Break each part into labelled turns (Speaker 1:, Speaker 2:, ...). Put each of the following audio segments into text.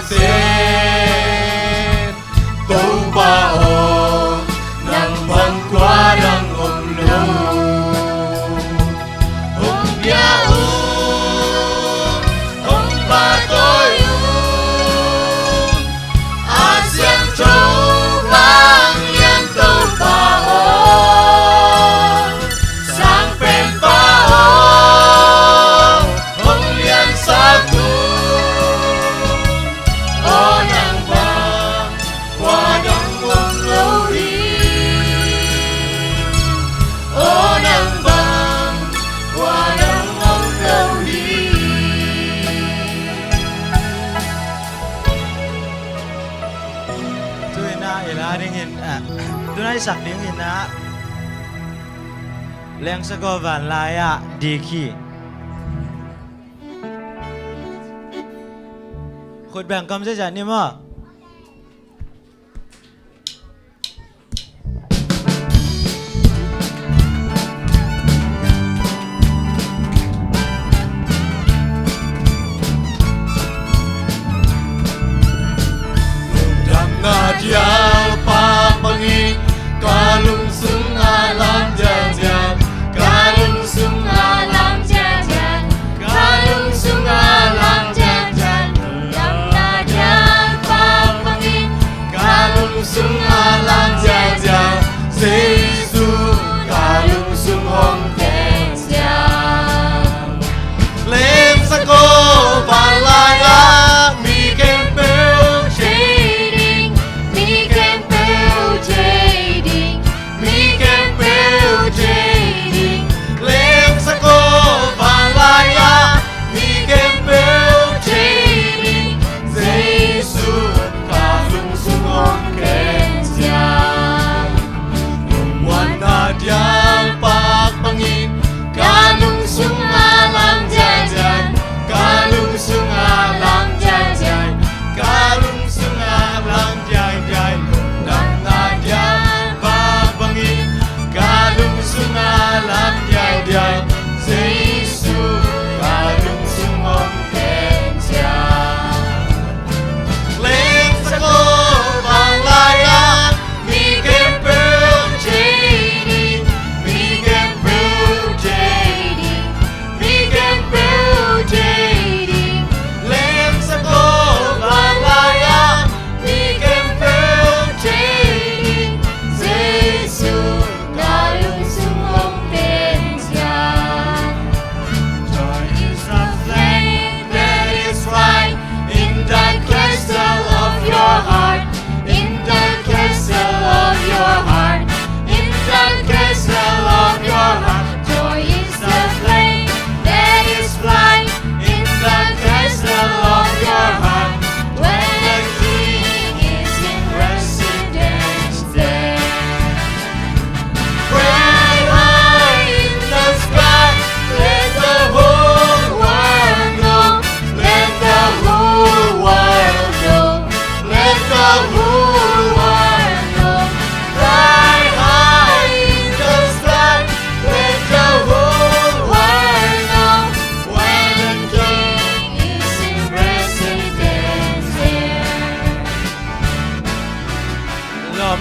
Speaker 1: sen tâu bao nang bang qua đang ôm lâu ôm bia ôm ba tôi ASEAN châu vang yên tâu bao sang pen bao ôm liên sa tu o nang bang qua đang ôm lâu đi o nang bang qua đang ôm lâu đi.
Speaker 2: Tôi na ila ringin tôi nay sak ringin na leng sa ko van laya di khi khut bang kam se jani mo
Speaker 1: Nadia papangi kalung sung alam jajan kalung sung alam jajan kalung sung alam jajan Nadia papangi kalung sung alam jajan Jesu kalung sung hong jajan lem sako balaya mi kempel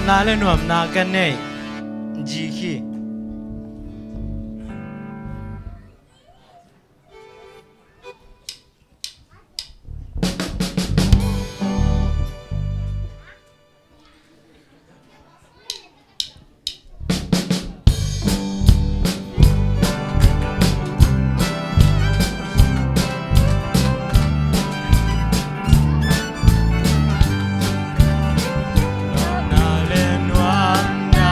Speaker 2: na le nuam na kan nei ji khi na le nuam na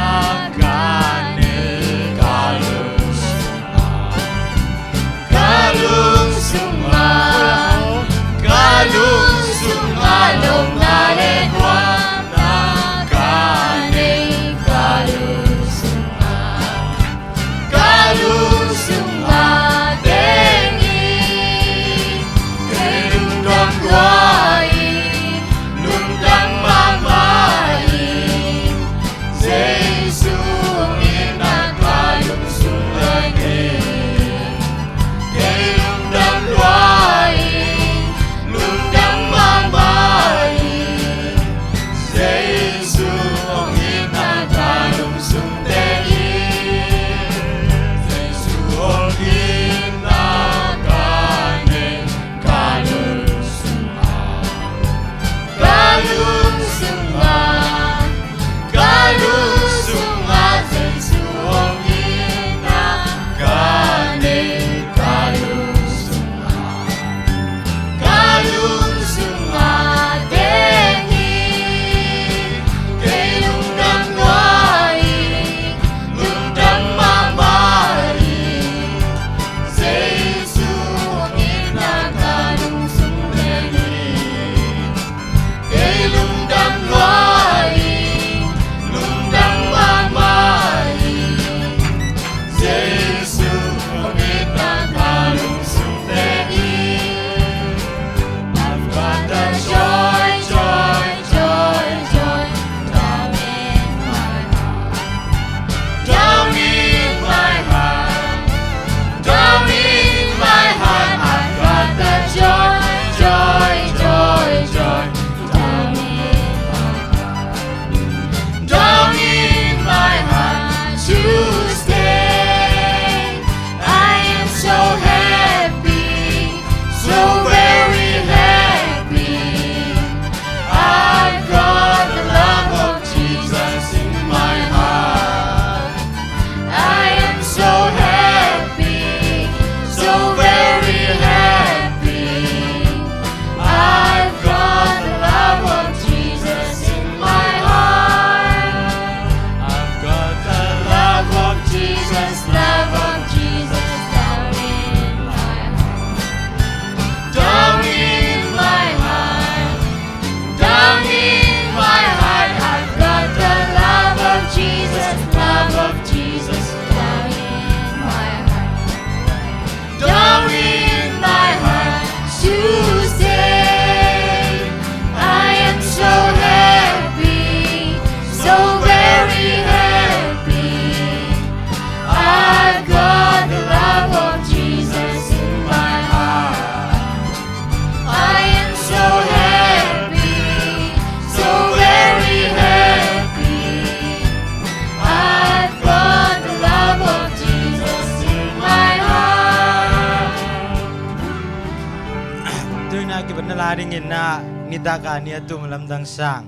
Speaker 2: ki ban la ring in na ni da ka ni atum lam dang sang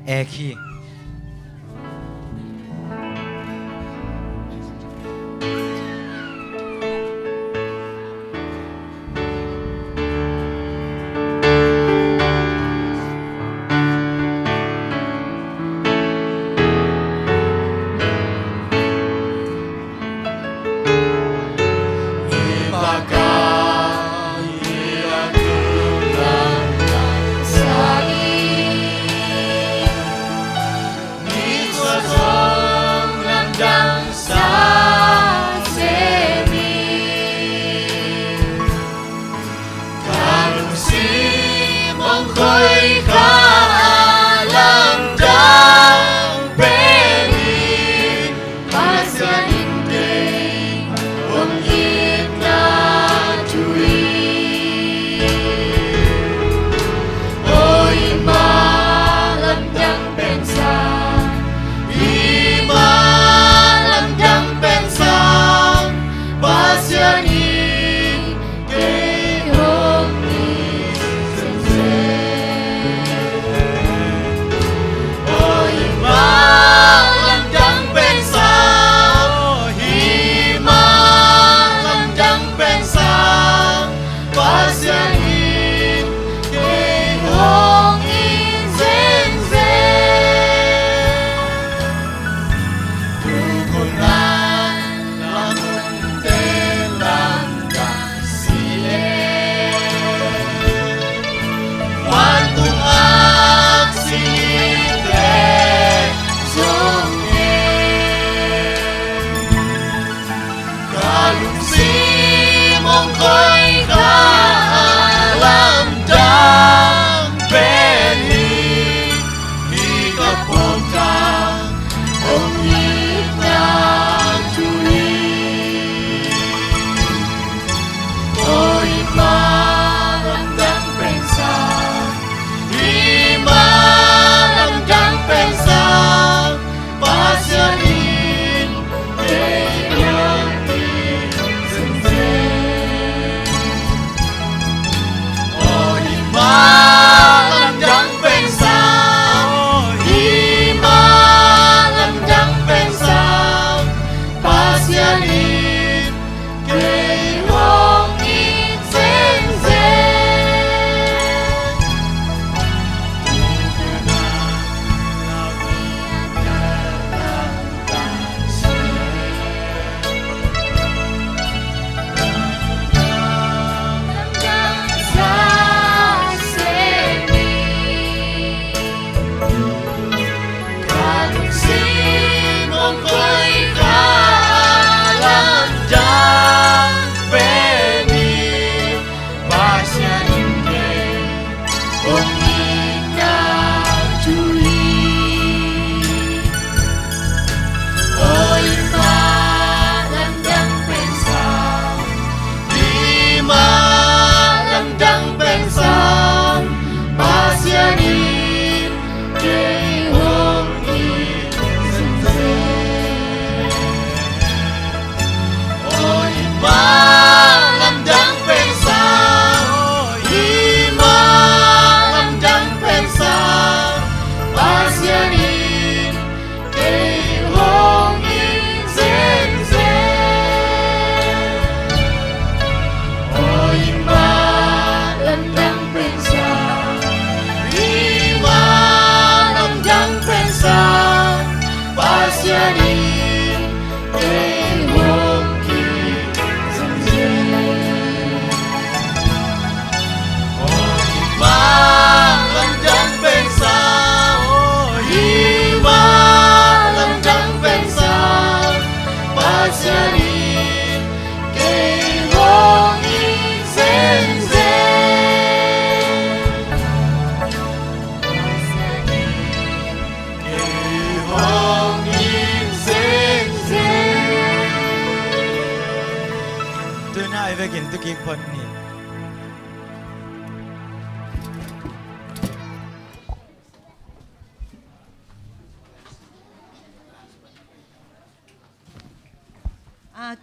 Speaker 2: e khiคนนี่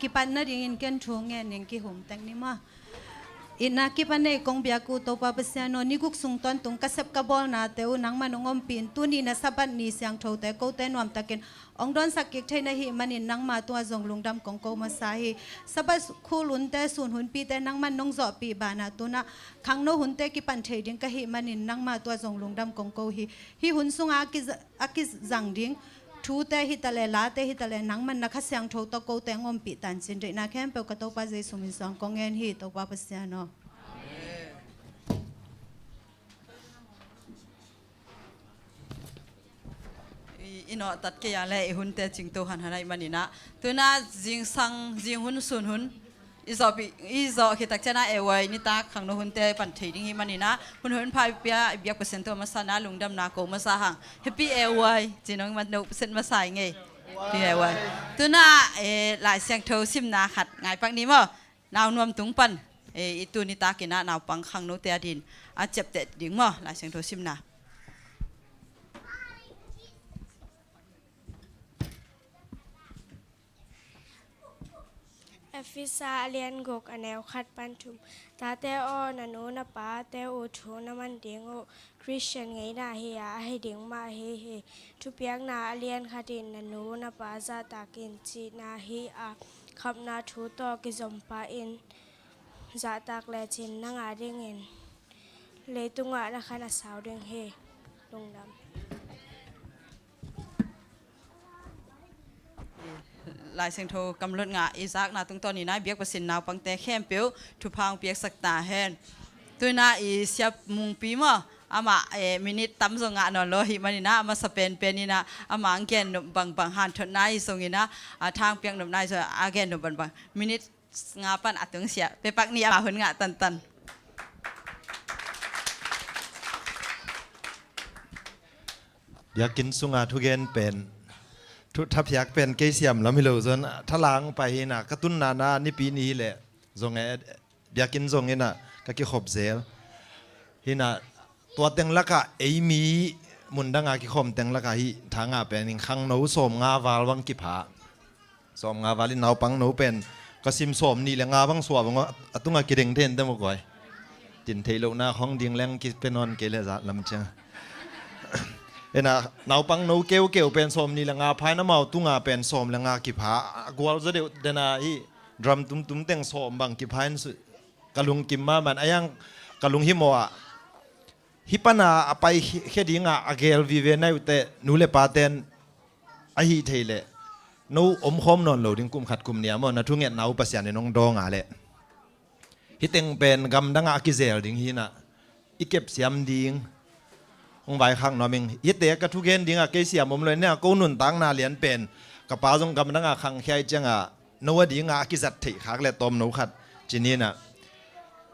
Speaker 3: kipan na ringin ken thung nge ning ki hum tang ni ma ina kipane kong biaku to papasiano ni guk sung ton tung kasep kabol na teu nang manungom pin tuni na sabat ni siang thote ko te nuam takin ong don sakik thaina hi manin nang ma tua jong lungdam kong ko masahi sabat khulun te sun hun pi te nang man nong zo pi bana tuna khangno hun te ki pan thei ding ka hi manin nang ma tua jong lungdam kong ko hi hun sunga ki jang ding thu te hitale la te hitale nang man na khasyang tho to ko te ngom pi tan sin re na khem pe ka to pa je sumin song kong en hi to pa pasiano
Speaker 4: ino tat ke ya le hun te ching to han hanai manina tuna jing sang jing hun sun hun izo khitak chana ewai ni ta khang no hun te pan thei ding hi manina hun hun phai pia biak percent to masana lungdam na ko masa hang happy ewai jinong man no percent masai nge pi ewai tuna lai siang tho sim na khat ngai pak ni mo naw nuam tung pan itu ni ta kina naw pang khang no te adin a chep te ding mo lai siang tho sim na
Speaker 5: Afisa alian gok anel khat pantum ta te o na no na pa te o thu na man ding o Christian ngai na he a he ding ma he thu piang na alian khatin na no na pa za ta kin chi na he a khap na thu to ki zom pa in za tak le chin na nga ding in le tunga na khana saw ding he lungdam
Speaker 4: lai seng tho kam lot nga izak na tung ton ni na biak pasin naw pang te khem peu thu phang piak sak ta hen tuina i siap mung pi mo ama minute tam zo nga no lo hi manina ama sapen penina ama angken no bang han thot nai songina thang piak no nai so again no bang minute nga pan atung sia pe pak ni ama hun nga tan
Speaker 6: yakin sunga thugen penทุทับอยากเป็นเกยเสียมแล้วไม่รู้จนถ้าล้างไปน่ะกระตุ้นนานี่ปีนี้แหละจงอยากกินจงน่ะก็กี่ขบเซลฮิน่ะตัวเต็งละกะไอมีมุนดังอากิคมเต็งละกะฮิทางอาเป็นขังหนูสมงาวาลวังกิผาสมงาวาลินเอาปังหนูเป็นก็ซิมสมนี่แหละงาวังสวบงว่าตุ้งอากิเด้งเท่นเต็มก่อยจินเทโลนาของดิงแรงกิเป็นนอนเกลจะลำเจ้านะนาปังนูเกี่ยวเป็นสมนี่ละงาภายน้ำเมาตุ้งาเป็นสมละงากิผากวลจะเดี๋ยวเดนาฮีดรัมตุ้มเต็งสมบางกิพายน์กะลุงกิมมามันอายังกะลุงฮิโมะฮิปนาไปแค่ดิ้งอาเกลวิเวนายแต่นูเลปาเตนไอฮีเทเลนูอมคมนอนโหลดิ้งกุมขัดกุมเนี่ยมันนะทุ่งเงี้ยนาอุปสรรคในน้องดองอาเลฮิเต็งเป็นกำดังอากิเซลดิ้งฮีน่ะอีเก็บเสียมดิ้งองใบข้างนอมิงยึดเด็กกระทุกเห็นดิ้งอะเกษียมผมเลยเนี่ยกูนุ่นตั้งนาเลียนเป็นกระเป๋าจงกำลังอะข้างแค่จังอะนัวดิ้งอะกิจัดถี่ขากเลยต้มหนูขัดจีนี่น่ะ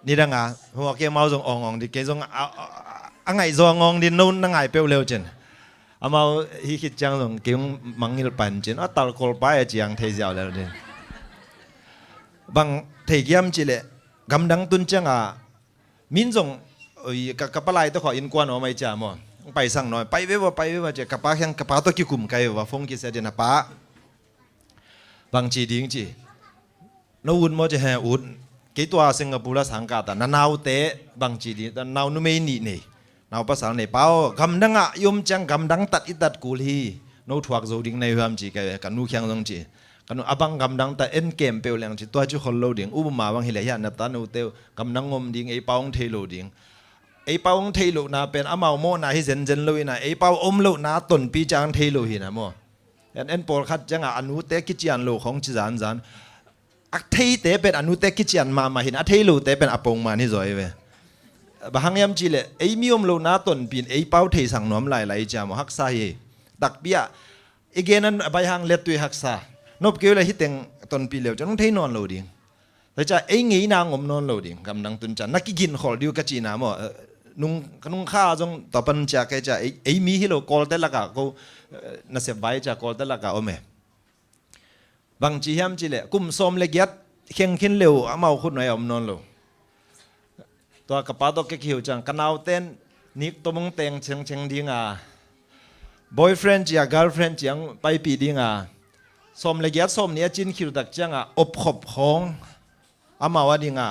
Speaker 6: นี่ดังอะหัวเกมเอาจงอ่องดิเกจงอ่างไงจงอ่องดินุ่นนั่งไงเปรี้ยวเร็วจังเอามาฮิคิดจังจงเกมมังฮิลปันจังตลกอลไปจียงเทียวแล้วดิบางเทียมจีเลยกำลังตุนจังอะมินจงกับปลายตัวขออินกวนออกมาจ้ามั้งไปสั่งหน่อยไปเว้ยจะกับปลาแข่งกับปลาตัวกี่กลุ่มไก่ว่าฟงกี่เสด็จนะป้าบางจีดิ้งจีน้าอุ่นมั้งจะแห่อุ่นกี่ตัวสิงคโปร์สังกัดแต่น้าวเตะบางจีดิ้งแต่น้าวนุ่มไม่หนีนี่น้าวภาษาในเป้ากำดังอ่ะยมจังกำดังตัดอิตัดกูลีน้าวถวกโจดิ้งในหัวจีกันนู่แข่งตรงจีกันนู่บังกำดังแต่เอ็นเกมเปลวแรงจีตัวจุคนโลดิ้งอุปมาบางเฮียนับตานู่เตวกำดังงมดิ้งไอ้เป้าเทโลดิ้งไอ้เป้าเทลุนาเป็นอามาโมนาให้เซนเซนลุยนะไอ้เป้าอมลุนาต้นปีจางเทลุหินะโมเอ็นปอลคัดจังอนุเตกิจยันโลของจิจานอักเทเตเป็นอนุเตกิจยันมาหินอักเทลุเตเป็นอปงมานี่จอยเว้บางยามจีเลไอ้มีอมลุนาต้นปีไอ้เป้าเทสังน้อมไหลจามฮักษาเยตักเปียอีกเกนั้นใบหางเล็ดตุยฮักษานบเกี่ยวเลยฮิตเต็งต้นปีเหลวจะต้องเทนอนโลดิ้งแต่จะไอ้งี้นางอมนอนโลดิ้งกำลังตุนจันนักกินขอดิวกจีนาโมนุ่งข้าจงต่อปัญจาแกจะไอ้มีฮิโลกอลเตลักะก็น่าเสียบายจะกอลเตลักะโอเมบางจีฮัมจีเล่กุมสมเล็กยัดเข่งขึ้นเร็วอามาคุณหน่อยอมนอนโลตัวกระป๋าตัวเกี่ยวจังกันเอาเต้นนิกตัวมึงเต็งเชิงดิ้งboyfriend จีgirlfriend จีไปปีดิ้งสมเล็กยัดสมเนี้ยจินคิวดักจังอบขบของอามาว่าดิ้ง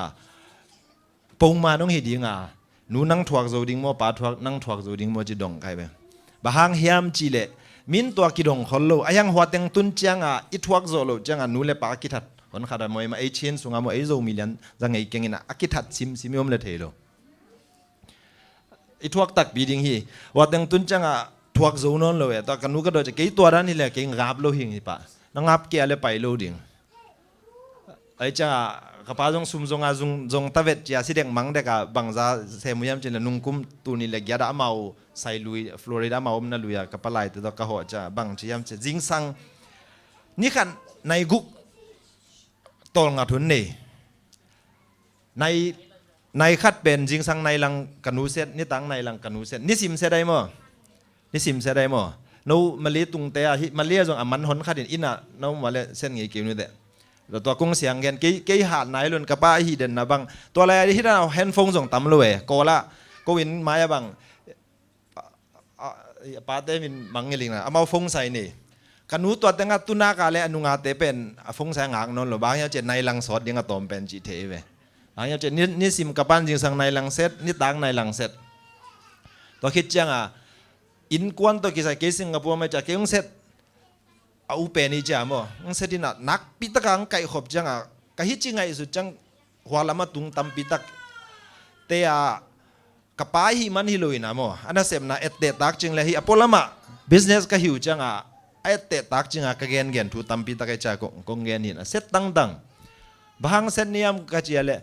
Speaker 6: ปงมาน้องเฮดิงอ่ะหนูนั่งถวกโจดิงโมป้าถวกนั่งถวกโจดิงโมจิดงใครไปบะฮังเฮียมจีเล่มินตัวกิดงคนโลอายังหัวเต็งตุนเจียงอ่ะอิทวกโจโลจังอ่ะหนูเล่ปากิทัดคนขาดมวยมาเชนสุงามวยโจมิเลียนจังไงเก่งนะอากิทัดซิมยมเลเทโลอิทวกตักบีดิงฮีหัวเต็งตุนจังอ่ะถวกโจนนเลยแต่กันหนูก็โดนจะเกี่ยตัวนั้นนี่แหละเก่งงับโลหิงฮีปะนังงับเกี่ยเลยไปโลดิงไอ้จ้าข้าพเจ้าซุ่มจงตะเวทจีอาสิเด็กมังเด็กบังซาเซมุยามจินนุ่งคุ้มตูนี่เล็กยาดามาใส่ลุยฟลอริดามานั่นลุยกับปลายตัวก็หัวจ้าบังจียามจิจิงซังนี่ขันในกุกตอลงาทุนนี่ในคัดเป็นจิงซังในลังกันูเซตนี่ตั้งในลังกันูเซตนี่ซิมเซได้มั้นี่ซิมเซได้มั้นูมาเลี้ยตุงเตะมาเลี้ยจงมันหนขัดอินน่ะนูมาเลี้ยเส้นไงเกี่ยวนี่เด็แล้วตัวกงเสียงเงินกี่หาดไหนลุนกับป้าฮีเด่นนะบังตัวอะไรที่เราแฮนด์โฟนส่งตำเลยโกละโกวินมาบังป้าเต้มินมังเงลิงนะเอามาฟงใส่นี่กันนู้ตัวแต่งตุนากาเลอนุงาเตเป็นฟงใส่งางนนหรือบางอย่างเจในลังสอดยังกระตอมเป็นจีเทเวบางอย่างเจนี่ซิมกับปั้นจิงสังในลังเซตนี่ตังในลังเซตตัวคิดจังอินกวนตัวกิจการสิงคโปร์ไม่จะเกี่ยงเซตเอาเป็นนี่จ้ามั้งเสด็จนักปิตกังไก่ขบจังก็ฮิจิงไงสุดจังหัวละมาตุงตำปิตกเตะกับป้ายมันฮิลุยนะมั้งอันนั้นเสพนะเอตเตตักจังเลยฮิอพอลมาบิสเนสก็หิวจังเอตเตตักจังก็เกนถูตำปิตกไอ้จ้ากงเกนนี่นะเซตตั้งบางเซตนิยมก็เจียเลย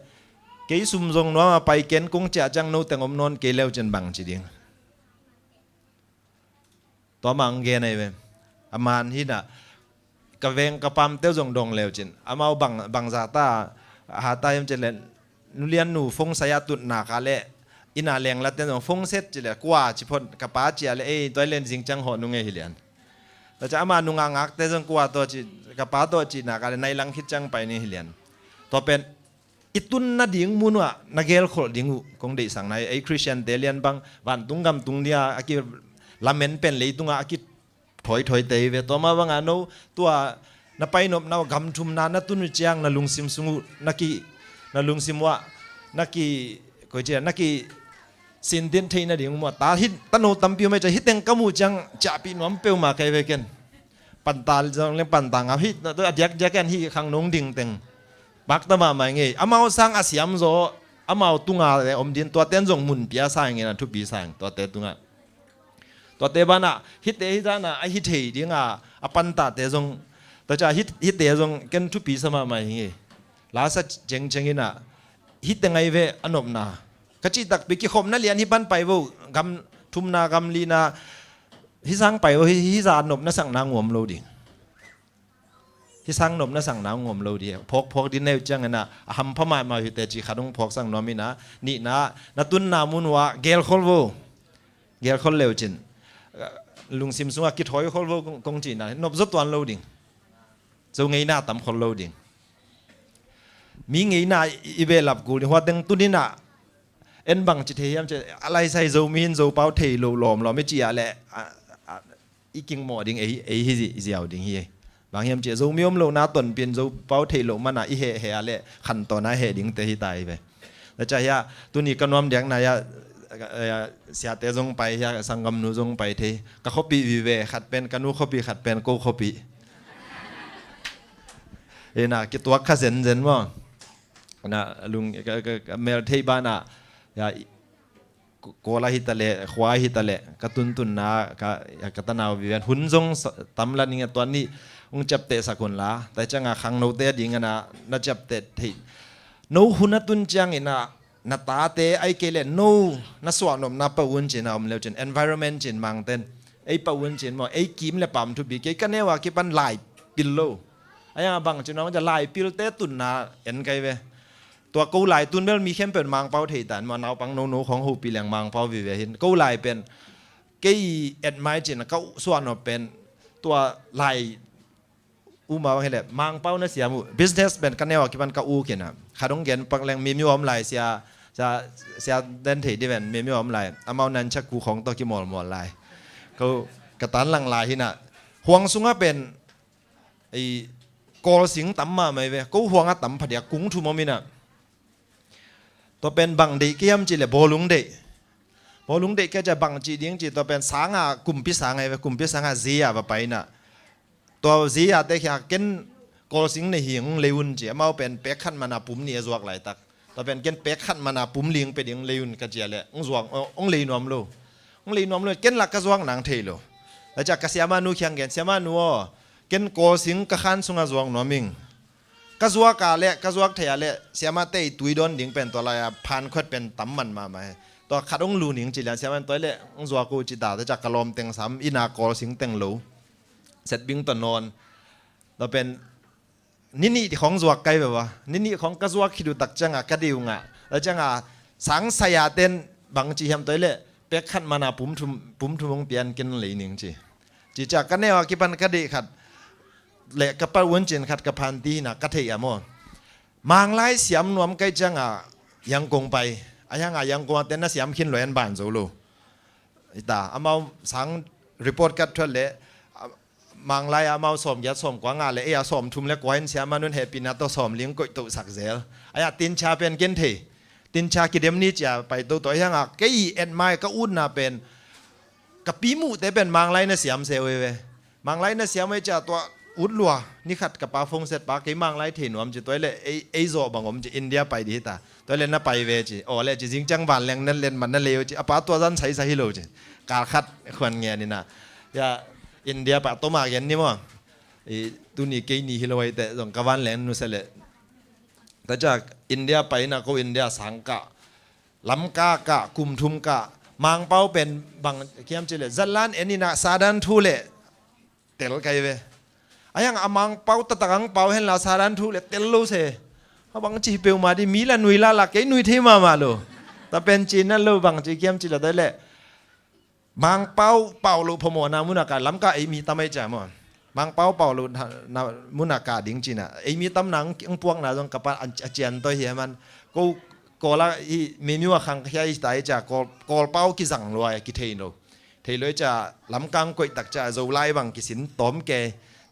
Speaker 6: เกี่ยสุมจงนัวมาไปเกนกงจ้าจังนู้แต่งอมนนเกี่ยเลวจนบังจีดิงตัวมังเกนไอ้เว้อามันฮินะกะเวงกะปั๊มเต้าจงดงเลวจินอามาบังซาตาหาตายมเจเลนุเลียนหนูฟงสายตุนนาคาเลอินาแรงละเต้นฟงเซตจิเลกว่าจิพนกะป้าจิอาเลตัวเล่นจริงจังหอนุงเงฮิเลียนแต่จะอามานุงงักเต้จงกว่าตัวจิกะป้าตัวจินาคาเลในลังคิดจังไปนี่ฮิเลียนตัวเป็นอิตุนนาดิ่งมุนวะนักเกลขลดิ่งคงได้สั่งในไอ้คริสเตียนเตเลียนบังวันตุงกำตุงเดียอากิลาเมนเป็นเลยตุงอากิถอยเตยเวตัวมาว่างานโนตัวนับไปนบนากำชุมนานัตุนเจียงนาลุงซิมสุงนาลุงซิมวะนักกีก็เจนักกีสินเดียนเทนดิ่งมัวตาฮิตตโนตัมปิวไม่จะฮิตเต็งกมูจังจะปีน้อมเปียวมาใครเวกันปันตาจังเล่นปันต่างฮิตตัวแยกกันฮิขังนงดิ่งเต็งบักตมาไม่เงี้ยอามาสร้างอาเซียมโซอามาตุงาเลยอมดินตัวเต้นจงมุนเปียสายเงี้ยนะทุกปีสายตัวเต้ตุงาตัวเตบ้านะฮิตเตฮิตานะไอฮิตเฮดิ้งอปันตาเตจงแต่จะฮิตเตจงกันทุกปีสมาไม่เงี้ยลาสัจเจงนะฮิตยังไงเวอนบนาขจิตักปีกิขมนั่นเรียนฮิบันไปwoกำทุมนากำลีนาฮิสังไปwoฮิจานบนั่นสั่งนางงวมโลดิฮิสังนบนั่นสั่งนางงวมโลดิพกดินเนวจังนะหัมพม่ามาฮิตเตจิขาดงพกสั่งนอมินะนี่นะตุนนามุนวะเกลคอลโวเกลคอลเลวจินลุงซิมสุงกิถอยคนว่าคงจีน่ะนบจดตัวโลดิ้งจะไงน่าตำคนโลดิ้งมีไงน่าอีเวลับกูหัวเต็งตุนี่น่ะเอ็นบังจิตเทียมจะอะไรใส่โจมีนโจเป้าเทโลลอมเราไม่จีอะไรอีกิงหมอดิ้งไอ้ฮิจิเจียวดิ้งเฮียบางเฮียมเจโจมีอมโลน่าตนเปลี่ยนโจเป้าเทโลมันน่ะอีเฮอะไรขันต่อหน้าเฮดิ้งเตะฮิตายไปแล้วจะเฮียตุนี่กันวมเดียงนายเสียเตจงไปสังกำนูจงไปเทก็เขาปีวิเวขัดเป็นกันูเขาปีขัดเป็นโกเขาปีน่ะกิตัวข้าเซนว่าน่ะลุงเมลเทบ้าน่ะโกลาฮิตะเลควายฮิตะเลกตุนนะกตนาววิเวนหุ่นจงตำละนี่ตัวนี้องจับเตะสักคนละแต่จังขังโนเตะดิ่งน่ะจับเตะที่โนหุ่นตุนจังน่ะนาตาเตไอเกเลนโนนาสวานมนาปะวุนจินเอาเลวจิน environment จินมังเต้นไอปะวุนจินมอไอกิมเลปั๊มทุบีเกกันเนี่ยว่ากิปันไล่ปิลโลไอ้ยังบังจินน้องจะไล่ปิลเตตุนนาเอ็นไกเวตัวกูไล่ตุนเบลมีเข้มเป็นมังเป้าเทตันมาเอาปังโนของหูปีแหลงมังเป้าวิเวหินกูไล่เป็นเกยเอ็ดไม้จินเขาสวานเป็นตัวไล่อูมาว่าไงแหละมังเป้าเนี่ยเสียมู business เป็นกันเนี่ยว่ากิปันกะอูเกันนะขาดงเกนปังแรงมีอมไล่เสียเดินถีดิเวนไม่อมไหลอามานั้นชักกูของตัวกิมอลไหลเขากระตันหลังไหลที่น่ะห่วงสุงะเป็นไอ้กอลสิงตั้มมาไม่เว้ยกูห่วงอ่ะตั้มผัดยากุ้งทุ่มมิน่ะ ตัวเป็นบังเดเกียมจีเลยบอลุงเดบอลุงเดก็จะบังจีดิ้งจีตัวเป็นสังอ่ะกลุ่มพิสังไงกลุ่มพิสังอ่ะเสียไปน่ะตัวเสียแต่แค่เกินกอลสิงในหิงเลวุนจีมาเป็นเป็กขันมานาปุ่มเนี่ยจวกไหลตักตัวเป็นเกินเป็กขันมานาปุ่มเลี้ยงไปดิ้งเลวุนก็เจียเลยจวกเลยนวมโลเลยนวมโลเกินหลักก็จวกหนังเทโลแล้วจากกษยามานูเขียงเกินเสียมานูเกินกอลสิงก็ขันสุงจวกนวมิงก็จวกกาเละก็จวกเทียเละเสียมาเตยตุยโดนดิ้งเป็นตัวอะไรพันขวดเป็นตั้มมันมาไหมตัวขัดองลูหนิงจีแล้วเสียมันตัวเละจวกกูจิตาแต่จากกะลอมเต็งซ้ำอินากอลสิงเต็งโลเสร็จบิ้งตัวนอนเราเป็นนี่ของจวกไกลแบบว่านี่ของกระจวกคิดดูตักจังอ่ะกระดิวงอ่ะแล้วจังอ่ะสังสยาเต้นบางจีเฮมตัวเละเป็กขันมานาปุ่มทุ่มเปลี่ยนกินเลยหนิงจีจากกันเนี่ยว่ากิปันกระดิขัดเละกระเป๋าวนจินขัดกระพันตีน่ะกระเทียมมางไล่เสียมนวมไกจังอ่ะยังกงไปยังกงเต้นน่ะเสียมขินลอยอันบานโซโลอิตาเอามาสังรีพอร์ตกัดทั่วเละมังไลอามาสมยัดสมกว่างานเลยไอ้สมทุ่มเล็กไว้เสียมานุนเฮปินาตัวสมเลี้ยงกุยตุสักเซลไอ้ตินชาเป็นเกนเทตินชากิเดมนี่จะไปตัวยังอ่ะก็อีเอ็นไม้ก็อุ่นน่ะเป็นกับปีมูแต่เป็นมังไลน่ะเสียมเซลเว้ยมังไลน่ะเสียมไม่จะตัวอุดลัวนี่ขัดกับปลาฟงเสร็จปลากี่มังไลเทนวมจะตัวเลยไอ้โซบางผมจะอินเดียไปดีตาตัวเล่นน่ะไปเวจีโอ้เลยจะจริงจังบ้านแรงนั่นเล่นมันนั่นเลวจีปลาตัวนั้นใส่ฮิโลจีการขัดคนเงี้ยนี่นะอย่าอินเดียปะตัวมาเย็นนี่มั้งตุนี่เกนี่ฮิโลไอแต่ตรงกวันแหลนนู่นเสร็จแต่จากอินเดียไปนะก็อินเดียสังกะล้ำกากะกุมทุมกะมังเป้าเป็นบางเขียมเจริญจันลันเอ็นนี่นะซาดันทูเล่เตลไกเวไอ้ยังอามังเป้าตะตังเป้าเห็นเราซาดันทูเล่เตลโลเซเขาบางจีเปียวมาดิมีละนุยละลักไอ้นุยเทมาโลแต่เป็นจีนนั่นโลบางจีเขียมเจริญได้แหละมังเป้าลูพโมนามุนากาล้ำกาไอมีตำไม่จ่ามั้งมังเป้าลูนามุนากาดิ้งจีน่ะไอมีตำหนังพวกน่ะตรงกับปานอาเจียนตัวเหี้ยมันก็ละอีมีว่าขังแค่ตายจากก็เป้ากิจังรวยกิเทนโลจะล้ำกังกุยตักจะโจไลบังกิสินต้มแก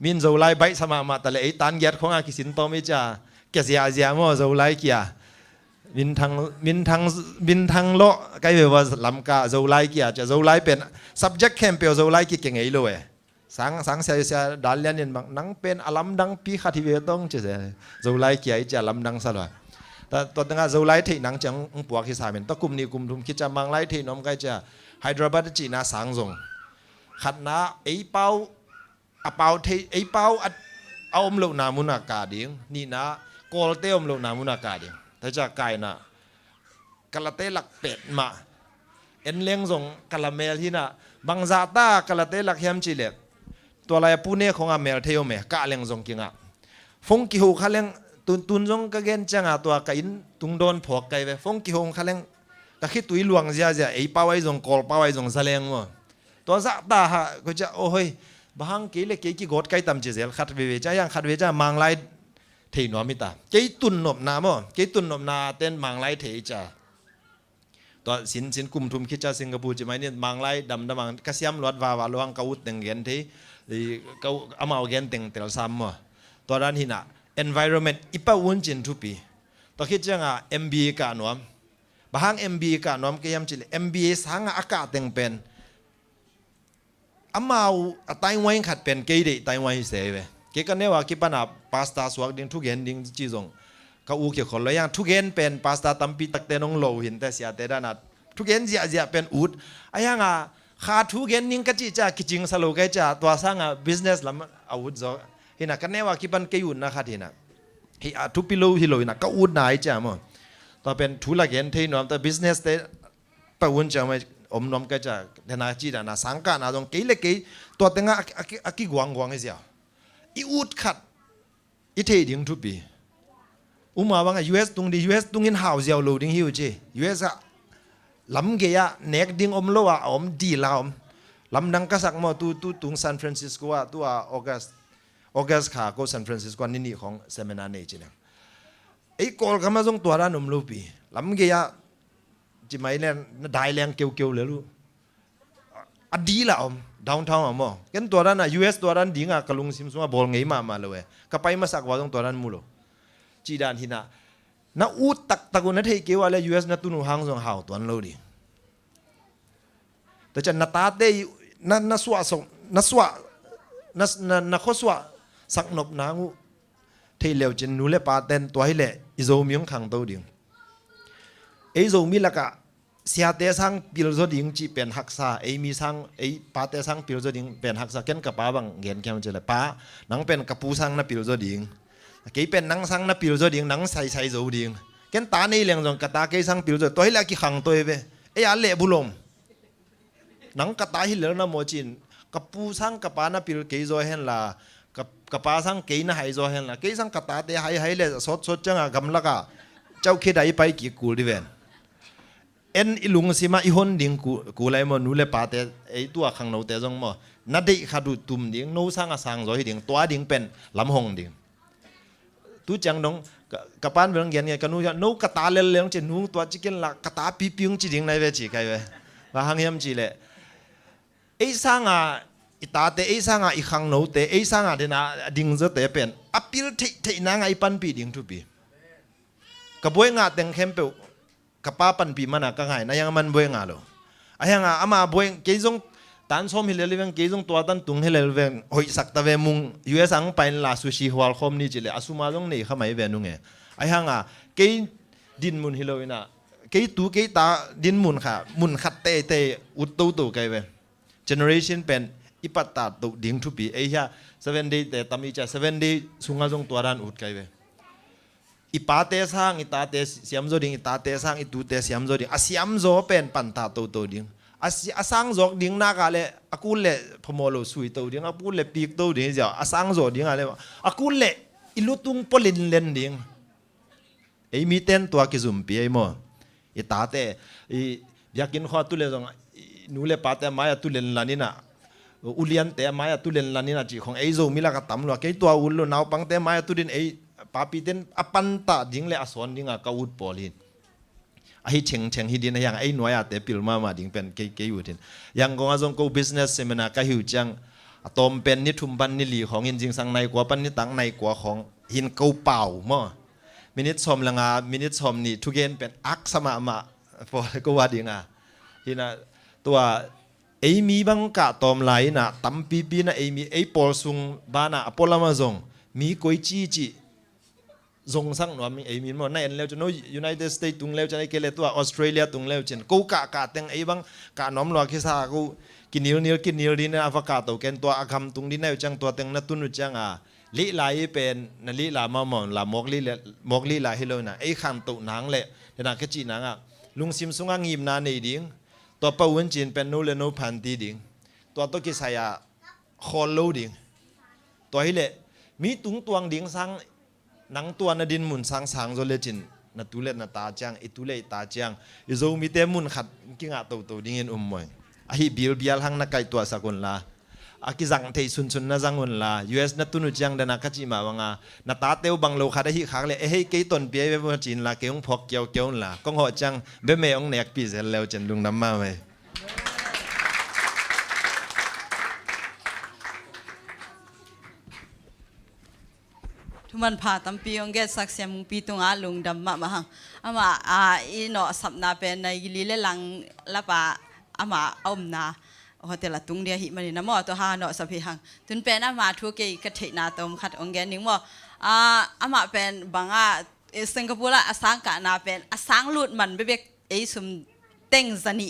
Speaker 6: มินโจไลใบสมามาแต่ละไอตันยัดของอากิสินต้มไม่จ่าแกเสียมั้งโจไลเกียบินทางโลใกล้แบบว่าลำกาโจไลกี้จะโจไลเป็น subject แคมเปญโจไลกี้เก่งไงเลยสังเสียดัลเลียนบางนังเป็นอลัมดังปีขัดที่เวต้องจะโจไลกี้จะลำดังสลายแต่ตัวตั้งโจไลที่นังจังปวกที่สามีตะกุมนี่กุมทุมคิดจะมังไลที่น้องใกล้จะไฮดรบัตจีน่าสังทรงขัดน้าไอเป้าที่ไอเป้าเอาอมลูกนามุนากาดิ้งนี่นะโกลเตอมลูกนามุนากาดิ้งแต่จากไก่น่ะกะละเตหลักเป็ดมาเอ็นเลี้ยงส่งกะละเมลที่น่ะบางซาตากะละเตหลักแฮมจิเลตัวอะไรปูเน่ของอเมริกาเที่ยวเมกะเลี้ยงส่งกิงอ่ะฟงกิฮูเขาเลี้ยงตุนส่งกะเกนจังอ่ะตัวกะอินตุงโดนพอกไก่เวฟงกิฮูเขาเลี้ยงกะคิดตุยหลวงเสียไอ้ป้าไว้ส่งกอลป้าไว้ส่งแสลงมั้งตัวซาตาฮะก็จะโอ้ยบางกี่เล็กกี่กดไก่ตำจิเซลขัดเวจ้ายังขัดเวจ้ามังไลเทนวมิตาเกยตุนนบนามั้งเกยตุนนบนาเต้นมังไลเทจ้าตัวสินกุมทุมคิดจะสิงคโปร์จะไม่เนี่ยมังไลดำมังกระเซียมรถวาวาลวงเกาตึงเงินที่เกาเอามาเงินตึงเตลซ้ำมั้งตัวนั้นหินะ environment อีป้าวุ่นจินทุปีตัวคิดจังอ่ะ MBA กานวมบาง MBA กานวมก็ยังจิเล MBA สังอากาศตึงเป็นอามาไต้หวันขัดเป็นเกยดีไต้หวันเสียเว้ยเกี่ยกันเนี่ยว่ากิปนาพาสต้าสวกดิ้งทุกเย็นดิ้งจีจงเขาอูเกี่ยวกับอะไรอย่างทุกเย็นเป็นพาสต้าตั้มปีตักเตนงโลหินแต่เสียแต่ด้านนั้นทุกเย็นเสียเป็นอูดไอ้ยังอ่ะขาทุกเย็นนิ่งก็จีจ้ากิจิงสโลกจ้าตัวสร้างอ่ะ business ลำอาวุธจ้ะเห็นนะกันเนี่ยว่ากิปันเกยุนนะครับเห็นนะเฮียทุกปีโลฮิโลนะก็อูดนายจ้ามั้งตัวเป็นธุรกิจที่น้องแต่ business แต่ปะวุ่นจ้าไม่อมน้องก็จะเห็นนะจีด้านนะสังกัดนะตรงเกยเล็กตัวเต็งอ่ะกี่กวางให้เสียอีอูดขัดอีเทดิ้งทุกปีมาว่าไง US ตรงดี US ตรงอินฮาวส์ยาวโลดิ้งฮิวจี US อะลำเกียร์เน็กดิ้งโลว่าดีลาวลำดังก็สักมาตูตรงซานฟรานซิสโกว่าตัวออกัสขาโกซานฟรานซิสโกนี่ของเซมินาร์นี่จีเนี่ยไอ้กอลก็มาส่งตัวร้านโลปีลำเกียร์จีไม่เล่นได้แรงเกี่ยวเลยลูกอดีลาวดาวน์ทาวน์มั้งกันตัวนั้นอ่ะ US ตัวนั้นดิ้งอ่ะกลุงซิมส์ว่าบอลไงมาเลยก็ไปมาสักว่าตรงตัวนั้นมูโลจีดานหินะ na ut tak taku na thei ke wala US na tunu hang jong hau ton lo di ta chan na ta te na swa so na swa na kho swa sak nop na ngu thei leo chen nu le pa ten to hi le i zo myong khang to ding ei zo mi la ka sia te sang pil zo ding chi pen hak sa ei mi sang ei pa te sang pil zo ding pen hak sa ken ka pa bang gen kyam che le pa nang pen ka pu sang na pil zo ding ke pen nang sang na pil zo ding nang sai sai zo ding ken ta nei leng jong ka ta ke sang pil zo to hi la ki khang toy ve e a le bulom nang ka ta hi le na mo chin ka pu sang ka pa na pil ke zo hen la ka pa sang ke na hai zo hen la ke sang ka ta te hai le sot sot chang a gam la ka chau khe dai pai ki kul di ven en ilung sima i hon ding ku lai mo nu le pa te ei tua khang no te jong mo na dei kha du tum ding no sang a sang zo hi ding toa ding pen lam hong ding tu chang dong ka pan bang gen nge ka nu no ka ta le leng che nu tua chicken la ka ta pi piung chi ding nai ve chi kai ve wa hang yam chi le ei sang a i ta te ei sang a i khang no te ei sang a de na ding zo te pen apil thei na ngai pan pi ding tu pi ka boi nga teng khem pe kapa pan pi mana ka ngai na yang man boi nga lo ayang ama boi ke jong tan som hi le leng ke jong to tan tung he le ven hoi sak ta ve mung US ang pain la sushi hwal khom ni chile asuma jong nei khamai ve nu nge ayang ke din mun hi lo ina ke tu ke ta din mun kha mun khat te ut tu kai ve generation pen ipat ta tu ding thu pi ai ha 7 day te tami cha 7 day sunga jong to ran ut kai ve ipate sang itate siam zo ding itate sang itu te siam zo ding asiam zo pen pan ta to ding asang zo ding na ka le akul le phomolo sui to ding apul le pik to ding ja asang zo ding ale akul le ilutung polin len ding ei mi ten to ki zum pi ei mo itate i yakin kho tu le jong nu le pa te ma ya tu len lanina ulian te ma ya tu len lanina chi khong ei zo mi la ka tam lo ke to ul lo naw pang te ma ya tu din ei papi ten apan ta ding le ason ding a kaut polin a hi cheng hi din yang ai noya te pil ma ding pen ke yu tin yang gong azong ko business seminar ka hiu chang atom pen ni thum ban ni li khong in jing sang nai kwa pan ni tang nai kwa khong hin ko pau mo minute som langa minute som ni thu gen pen ak sama ma po ko wa ding a hina tua ei mi bang ka tom lai na tam pi na ei mi ei pol sung bana apolama zong mi koi chi zong sang no mi ei min mo na en leo no United States tung leo chai ke le to Australia tung leo chen ko ka teng ei bang ka nom lo ki sa ku kinil din avocado ken to agam tung din leo chang to teng na tunu chang a li lai pen na li la ma mon la mok li la hi lo na ei kham tu nang le na ke chi nang a lung sim sunga ngim na nei ding to pa wen chin pen no le no phan ti ding to ki sa ya khol lo ding to hi le mi tung tuang ding sang nang tua na din mun sang zo le chin na tu le na ta chang i tu le ta chang i zo mi te mun khat ki nga to ding in moi a hi bial hang na kai tua sa kun la a ki jang thei sun na jang un la US na tu nu chang da na ka chi ma wanga na ta teu bang lo kha da hi khak le e hei ke ton pe ve mo chin la ke ong phok keu la kong ho chang be me ong nek pi zel leo chen lung nam ma we
Speaker 4: มันผ่าตั้มปีองเกสักเสียมุงปีตรงอาลุงดำมาหังอามาอีโนสับนาเป็นในกิลีเลลังละปะอามาอมนาโอเตละตุงเดียหิมันนะมอตัวหาโนสับพิหังตุนเป็นอามาทัวเกยกระเทนาตมขัดองเกนิงมออามาเป็นบางสิงคโปร์ละอสังกานาเป็นอสังลุดมันเบบไอซุมเต็งสนิ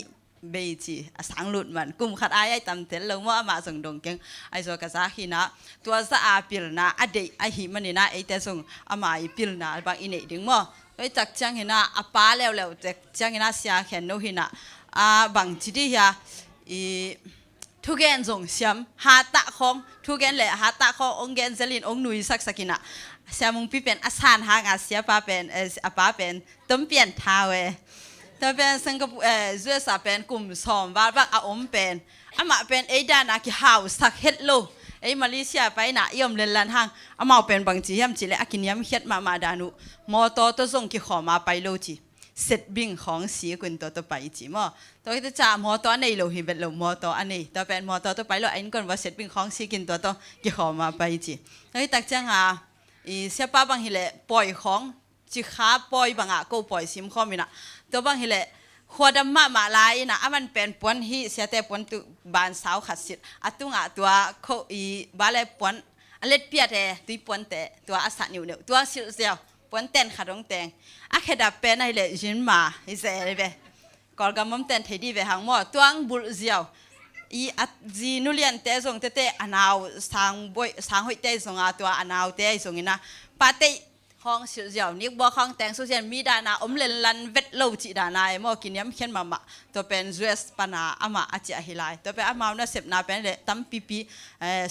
Speaker 4: เบจีอสังลุดมันกุมขัดอายตำเตลลงว่ามาส่งดงเก่งไอโซกะซาฮีนะตัวซาอาปิลนาอเดไอหิมันนี่นะไอแต่ส่งอามาอีปิลนาบางอินเอดึงมั้งไอจักจังหินะอาป้าแล้วจักจังหินะเสียแขนโนหินะบางทีที่ฮะอีทุกแกนส่งเสียมหาตะของทุกแกนแหละหาตะขององแกนเซลินองหนุยสักกินะเสียมุงพี่เป็นอาสานหางอาเสียป้าเป็นอาป้าเป็นต้มเปลี่ยนท้าเวแต่เป็นสิงคโปร์USAเป็นกลุ่มสอมว่าบ้างอาอมเป็นอามาเป็นไอ้ด้านนักข่าวสักเฮดโลไอ้มาเลเซียไปน่ะยอมเล่นลันห้างอามาเป็นบางทียามจีเลยอากินยามเฮ็ดมาดานุมอตอตัวส่งกี่ขอมาไปโลจีเสร็จบิ่งของเสียกุนตัวไปจีมอตัวที่จะมอตอในโลหิเป็นโลมอตออันนี้ตัวเป็นมอตอตัวไปโลไอ้ก่อนว่าเสร็จบิ่งของเสียกินตัวกี่ขอมาไปจีตัวที่ตักจังอีเสียป้าบางทีเลยปล่อยของ จิขาปอยบังอ่ะก็ปอยซิมคอมินะตัวบางทีแหละหัวดำมาลายนะมันเป็นปวนฮีเสียแต่ปวนตุบานสาวขัดสิทธิ์ตุงอ่ะตัวเขาบาเลปวนเล็ดเปียแต่ตัวปวนแต่ตัวอาสาเหนียวตัวเสียวปวนเต้นขัดร้องแต่งแค่ดับเป็นอะไรยินมาไอ้เสียเลยเว้ก่อนกำมั่มเต้นเทดีเว้หางหม้อตัวบุลเสียวจีนุเลียนเตะส่งเตะอนาวสางหอยเตะส่งตัวอนาวเตะส่งนี่นะปาเตะห้องเสียวนี่บ่ห้องแต่งโซเชียลมีดานาเลนลันเวทโลจิดานาหม้อกินยำเขียนมาตัวเป็นจูเอสปานาอามาอาจิอาฮิไลตัวเป็นอามาเนี่ยเสพนาเป็นเลยตั้มปี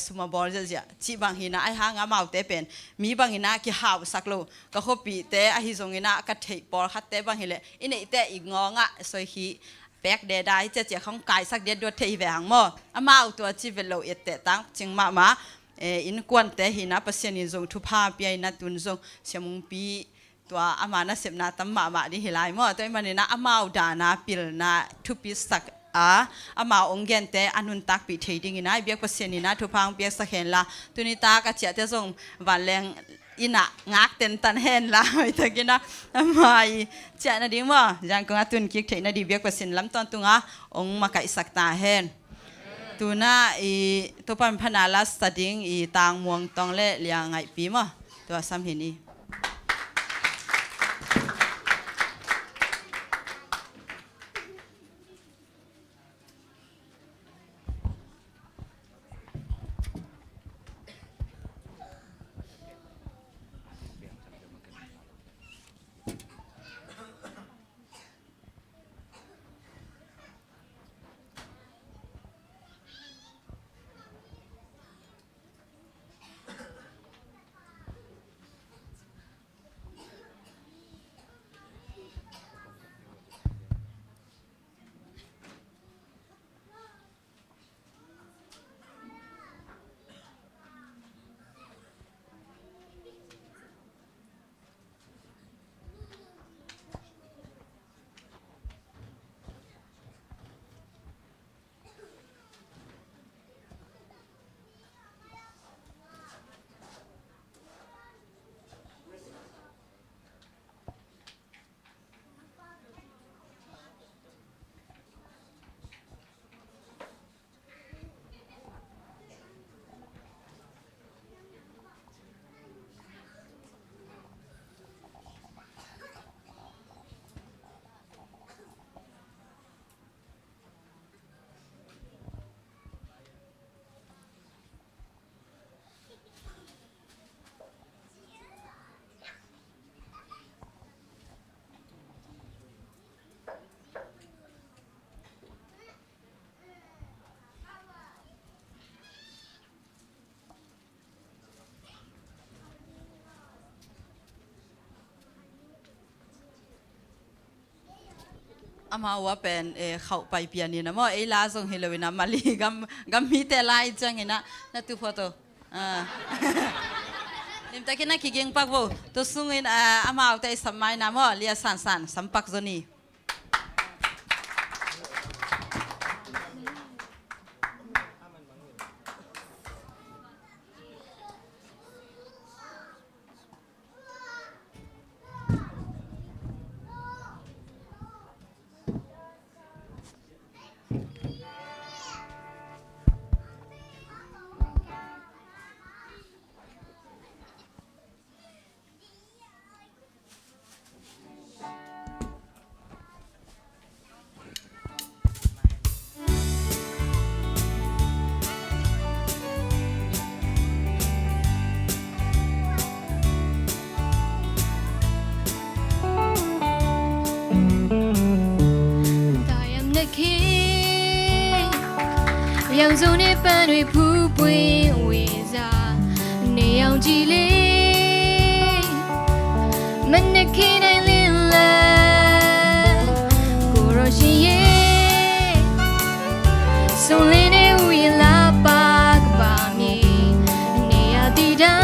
Speaker 4: สมาบอลเจียจีบางหินะไอหางอามาเตะเป็นมีบางหินะกี่หาวสักโลก็เขาปีเตะอาฮิส่งนี่นะก็เทปอลคัดเตะบางหิเลยอินเตะอีกงองะสวยฮีแบกเดได้จะเจ้าของกายสักเดียดด้วยเทียบหางหม้ออามาเอาตัวจีเวลโลเอเตตั้งจึงมาอินกวนเตหินะปัสยานิจงทุพาเปียนัตุนจงเสียมุงปีตัวอามานะเสพนาตั้มมาดิฮิไลหม้อตัวมันเนี่ยนะอามาเอาดานาปิลนาทุปิสักอามาองเกนเตอนุนตักปีเทดิ้งนะเบียกปัสยานินะทุพางเบียกสักเห็นละตัวนี้ตากระเจียเตจงวันแรงอินะงักเต็นตันเห็นละไม่ถึงกินนะมาเจ้านาดีมั้งยังกงตุนคิกเทนาดีเบียกปัสยานิลำตอนตุงองมาไก่สักตาเห็นตัวน่าตัวปันพนาลัสตัดิงตางมวงตองเล่เลียงไงปีมั้งตัวซ้ำเห็นนี่อามาว่าเป็นเขาไปเปียนี่นะมั้งลาส่งเฮโลวีนามาลีกัมมีแต่ลายจังเห็นนะตัวโฟโต้นิมตะกี้นักขี้เกียจปักโบตัวสุ่งอินอามาเอาแต่สมัยนะมั้งเลียสันสัมปักโซนี
Speaker 1: ยังส่งในปานด้วยผู้ป่วยเวซาในยามจีเลมันนักขี้ในลินลากูรอชีเยส่งเลนในอุยลาปากบามีในอาทิตย์ได้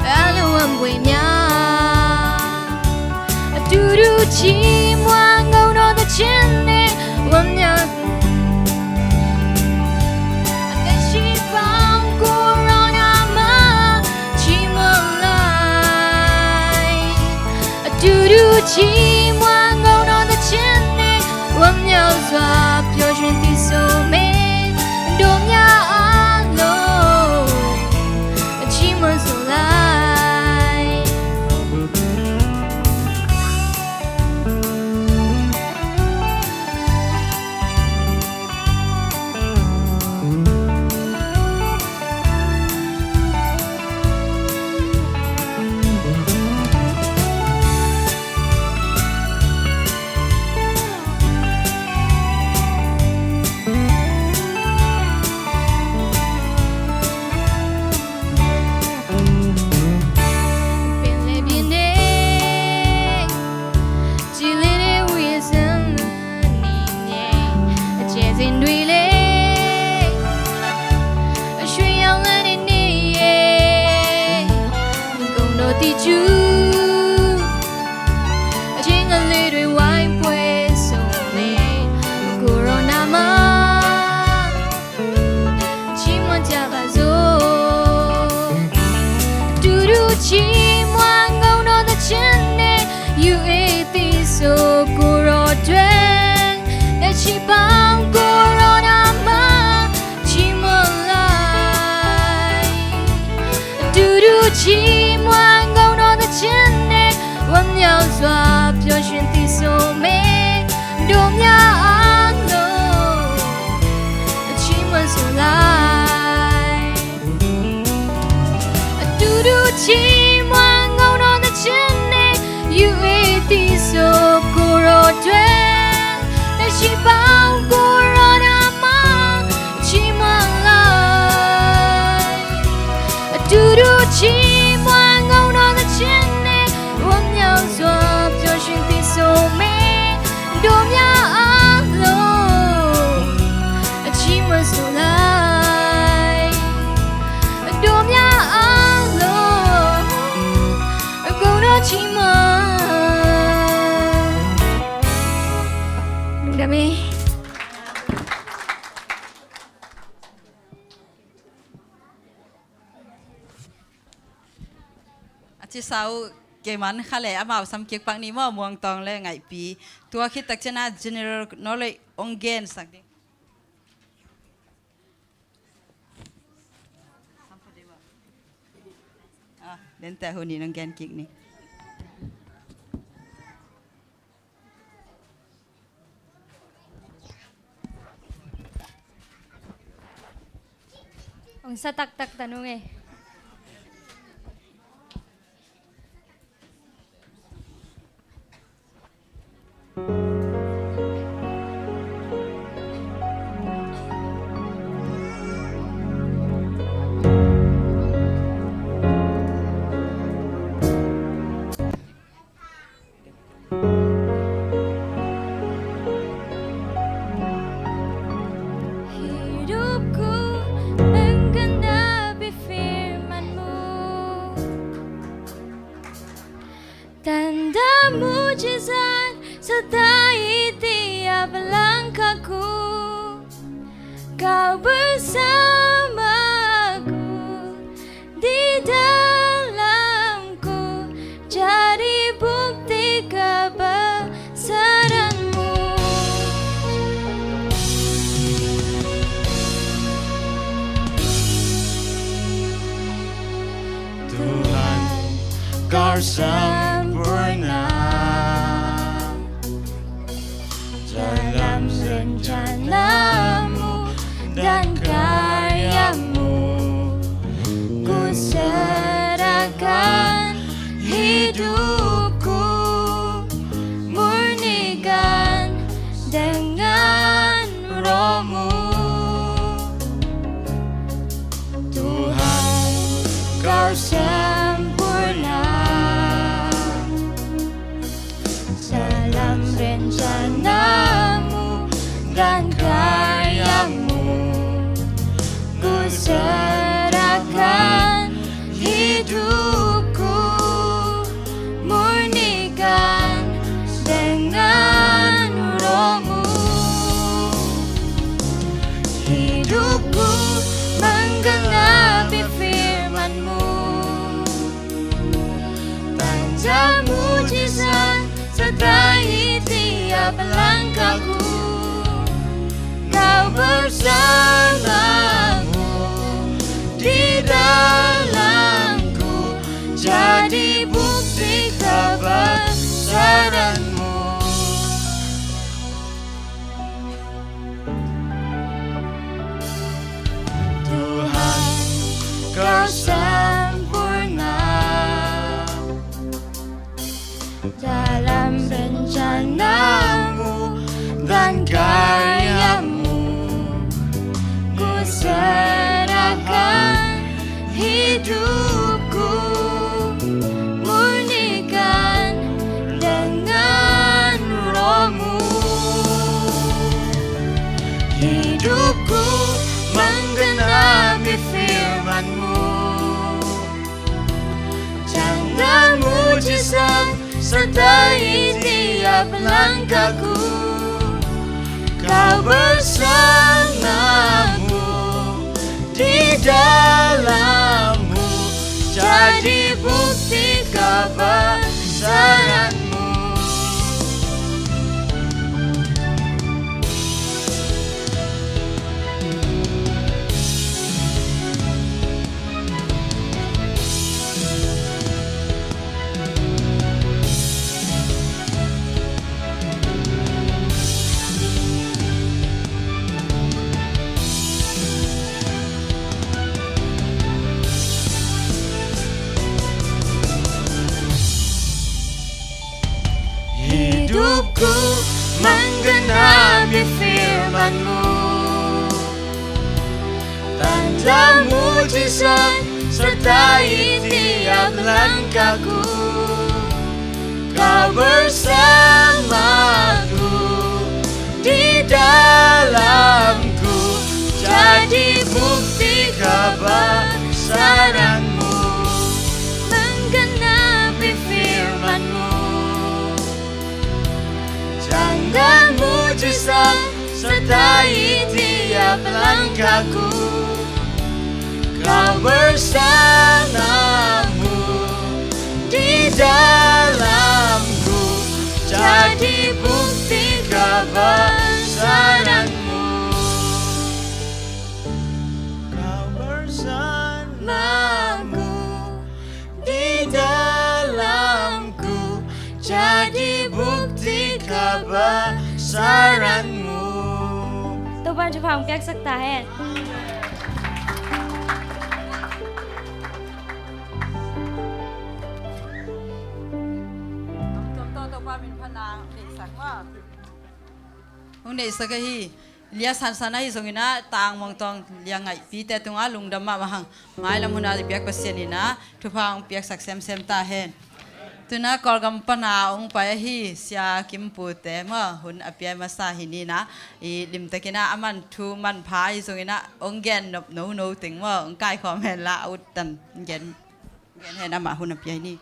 Speaker 1: อาลูอันเวมีอาดูดูชิมวางเอาโน่ตะเชนเนวันนี้ Corona ma chi mo la 期望偶然的牵连，我要抓表现的手美，多呀喽，期望所来。期望偶然的牵连，我要抓表现的手美，多呀喽，期望所来。嘟嘟期望偶然的牵连，有一的手果若对，但希望果若那么期望来。嘟嘟期。
Speaker 4: ที่เสาเกมันขะแหล่อามาสำเกียกปังนี้มอมวงตองและไงปีตัวคิดตักชนะ general knowledge on gain สักดิเล่นแต่คนนี้น้องแกนกิกนี่
Speaker 1: องsa tak tanong eh. Tanda mujizat sertai tiap langkahku, Kau bersamaku di dalamku, jadi bukti kebesaran-Mu.
Speaker 2: Tuhan, Kau sempurna dalam
Speaker 1: rencana-Mu dan karya-Mu. Ku serahkan hidupku, murnikan dengan Roh-Mu.
Speaker 2: Tuhan, Kau sempurna
Speaker 1: dalam rencana-Mu dan karya-Mu. Ku serahkan hidupku,
Speaker 2: bersamamu di dalamku, jadi bukti kebesaranmu. Tuhan, Kau sempurna dalam rencanamu dan karyamu. Ku serahkan hidupku, murnikan dengan rohmu. Hidupku menggenapi firman-Mu, jangan mujizat sertai tiap langkahku. Kau bersamamu di dalammu, jadi bukti kebesaranmu. Hidupku menggenapi firman-Mu, tanda mujizat sertai tiap langkahku. Kau bersamaku di dalamku, jadi bukti kebesaranmu. Menggenapi firman-Mu, tanda mujizat sertai tiap langkahku. Kau bersamamu di dalamku, jadi bukti kebesaranmu. Kau bersamamu di dalamku, jadi bukti kebesaranmu.
Speaker 7: Tôi ban cho phòng các sắc tà hẹn.
Speaker 4: Hôm nay sẽ cái lia san san này rồi na tang mong tong lia ngai pi te tunga lung dam ma hang ngai lam huna biak pasien na thu phang biak sak sem sem ta hen tuna kolgam pana ong pa hi sia kim pu te ma hun apia ma sa hi ni na I lim te kina aman thu man phai rồi na ong gen nop no no ting ma ong kai khom hen la ut tan gen hen ama hun apia ni.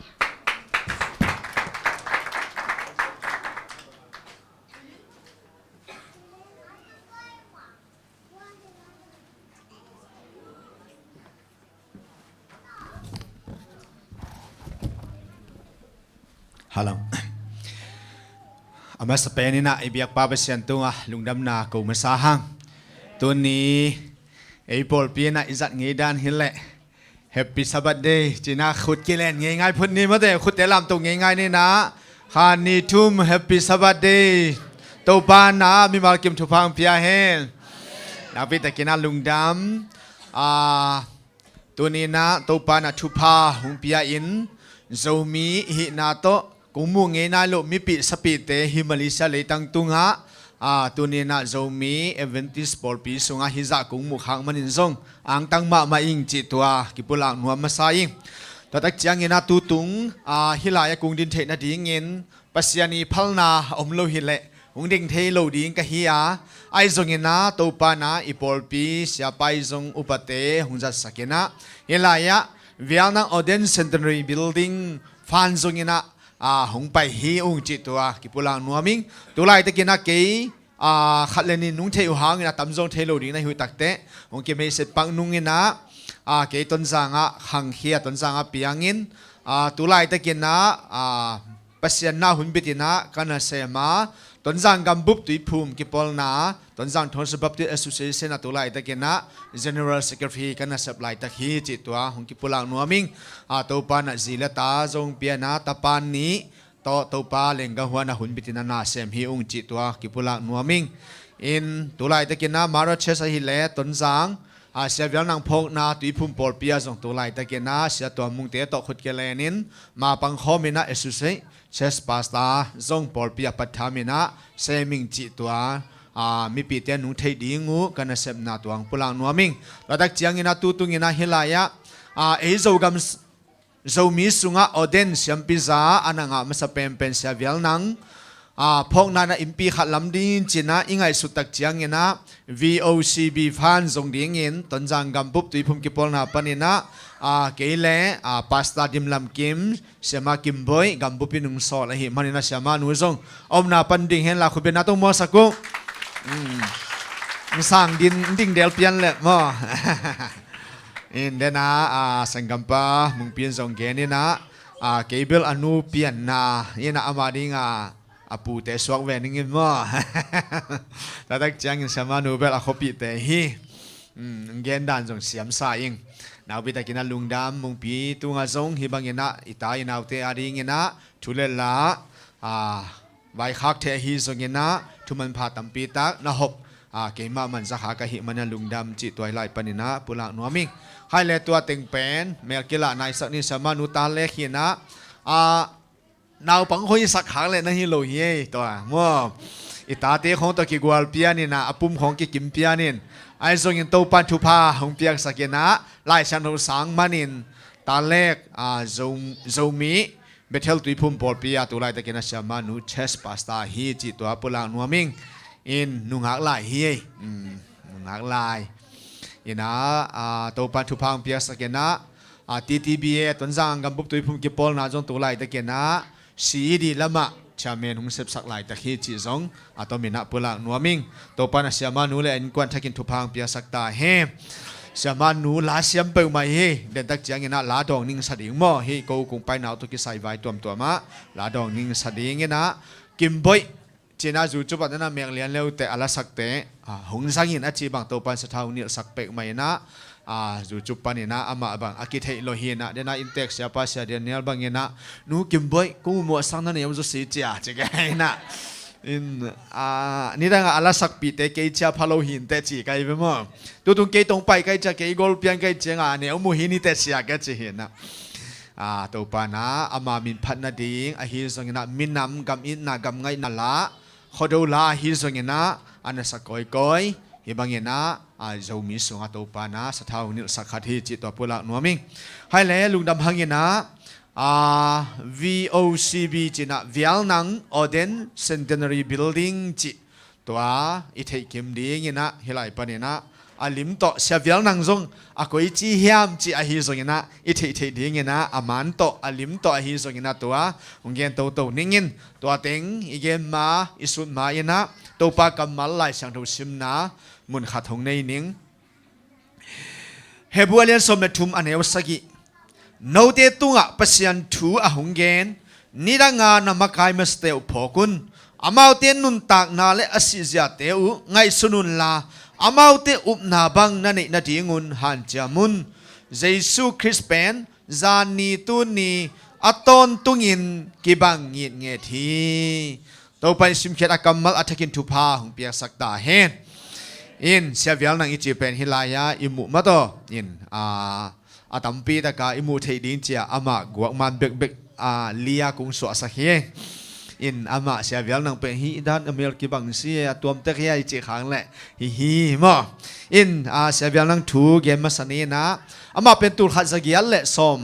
Speaker 8: Halang ama sa penina ibiak pabasyan tunga lungdam na ko masahang tuni April pina izat ngidan hile happy Sabbath day china khut kilen ngai phun ni mate khut telam tu ngai ni na khani tum happy Sabbath day to pa na mi mal kim thu phang pia hen na pi takina lungdam tuni na to pa na thu pha hung pia in zomi hi na to kung mu ngay na lo mi pi sapite hi Malaysia le tang tunga tuni na zomi Adventist Paul pi sunga hiza kung mu khang manin zong ang tang ma ing chi tua kipulang nuam masai tatak chiang ina tutung hilaya kung din the na dingin pasiani phalna omlo hile ung ding the lo ding ka hiya ai zong ina to pa na ipol pi sia pai zong upate hungja sakena hilaya Vietnam Audience Centenary Building fan zong ina hong pai hi ung chi tua kipulang nuaming tulai te kina ke khatleni nung theu hang ina tamjong thelo ding na hui takte ong ke me set pang nung ina ke ton zanga hang khia ton zanga piangin tulai te kina pasian na hun bitina kana sema ตนจางกำบุบตุยภูมิกิปอลนาตนจางทศบับติเอสุเซเซนตุไลตะเกนะ General Secretary กันนะสับไลตะขีจิตตัวหงกิปุลังนัวมิงตัวปานะจิเลตาจงเปียนาตะปานนี้ตัวปาเลงกะหัวนะหุ่นบิตินานาเซมฮีอุงจิตตัวกิปุลังนัวมิงอินตุไลตะเกนะมาราเชสหิเลตนจางเสียเวลนังพกนาตุยภูมิปอลเปียจงตุไลตะเกนะเสียตัวมุงเตตขุดเกเลนินมาปังคอมินะเอสุเซเชสปาสตาจงปอลเปียปัทามินะเซมิงจิตตัวมีปีเตียนุเทดีงูกันเสพนาตัวงปุลังนัวมิงระดักเจียงอินาตุตุงินาฮิลายะเอโซกัมโซมีสุงะอเดนเซียมปิซาอันงะมาสเปมเป็นเสียเวลนังพงนาอิมปีขัดลำดินจินะอิงไอสุดตักเจียงอินะ VOCB ฟันทรงดิ่งอินตอนจังกัมปุบตุยพุมกิปอลนาปนินะเกลเลพาสต้าดิมลำกิมเสียมากิมบอยกัมปุปินุงสอลหิมันนะเสียมานุซงอมนาปันดิ่งเห็นละคุณเป็นนาตงมอสักุสร้างดินดิ่งเดลเปียนเลยมั้งอินเดนะสังกัมปะมุงเปียนทรงเกนี่นะเกเบลอนุเปียนนะยินะอามาดิงปูเตสวกเวนิงินมั้งแต่ถ้าจังอินสมานุเบลอคบิเตฮีเกนดันทรงเสียมสายอิงนาวิตากินาลุงดำมุงปีตุงาทรงฮิบังยินะอิตายินาอุเตอาดิงินะทุเลละไวคักเทฮีทรงยินะทุมันพาตัมปีตักนะฮบเกมามันสักหากะหิมันลุงดำจิตตัวไหลปนินะปุระนัวมิงให้เลตัวเต็งเป็นเมลกิละนายสักนิสมานุตาเลขีนะนาวปังคอยสักหางเลยนะฮิโลเย่ตัวมั่วอิตาเตของตัวกิกวลเปียนี่นะปุ่มของกิกิมเปียนินไอ้ทรงยินโตปันทุพาของเปียกสักนะไล่ชันหูสังมานินตาเล็กโซมีเบเทลตุยพุ่มปอลเปียตัวไล่ตะกินะชามานุเชสปาสตาฮีจิตตัวปุระนัวมิงอินนุงหักลายเฮียนุงหักลายอินะตัวปันทุพังเปียสเกนะTTBA ตอนจังกัมบุบตุยพุ่มกิปอลนาจงตัวไล่ตะเกนะสีดีละมะชาเมนหุงเสพสักลายตะคีจิจงตัวมินะปุระนัวมิงตัวปันเสียมานุเลนกวนทักินทุพังเปียสักตาเฮเสียมานุลาเสียมเปิลมาเฮเดินตักเจียงอินะลาดองนิ่งสดิ่งหม้อเฮกูคงไปหนาวตุกิใส่ไว้ตัวมาลาดองนิ่งสดิ่งอินะกิมบอยเจน่าจูจุบันนั้นเมียงเลี้ยนเลี้ยวแต่อะไรสักแต่หงสังยินอาชีบังตัวปันสะเทาเนี่ยสักเปกไม่นะจูจุปันเนี่ยนะอามาบังอากิเทโลฮีนะเดน่าอินเท็กซ์ยาปัสยาเดียนเนี่ยบังเนี่ยนะนูกิมบอยกูมัวสังนั้นเนี่ยมันจะสีเจียจะไงนะนี่ดังอะไรสักปีแต่เกย์จะพาโลหินแต่จีไกไปมั้งตัวตรงเกย์ตรงไปไกจะเกย์กอลเปียนไกเจงเนี่ยอุโมหินี่แต่เสียไกจะเห็นนะตัวปานะอามามินพันนาดิงฮิสงนะมินนำกำอินนากำไงนั่นละขดูลาฮิสงนะอันนั้นสักก้อยฮิบังเงินะจะมีสงตัวปานะสะเทานิสักขัดที่จิตตัวปุระนัวมิงให้แล้วลุงดำหังเงินะVOCB จีน่ะวิลนังอเดน Centenary Building จิตัวอิเทกิมดีเงินะฮิไลปานี่นะลิมโตเสียวิลนังจงก็อิจิเฮียมจิฮิสงนะอิเทดีเงินะมันโตลิมโตฮิสงนะตัวองเงินโตนิ่งเงินตัวเต็งอีเกมมาอิสุนมาเงินะตัวปากำมัลไลสังทุสิมนะมุนขัดหงในนิ่งเฮบัวเลียนสมเด็จทุมอันเอวสกิโนเตตุงะปัสยันทูอะหงเกนนิรังานามกายมสเตอพอกุนอามาวเตนุนตากนาเลอสิจาเตอุไงสุนุนลาอามาวเตอุปนาบังนันนาดิงุนฮันจามุนเยซูคริสเปนจานีตุนีอัตอนตุงินกิบังยิดเงทีตัวไปสิมเขตอากำมัลอัฐกินทุพาหงเปียสักตาเฮนอินเสียวิลนังอิจิเป็นฮิลายาอิมุมาโตอินตัมปีตะกาอิมูเทดินเจียอามากัวมันเบกเลียกุงสวสักเฮอินอามาเสียวิลนังเป็นฮีด้านอเมริกาบังเสียตัวมเตะเฮียจิขังแหละฮีมั้งอินเสียวิลนังถูเกมมาสนีนะอามาเป็นตุลขัดสกียลเละสม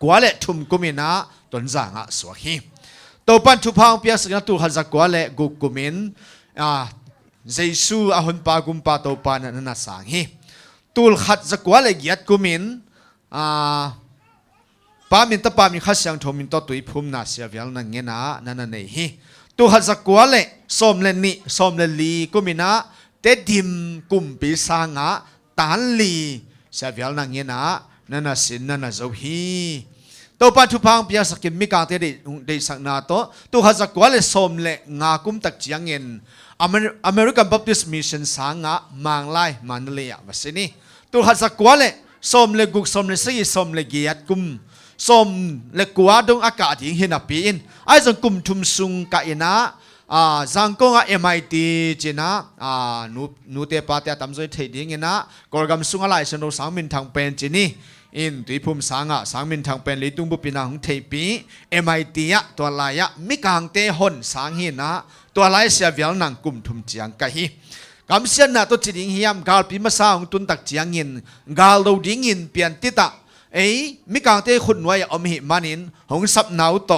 Speaker 8: กัวเละทุมกุมินะต้นจางสวฮีตัวปันทุพังเปียสกันตุลขัดสกัวเละกุกุมินเยซูอาหุนปากุมปาตัวปานันน่ะสังฮีตูลขัดจะกว่าเลยยัดกุมินปามินตะปามิขัดเสียงทมินต่อตุยพุ่มนาเสียวิลนังเงินะนั่นนี่ฮีตูขัดจะกว่าเลยสมเลนี่สมเลลีกุมินะเตดิมกุมปีสังะตานลีเสียวิลนังเงินะนั่นสินนั่นเจ้าฮี ตัวปัจจุบันเปียสักกินมิกางเตได้สักนาโตตัวฮัจะกว่าเลยสมเลงากุมตักจียงเงินอเมริกันบัพติสต์มิชชั่นสางะมังไลมันเลียวสินี่ตัวฮัจะกว่าเลยสมเลกุกสมเลสีสมเลเกียรติกุมสมเลกว่าดงอากาศที่เห็นปีนไอ้จังกุมทุมซุงกะอินะจังกงMIT จีนะนูเตปาเตตามใจเทดิ้งนะกอลกัมซุงอะไรฉันรู้สังมินทางเป็นจีนี่อินตุยภูมิสังมินทางเป็นลิตุงบุปินาของเทปี MIT ตัวลายมิกางเตหนสังหินะตัวลายเสียเวลนังกุมทุมจียงกะฮีกำเสียนนะตัวจีดิ้งฮิยามกาลปีมาสาวตุนตักจียงอินกาลดูดิ้งอินเปลี่ยนติตะมิกางเตขุนไว้อมหิมันินหงสับนาวโต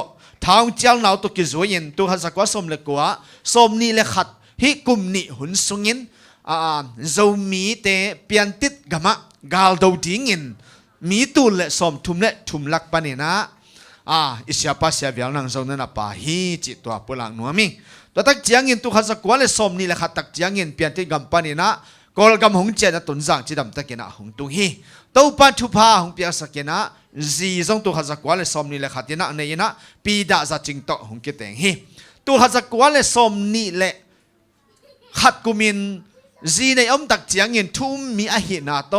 Speaker 8: ทางเจ้าหนาวตุกิจวยนตัวฮัสกว่าสมเล็กว่าสมนี่เล็กขัดฮิกุมนี่หุ่นสุงินจะมีเตเปลี่ยนติดกะมะกาลดูดิ้งอินมีตุลเละสมทุมเละทุมลักปานินะอิสยาปัสยาเวลนังโซนันปาฮีจิตตัวปุลังนัวมิงตัวตักเจียงอินตัวฮัสกว่าเละสมนี่เล็กขัดตักเจียงอินเปลี่ยนติดกัมปานินะกอลกัมหงเจนะตุนจังจิดำตะเกนะหงตุงฮีตัวปัจจุบันหงเปียสเกนะจีจงตัวฮัสกว่าเละสมนี่เล็กขัดนะในนะปีดาจะจิงโตหงเกตงฮีตัวฮัสกว่าเละสมนี่เละขัดกุมินจีในอมตักเจียงอินทุ่มมีอาหินาโต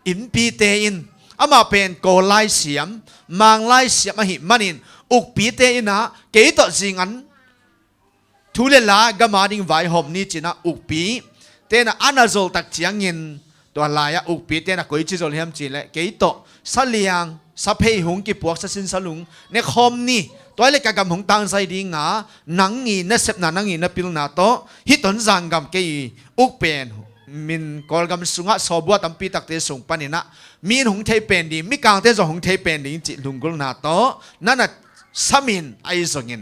Speaker 8: อินปีเตอินอามาเป็นโกไลเสียมมังไลเสียมหิมันินอุกปีเตอินะเกยต่อจิงันทุเลลากามาดิงไวหอมนี่จีนะอุกปีเตนะอานาโซลตักเจียงอินตัวลายอุกปีเตนะกุยจิโซลเฮมจีเลเกยต่อสเลียงสะเพยหงกิปวกสสินสลุงในคอมนี่ตัวเล็กกำหงตังใจดีงาหนังงีนเสพนังงีนปิลนาโตฮิตนจังกำเกยอุกเป็นมินกอลกำสุงะสอบัวตัมปีตักเตส่งปานินะมีนหงเทเป็นดีมิกางเตจหงเทเป็นดีจิลุงกุลนาโตนั่นน่ะสมินไอซงิน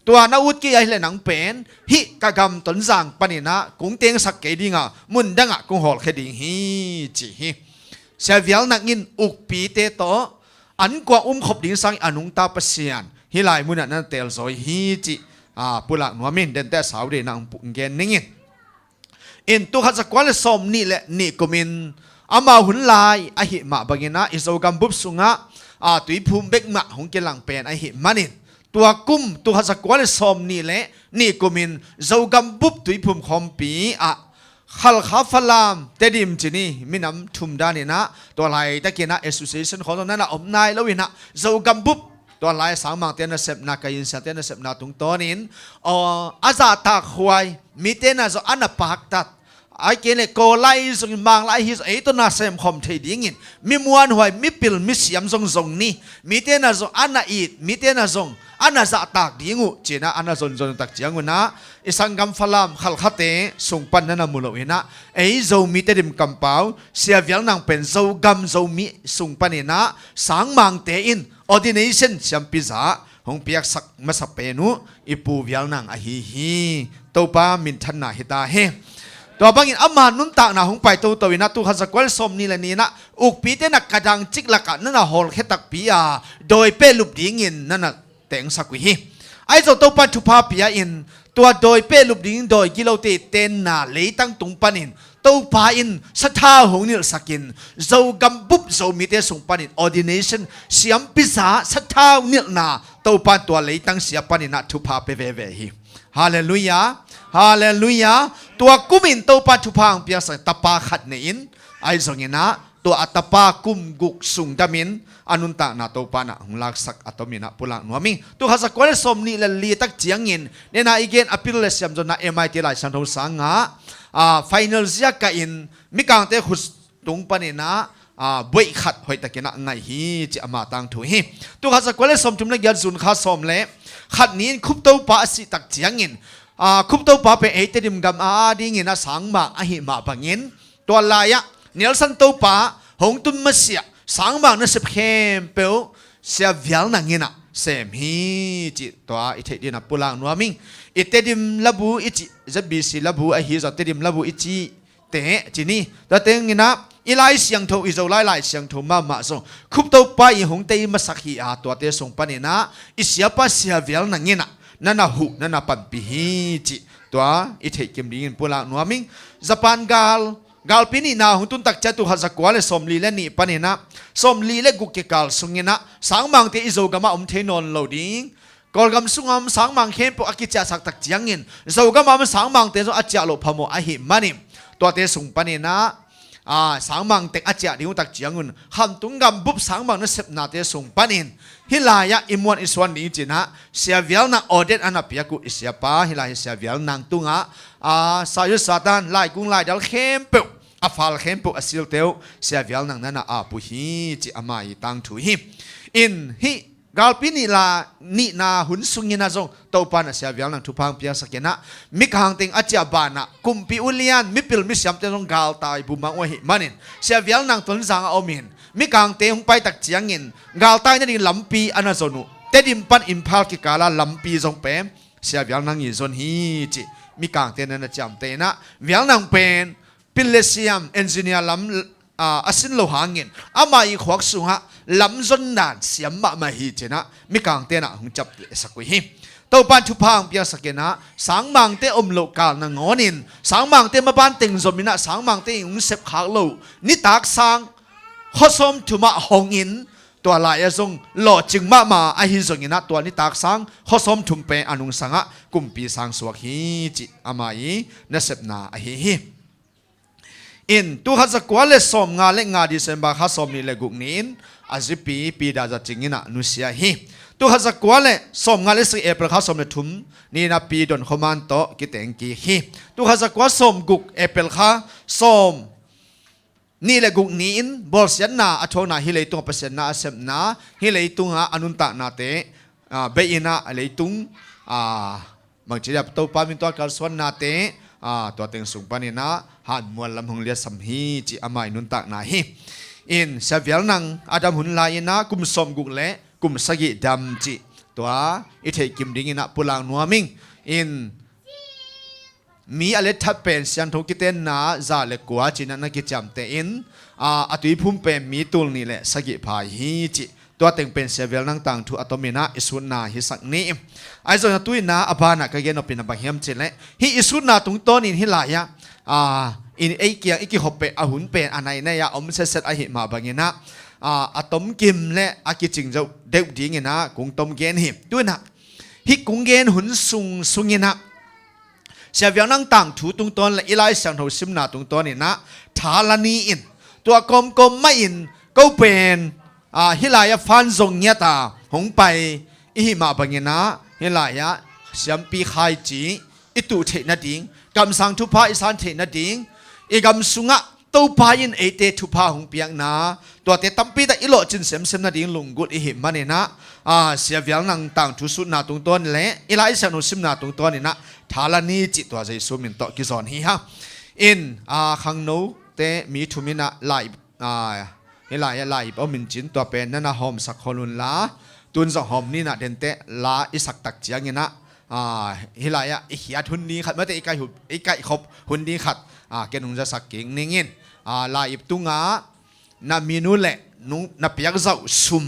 Speaker 8: ตัวนาอุดกี้ไอเลนังเป็นฮิกะกำตนจังปานินะกงเตียงสักเกดีงามุนดังะกงหอลเคดิงฮีจิฮิเสียเวลนักงินอุกปีเตโตอันกว่าขบดิ้งสังอนุงตาปเสียนฮิไลมุนนั่นเตลซอยฮีจิปุลักนัวมินเดนแต่สาวเดนังปุงเกนนิงินอินตัวขัดสกวาลสมนี่แหละนี่กุมินอามาหุ่นลายอหิมาบางนะอิสโอกัมบุบสุงะตุยภูมิเบกมะหงเกลังเป็นอหิมันินตัวกุมตัวขัดสกวาลสมนี่แหละนี่กุมินโจกัมบุบตุยภูมิคอมปีขัลขาฟลามเตดิมจีนี่มินำทุมดานินะตัวลายตะเกียนะ association ของตรงนั้นนะอมนายแล้ววินะโจกัมบุบตัวลายสางมังเตนะเสพนักยินเสเตนะเสพนาตุงตัวนินอาซาตากหวยมีเตนะโจอันนับปากตัดไอ้เกณฑ์โกไลส่งบางไลฮิสไอ้ตัวน่าเสมคอมเทดิ้งินมีมวนหวยมีปิลมีเสียมส่งนี่มีเตนะโจอันน่ะอีดมีเตนะโจอันน่ะจะตากดิ้งูจีน่ะอันน่ะโจตักจียงวนะอิสังกัมฟลามขัลขัดเตส่งปันนั่นน่ะมุลวินะไอ้โจมีเตดิมกัมเปาเสียเวลนังเป็นโจกัมโจมีส่งปันนะสังมังเตอินordination เสียมพิจาหงเปียกสักมาสักเปนุอีปูเวลนังอะฮีตัวป้ามินทันนาฮิตาเฮตัวบางอินอามานุนตากนะหงไปตัววินะตัวขัดสกวลสมนี่แหละนี่นะอุกปีเตนักกระดังจิกลักนั่นน่ะฮอลเขตักปีโดยเป้ลุบดิ้งินนั่นน่ะแต่งสักวิฮีไอ้เจ้าตัวปัจจุบันปีอินตัวโดยเป้ลุบดิ้งโดยกิโลเตเตนน่ะเลยตั้งตุงปันินตัวปาอินสัทธาหงนิลสักินโจกัมบุบโจมีเตส่งปันิน ordination เสียมพิษาสัทธานิลนาตัวปานตัวเลยตั้งเสียปันินะทุพาเปเวเวฮีฮาเลลูยาฮาเลลูยาตัวกุมินตัวปัจจุบันเปียสตปาขัดเนินไอ้ส่งนะตัวอัตปากุมกุกสุงดามินอนุนตานาตัวปานะหงลักสักอัตมินะปุลังนัวมิงตัวขัดสักวันสมนี่ละลีตักเจียงเงินเนี่ยนะอีเกนอภิรเลสยามจนนะMIT หลายสันทสังหาfinal เสียกันอินมิกางเตขุสตุงปานินะบ่อยขัดหอยตะเกนะไงฮีจะมาตั้งถุยตัวขัดสักวันสมจุมเล็กยันซุนข้าสมเล่ขัดนี้คุบตัวปาสิตักเจียงเงินคุบตัวปาเป็นเอตดิมกัมดิ้งินนะสังมาอหิมาบังเงินตัวลายะเนลสันตัวปาหงตุนมาเสียสังบางนั่นสิบเข้มเปลวเสียเวลนังเงินเสมฮีจิตัวอิเทดินะปุลังนัวมิงอิเทดิมลับูอิจิจะบีสิลับูไอฮิจะเทดิมลับูอิจิเตะจีนี่ตัวเต็งเงินนะอีไลเสียงโทอิโซไลเสียงโทมาส่งคุบตัวไปหงเตยมาสักฮีตัวเตส่งปานินะอิเสียปัสเสียเวลนังเงินนั่นน่ะหูนั่นน่ะปันปีฮีจิตัวอิเทกิมดิ้งปุลังนัวมิงญี่ปุ่นกาล gal pini na huntun tak chatu hazakwa le somli le ni panina somli le guk ke kal sungina sangmang te izo gama thenon loading kol gam sungam sangmang khem po akicha sak tak chiangin zo gama sangmang te zo acha lo phamo a hi mani to te sung panina sangmang tek acha diu tak chiangun ham tungam bup sangmang na sep na te sung panin hilaya imwan iswan ni china sia vial na odet anapia ku isya pa hilaya sia vial nang tunga sayu satan lai kung lai dal khem pe afal khem po asil teu sia vial nang nana pu hi chi amai tang thu hi in hi galpini la ni na hun sungina zong topa na sia vial nang thupang pia sakena mikhang ting acha bana kumpi ulian mipil misyam te zong gal tai bumang wa hi manin sia vial nang ton zang omin mikhang te hung pai tak chiangin gal tai na ding lampi anazonu te dim pan imphal ki kala lampi zong pem sia vial nang i zon hi chi mikhang te na cham te na vial nang pen pilesiam engineer lam asin lo hangin amai khwak sunga lam zon nan siam ma hi chena mikhang te na hung chap sakui hi to pan thu phang pia sakena sangmang te lo kal na ngonin sangmang te ma ban ting zomina sangmang te ung sep khak lo ni tak sang khosom thuma honginตัวลายซงหล่อจึงมาไอฮิซงอินะตัวนี้ตากสังข้อสมทุมเปอนุงสังะกุมปีสังสวกฮีจิอามายีนเสพนาไอฮีอินตัวข้าศึกว่าเลสอมงาเลงาดิเซมบาข้าสมนี่เลกุกนินอาจิปีดาจัดจิงอินะนุเซียฮีตัวข้าศึกว่าเลสอมงาเลสิเอเปรข้าสมเลทุมนี่นะปีดอนขมันโตกิเตงกีฮีตัวข้าศึกว่าสมกุกเอเปรข้าสมนี่แหละกุกนี้บอลเสียนาอโชนาฮิเลตุงเปเสนาเสมนาฮิเลตุงอนุนตานาเตเบอินาเลตุงบางทีแบบตัวปามินตัวการสวนนาเตตัวเต็งสูงปานินะหันมวลลำหงเลียสัมฮีจิอามายนุนตานาฮิอินเสวียลนังอาดัมหุนลายนะกุมสมกุกเละกุมสกิดำจิตัวอิเทกิมดิงินะปุลังนัวมิงอินมีอะไรทับเป็นเสียงทุกิเตนนาจาเล็กกว่าจีนันกิจจำเตอินอตุยพุ่มเป็นมีตุลนี่แหละสกิพายฮีจิตัวเต็งเป็นเซเวลนังต่างทุอัตมินะอิสุนาฮิสักนี้ไอ้ส่วนตุยนาอบานะก็เกณฑ์เป็นบังเฮียมจิเละฮิอิสุนาตรงต้นอินฮิลายะอินไอเกียงอิกิหอบเป็นอาหุนเป็นอันไหนเนี่ยอมเสร็จไอหิมาบังเงินะอะตอมกิมและอากิจิงจะเด็กดีเงินะกุงตอมเกณฑ์หิด้วยนะฮิกุงเกณฑ์หุนสุงเงินะเสียเวียงนั่งต่างถูตรงต้นและอีไลสังหูซิมนาตรงต้นนี่นะทาลานีอินตัวกลมไม่อินก็เป็นฮิลายะฟันทรงเนียตาหงไปอิหิมาบังเงินะฮิลายะเสียมปีไข่จีอิตุเทนดิงกำสังทุพาอิสานเทนดิงอีกำสุงะตัวพายินเอเตทุพาหงเปียงนาตัวเตตั้มปีแต่อิโลจินเสมนาดิงลุงกุดอิหิมันเนี่ยนะเสียเวียงนั่งต่างถูสุดนาตรงต้นและอีไลสังหูซิมนาตรงต้นนี่นะทาลานีจิตัวใจสุมินโตกิจอนฮีฮะอินขังโนเตมีทุมินะไลเฮลายไลเอามินจินตัวเป็นนั่นนะหอมสักคนลุนละตุนสักหอมนี่นะเดนเตลาอิสักตักเจียงนะเฮลายอิขิอาทุนนี้ขัดเมื่อแต่อีกไก่ขบหุ่นนี้ขัดแกนุ่งจะสักเก่งนิ่งินไลตุงนามีนูเละนุนาเปียกเจ้าซุม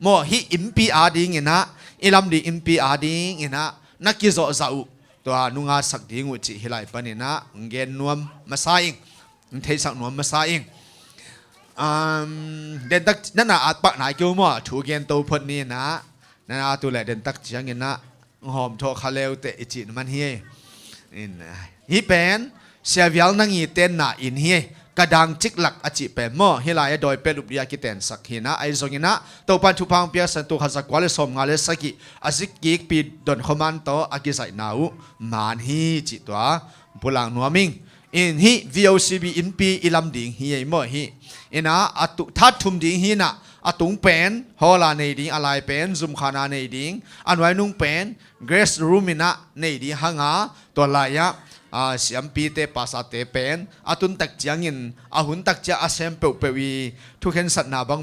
Speaker 8: โมฮิอิมพีอาดิงนะอิลัมดีอิมพีอาดิงนะนักกิจเจ้าตัวนุงาสักดิ่งอุจิฮิไลปนินะเกนนวมมาซาอิงเทสักนวมมาซาอิงเดินตักนั่นน่ะอาจปะไหนเกี่ยวมั่วถูกเกนโตพนี่นะนั่นตัวแหละเดินตักเจียงเงินนะหอมโชคาเลวเตอิจินมันเฮียฮิเป็นเสียวิลนังยีเต้นน่ะอินเฮียกระดังจิกหลักอจิเป็นมั่วฮิไลโดยเป็นรูปยากิเตนสักหินะไอซงยินะตัวปันทุพังเปียสันตุขัดสักวาเลสมงาเลสกิอาซิกิกปีดอนคอมันโตอากิไซนาวมานฮีจิตัวปุลังนัวมิงอินฮี VOCB อินปีอิลัมดิงฮีไอมั่วฮีอินะอตุทัดทุมดิงฮีนะอตุงเป็นฮอลาในดิงอะไรเป็นซุมขานาในดิงอันไว้นุ่งเป็นเกรสรูมินะในดิงฮังอาตัวลายะเสียมปีเตปัสเตเป็นอาตุนตักเจียงอินอาหุนตักเจียอาเซมเปวเปวีทุกเห็นสัตนาบัง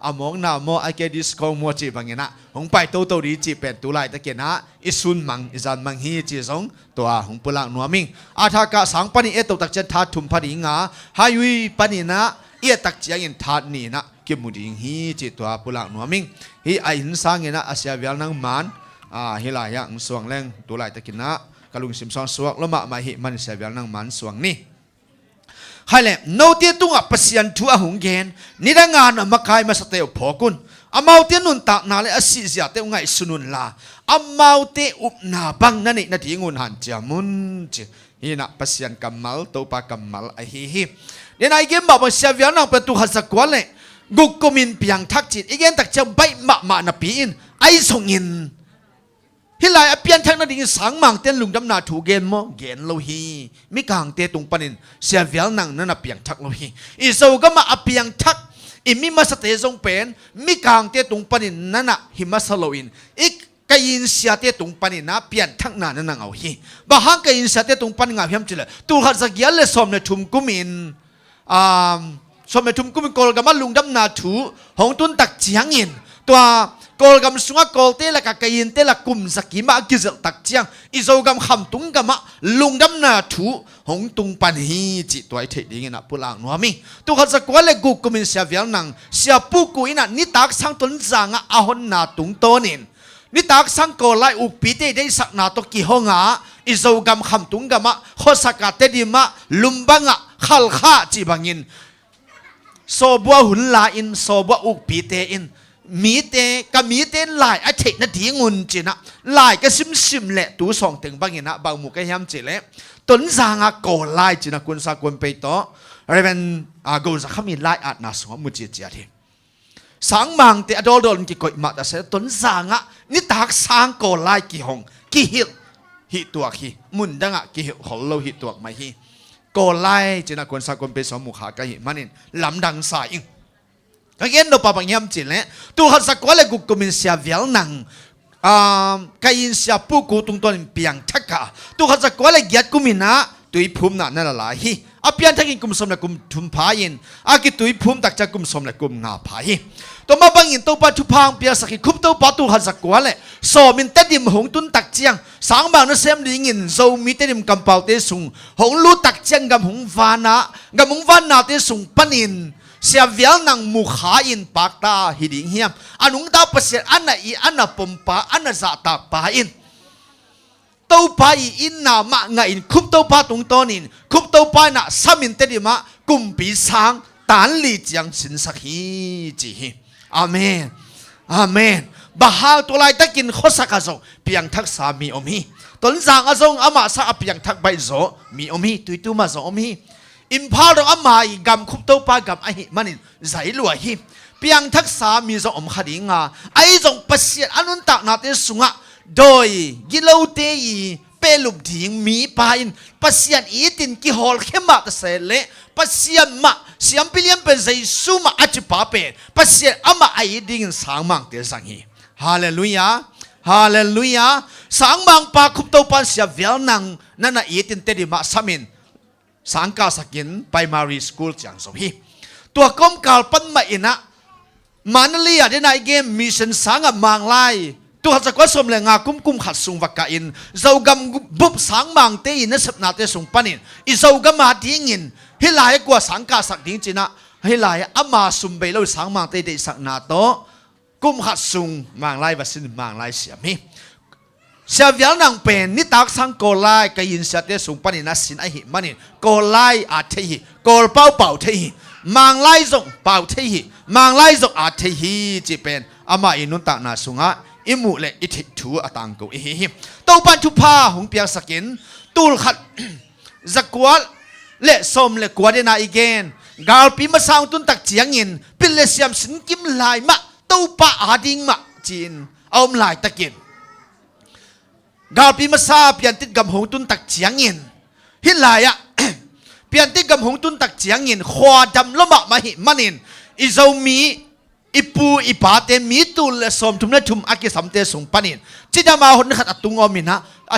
Speaker 8: อามองนาโมไอเกดิสโกมัวจีบังเงนะหงไปโตดีจีเป็นตุไลตะเกนะอิสุนมังอิจันมังฮีจีสงตัวหงปุลังนัวมิงอาทากะสังปนิเอตตักเจทัดทุมพดิงาฮายุยปนินะเอตักเจียงอินทัดนี่นะเก็บมุดิงฮีจีตัวปุลังนัวมิงฮีไอหินสังเงนะอาเซียเวลนังมันฮิลายะสวงแรงตุไลตะเกนะกลุงสิมซอนสวกละมาหิมันเสียเวลนังมันสวงนี่ hai le no te tunga pasian thu a hung gen ni da nga na makai ma sate phokun amau te nun ta na le asi zia te ngai sunun la amau te up na bang na ni na dingun han jamun chi ina pasian kamal to pa kamal a hi den ai gem ba ba sia vian nang pe tu khasa kwale guk komin piang thak chit igen tak cham bai ma na pi in ai songin hilai apian thak na ding sang mang ten lungdam na thu gen mo gen lo hi mi kang te tung panin sia vial nang na piang thak lo hi i so ga ma apiang thak i mi ma sa te zong pen mi kang te tung panin na hi ma sa lo in ik kayin sia te tung panin na pian thak na na ngau hi ba hang kayin sia te tung pan nga hiam chile tu khat sa gyal le som ne thum kumin som ne thum kumin kol ga ma lungdam na thu hong tun tak chiang in tua kol gam sunga kol te la ka kayin te la kum sakima kizel tak chiang izo gam kham tung gama lungdam na thu hong tung pan hi chi toy the ding na pulang no mi tu khat sa kwale gu kumin sia vial nang sia pu ku ina ni tak sang ton zanga ahon na tung tonin ni tak sang ko lai u pi te dei sak na to ki honga izo gam kham tung gama khosaka te di ma lumbanga khal kha chi bangin so bua hun la in so bua u pi te inมีเตก็มีเตนลายอาเทนะดีงุนจีนะลายก็ซิมเละตัวสองถึงบางอย่างนะบางหมู่ก็ย้ำจีเละต้นจางอ่ะก่อลายจีนะคุณสากุลไปต่ออะไรเป็นกูจะขมินลายอาจน่าสงมุจิจีทีสังมังเตอดอลดอนกี่ก่อยมาแต่เสร็จต้นจางอ่ะนี่ตักสร้างก่อลายกี่หงกี่หิตัวขี้มุนดังอ่ะกี่หิของเราหิตัวไม่หิก่อลายจีนะคุณสากุลไปสองหมู่ขาก็หิมันนี่ลำดังสายก็เห็นเราปะปังยำจีเลยตัวขัดสักวันเลยกูก็มีเสียเวลนังก็ยินเสียผู้กูตรงตัวนี้เปียงทักกะตัวขัดสักวันเลยยัดกูมีนะตัวอีพุ่มน่ะนั่นละลายฮีอาเปียนทักกินกุมสมเลยกุมทุ่มพายินอากิตัวอีพุ่มตักจะกุมสมเลยกุมงาพาฮีตัวมาบังยินตัวปัจจุบันเปียสักคุบตัวปัจตัวขัดสักวันเลยสอมินเตดิมหงตุนตักเจียงสางบางนั่นเซมดิ่งยินโซมีเตดิมกำเป่าเตสุงหงลูตักเจียงกำหงวานะกำหงวานะเตสุงปนินเสียเวลนังมุขาอินปากตาหิดิงเฮียมอันนุงตาเปเสียอันน่ะอีอันน่ะปมปาอันน่ะจะตากปาอินเต้าปาอินน่ะมะงะอินคุบเต้าปาตรงต้นินคุบเต้าปาน่ะสามินเตดิมะกุมปีสังตานลีจังสินสักฮีจีอาเมนอาเมนบ้าตัวไรตะกินข้อสักกะจงเพียงทักษะมีอมีต้นจางอาจงอามาสักเพียงทักใบโซมีอมีตุยตุมาโซอมีอิมพาลอามาอีกำคุบเต้าปากำไอหิมันใจลัวหิเพียงทักษะมีจงอมขดิงาไอจงปัสเซียนอนุนตักนาเตสุงะโดยกิโลเตยเปลุบดิ่งมีปาอินปัสเซียนอีตินกิฮอลเข้มมาตเสเลปัสเซียนมาเสียมพิเลียนเป็นใจสุมาอจิปาเปปัสเซียนอามาไอดิ่งสังมังเตสังฮีฮาเลลูยาฮาเลลูยาสังมังปาคุบเต้าปันเสียเวลนังนั่นน่ะอีตินเตดิมาสามินสังกาสกินไปมารีสคูลจังสมฮีตัวก้มกาลปันมาอินะมันเลียได้ในเกมมิชชั่นสังมังไลตัวหัดสกัดสมเลงากุมขัดสุงวักกาอินเจ้ากำบุบสังมังเตอินนัสนาเตสุงปันินอิเจ้ากำมาดิ้งินฮิลายกว่าสังกาสักดิ้งจีนะฮิลายอามาสุมเบลสังมังเตเดสักนาโตกุมขัดสุงมังไลวัสินมังไลเสียมีเสียเวลนังเป็นนิตักสังโกไลก็ยินเสียเตสุงปันินัสินไอหิมันนิโกไลอาเทหิโกลเป้าเป่าเทหิมังไลจงเป่าเทหิมังไลจงอาเทหิจีเป็นอามาอินุนตานาสุงะอิมุเลอิทิทูอตังกูอิหิตัวปันทุพาหงเปียสกินตูลขัดจักวาเลสมเลกวาเดนาอีเกนกาลปีมาสาวตุนตักเจียงอินปิเลเซียมสินกิมลายมะตัวปาอาดิงมะจีนเอามลายตะกินกาลปีมาซาเปลี่ยนติดกำหงตุนตักเจียงอินฮิลายะเปลี่ยนติดกำหงตุนตักเจียงอินขวาดำละมะมาหิมันอินอิเจ้ามีอิปูอิปาเตมีตุลสมทุมนะทุมอากิสัมเตสุงปันินจิดามาหนขัดตุงอมินะ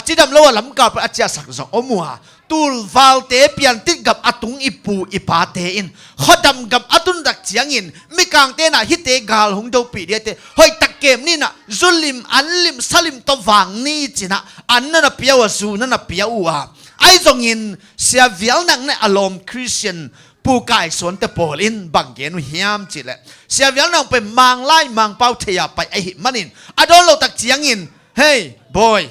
Speaker 8: จิดามละว่าลำกาปอาจจะสักสองอมัวตุลฟาลเตเปลี่ยนติดกับอตุงอิปูอิปาเตอินขดำกับอตุนตักเจียงอินมิกางเตน่ะฮิเตกาลหงโดปีเดเตหอยตักเกมนี่น่ะจุลิมอันลิมสลิมตวางนี่จีน่ะอันนั่นน่ะเปียวซูนั่นน่ะเปียวอ่ะไอ้จงอินเสียเวลนังในอารมณ์คริสเตียนผู้กายสวนแต่โปลินบังเกนหิมจิเลยเสียเวลนังเป็นมังไล่มังเป้าเทียไปไอหิมันอินอดอลเราตักเจียงอินเฮ้ยบอย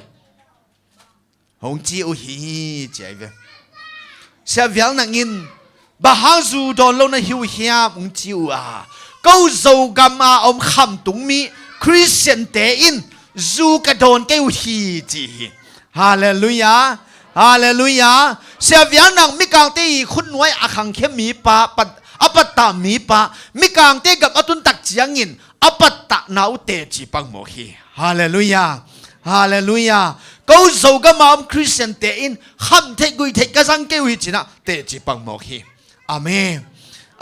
Speaker 8: หงจีอุฮีเจ๋ยเวเสียเวลนังอิน บะฮังจูดอนโลนะหิวเฮียมุงจิวก็จูกามาอมคำตุงมีคริสเตียนเตอินจูกระโดนเกวฮีจีฮาเลลูยาฮาเลลูยาเสียเวียนังมิกังเตยคุณน้อยอาคังเข้มมีปะปัดอปัตตามีปะมิกังเตกับอตุนตักเจียงินอปัตตะนาวเตจีปังโมฮีฮาเลลูยาฮาเลลูยาก็จูกามาอมคริสเตียนเตอินคำเทกุยเทกะสังเกวิจินะเตจีปังโมฮีอาเมน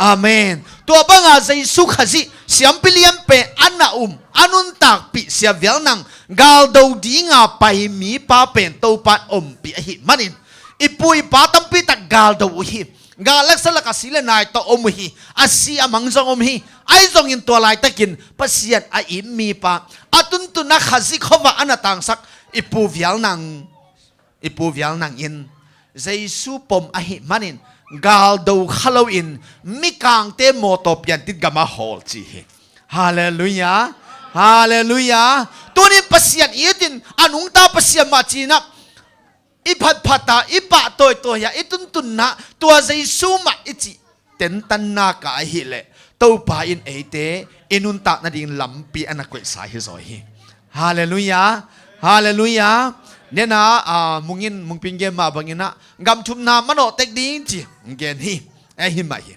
Speaker 8: อาเมนตัวบังอาใจสุขสิเสียมพิเลียมเปอันนาอันุนตักปิเสียเวียนังกาลดูดีงาไปมีปาเป็นตัวปัดปิหิมันินอีปุยปาตัมปิตักกาลดูหิกาลักษณะกสิเลนายตัวหิอาศัยมังจงหิไอจงอินตัวลายตะกินปัสยันไออิมมีปาอตุนตุนักขสิขวาอันตังสักอีปูเวียนังอินใจสุปมอหิมันินกาลดูขลวินมิกังเตโมโตเปียนติดกามาฮอลจีฮาเลลูยาฮาเลลูยาตัวนี้ปัสยันอีตินอนุงตาปัสยันมาจีนับอีพัดพัตตาอีปะตัวยาอีตุนตุนนะตัวใจสูมาอีจีเต็นตันนากาฮิเลตัวปาอินเอเตอินุนตานาดิงลัมปีอันนักเวสายฮิโซฮีฮาเลลูยาฮาเลลูยาเนี่ยนะมุงปิงเกมมาบังเงินนะกำชุมนามโนเต็กดิ้งจีเกนฮีหิมาฮี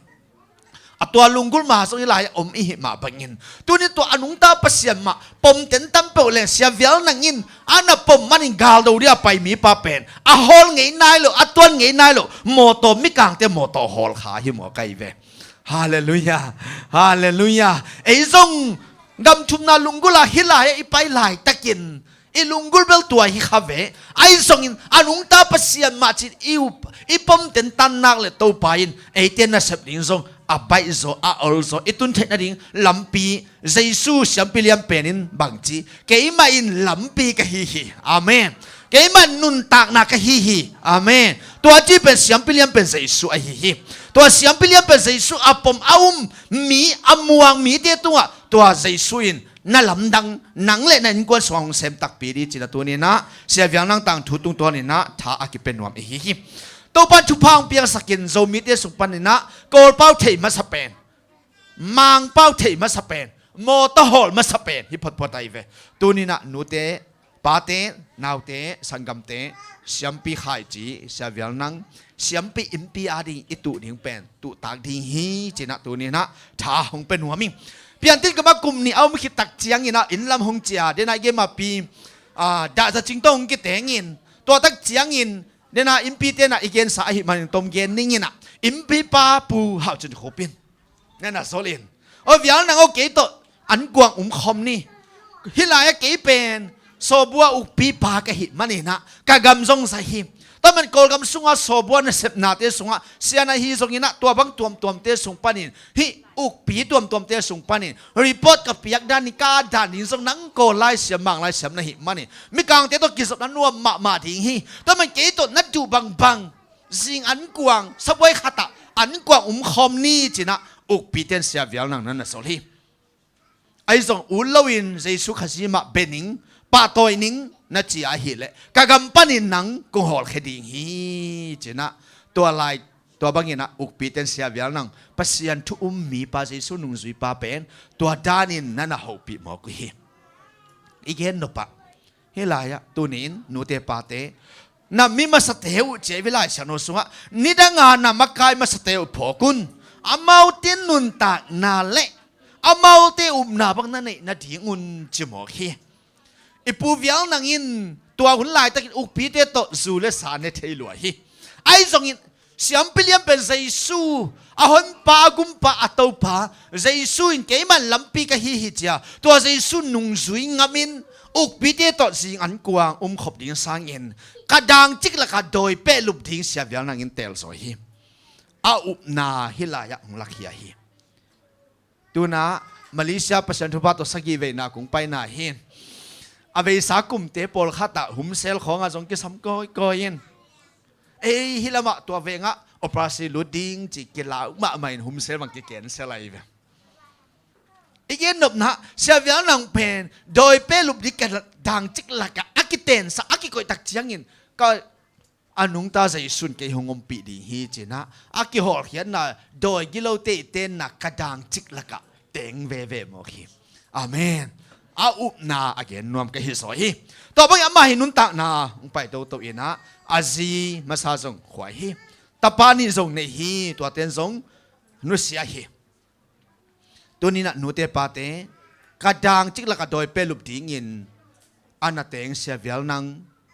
Speaker 8: ตัวลุงกุลมาส่งหลายอิหิมาบังเงินตัวนี้ตัวอนุงตาปัสยามมาปมเต็นตัมเปเลเสียเวลนังอินอันนั้นปมมันกาลดูเรียไปมีปาเป็นฮอลไงนายโลตัวไงนายโลโมโตมิกังเตโมโตฮอลขาหิมอไกเวฮาเลลูยาฮาเลลูยาไอ้ทรงกำชุมนาลุงกุลาฮิลายอีไปหลายตะกินอีลุงกุลเบลตัวฮิคาเวไอ้ส่งอินอนุงตาปัสยามมาจิตอีปมเต็นตันนักเลยตัวไปอินไอ้เต็นน่ะเสพลิงส่งอาไปโซอาอลโซอีตุนเทนดิ่งลัมปีเจสูเสียมพิเลียมเป็นอินบางจีเกยมาอินลัมปีกะฮิฮิอาเมนเกยมานุนตากนักฮิฮิอาเมนตัวจีเป็นเสียมพิเลียมเป็นเจสูอะฮิฮิตัวเสียมพิเลียมเป็นเจสูอาปมอามีอมวงมีเตตัวเจสูอินนั่นลำดังนังเล่นนั่นกวนสองเซมตักปีดีจีนตัวนี้นะเสียเวียงนั่งต่างทุตุงตัวนี้นะท้าอากิเป็นวามฮิฮิตัวปันชุพังเปียงสกินโซมิเตสุปันนี่นะโกลเป้าเทมาสเปนมังเป้าเทมาสเปนโมโตฮอลมาสเปนฮิปพอตไอเวตัวนี้นะนูเตปาเตนาวเตสังกัมเตเสียมปีขายจีเสียเวียงนั่งเสียมปีอิมปีอาดิอิตุดิ่งเป็นตุตากดิ่งฮีจีนะตัวนี้นะท้าหงเป็นหัวมิงเปลี่ยนติดกับมากลุ่มนี้เอาไม่คิดตักเจียงอินะอินลำหงเจียเดนายเกมาปีด่าจะจิงต้องกิเตงินตัวตักเจียงอินเดน่าอิมพีเตน่าอีเกนสาหิมันตมเกนนิ่งน่ะอิมพีปาปูหาจนโคปินนั่นน่ะโซลินโอ้ยานังโอเกตอันกวางคอมนี่ฮิลายเกเป็นโซบัวอุปีปากะหิมันนี่นะกะกำซงสาหิตอนมันโกลกำสุงอ่ะโซบัวน่ะเสพนาเตสุงอ่ะเสียนาฮีซงอินะตัวบังตัวเตสุงปานินฮิอุปีตัวเตสุงปานินรีพอร์ตกับเปียกด้านนี้กาด้านนี้ซงนังโกไล่เสียมังไล่เสียมนาหิมันนี่มีกางเตตัวกิจนั้นนัวมาทิ้งฮิตอนมันเกตนัดจูบังสิงอันกวางสบายขัดอันกวางคอมนี่จีนะอุปีเตนเสียเวียนังนั่นน่ะโซลีไอ้ซงอุลลวินเจสุขสิมาเบนิงปาตอยนิงนัดจีอาหิเลกะกำปันินนังกุหอลเคดิงฮีจีนะตัวลายตัวบางอย่างนะอุกปีเตนเสียเวียนังปัสยันทุมีปาเจสุนุงซุยปาเป็นตัวดานินนั่นน่ะหูปีหมอกุฮีอีกเห็นนปะเฮลายะตัวนี้นูเตปาเตน่ะมีมาสเตวเจวิไลเสียโนสุงะนิดังาน่ะมักกายมาสเตวพอกุนอามาอุตินุนตากนาเละอามาอุตินาบังนั่นนี่นาดีงุนจิหมอฮีอีปูเวียงนังอินตัวหุ่นลายตะกินอุกปีเตโตซูเลสานเนเทลวยฮีไอ้ทรงอินเสียมพิเลียมเป็นเจสูอาหอนปากุมปาอัตโตปาเจสูอินเกมันลำปีกะฮีฮิจ้าตัวเจสูนุงซุยงามินอุกปีเตโตสิงอันกวางขบดิ่งสางอินกระดังจิกละกะโดยเปลุบดิ่งเสียเวียงนังอินเตลโซฮีอาอุปนาฮิลายะของลักฮียฮีตัวน่ะมาเลเซียประชาธิปไตยสกีเวนาคงไปนาเฮนอเวสากุมเตปอลขัดตะหุมเซลของอาจงกิสัมก้อยนฮิลามะตัวเวงะอปราศิลุดิงจิกิลาอุมาไม่หุมเซลมังกิเกนเซลัยเวอีกนบนะเสียเวียนังเป็นโดยเปลุบดิกะดังจิกละกะอากิเตนสักอากิโกยตักเจียงอินก็ อันนุงตาใจสุนเกยหงอมปีดีฮีจีนะอากิหอลเขียนนะโดยกิโลเตเตนนักกระดังจิกละกะเต็งเวเวโมคิอาเมนอาอุนาอาเกนนวมกะฮิสอยต่อไปอามาหินุนตานาไปโตโตเอนะอาซีมาซาซงขวายฮีตาปานิซงในฮีตัวเต็นซงนุเสียฮีตัวนี้นะนูเตปาเตกระดังจิกละกะโดยเปลุบดิ้งินอันนัเต็งเสียเวลนัง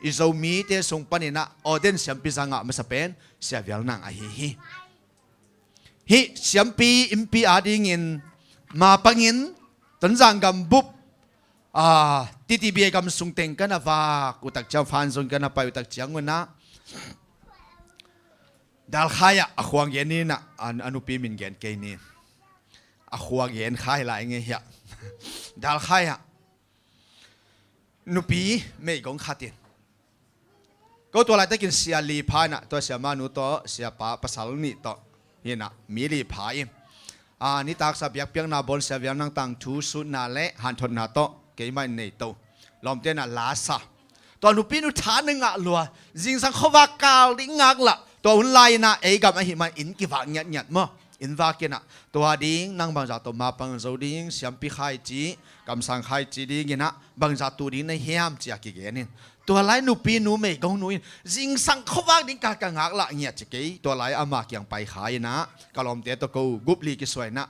Speaker 8: อิโซมีเตสงปนินะออเดนเสียมปีสังะมาสเปนเสียเวลนังอาฮีฮิเสียมปีอิมปีอาดิงินมาปังินตันจังกัมบุบติติเบียกัมสุงเต็งกันนะว่าอุตักเจ้าฟันสุงกันนะไปอุตักเจียงวันนะดัลขายะอขวางเย็นนี่นะอนุปีมินเย็นเกนี่อขวางเย็นขายหลายเงี้ยดัลขายะนุปีไม่กงขัดเองก็ตัวอะไรตะกินเสียลีพายนะตัวเสียมานุตัวเสียป้าภาษาลุนี่ตัวเห็นนะมีลีพายนี่ตากสับยักเปียงนาบอลเสียเวียงนั่งตังทูสุนาเละหันทนนาโตเกี่ยไม่ในโตลอมเตน่ะลาซาตัวนุปีนุฐานงะลัวจิงสังขวากาลิงักละตัวหุ่นไลนะเอกับอหิมันอินกิวะเงียดเงียดมั้งอินวากินะตัวดิ้งนั่งบางจากตัวมาปังโจดิ้งเสียมปีไข่จีกำสังไข่จีดิ้งนะบางจากตัวดิ้งในเฮียมจีกิเกนินตัวไรนุปีนุไม่กงนุยจิงสังขวาดิ้งกากงักละเงียดจิเกตัวไรอามาเกียงไปขายนะกลอมเตตัวกูกุบลีกิสวยนะ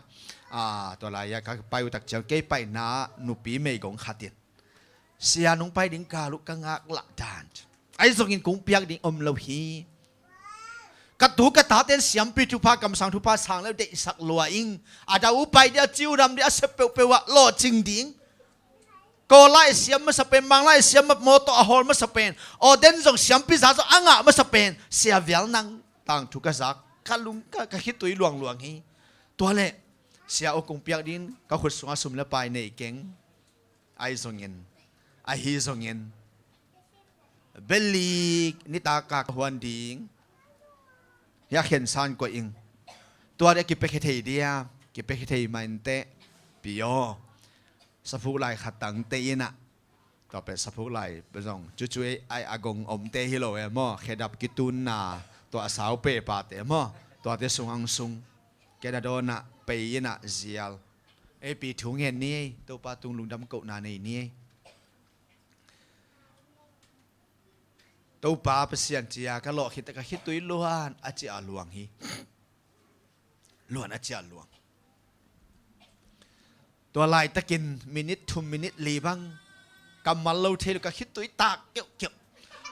Speaker 8: ตัวไรก็ไปอุตักเจ้าเกยไปนะนุปีไม่กงขัดเตียนเสียนุงไปดิ้งกาลุกงักละดานไอ้ส่งอินกุ้งเปียกดิ้งอมเลวฮีกระตูกระตาเต้นเสียมปีทุพากำสังทุพาสังแล้วเด็กสักลัวอิงอาจจะอุไปเดียจิวดำเดียเสเปเปวะโลจิงดิ้งก็ไล่เสียมมาสเปนบางไล่เสียมมาโมโตอฮอลมาสเปนโอเดนส่งเสียมปีศาจอ่างมาสเปนเสียเวลนังต่างทุกสักกะลุงกะคิดตัวหลวงหลวงฮีตัวเล่เสียโอคงเปียกดินก็ขุดสงสุมแล้วไปในเก่งไอส่งเงินไอฮีส่งเงินเบลลีนิตากากฮวนดิ้งอยากเห็นซานกว่าอิงตัวเด็กกิเปกเทเดียกิเปกเทมันเตปิโอสะพูไลขัดตังเตยนะต่อไปสะพูไลไปส่งจุ้ยไออากงอมเตฮิโลเอมอเคดับกิตุนนาตัวสาวเปปาเตมอตัวเตสุงอังซุงแกดาโดนะไปยนะเซียลเอปีถุงเงินนี่ตัวปาตุงลุงดำเกานาในนี่ตัวป้าเปลี่ยนเจียก็หลอกคิดแต่ก็คิดตัวล้วนอาจจะลวงฮีล้วนอาจจะลวงตัวลายตะกินมินิทุมมินิลีบังกำมันเราเทลก็คิดตัวตากเกี่ยว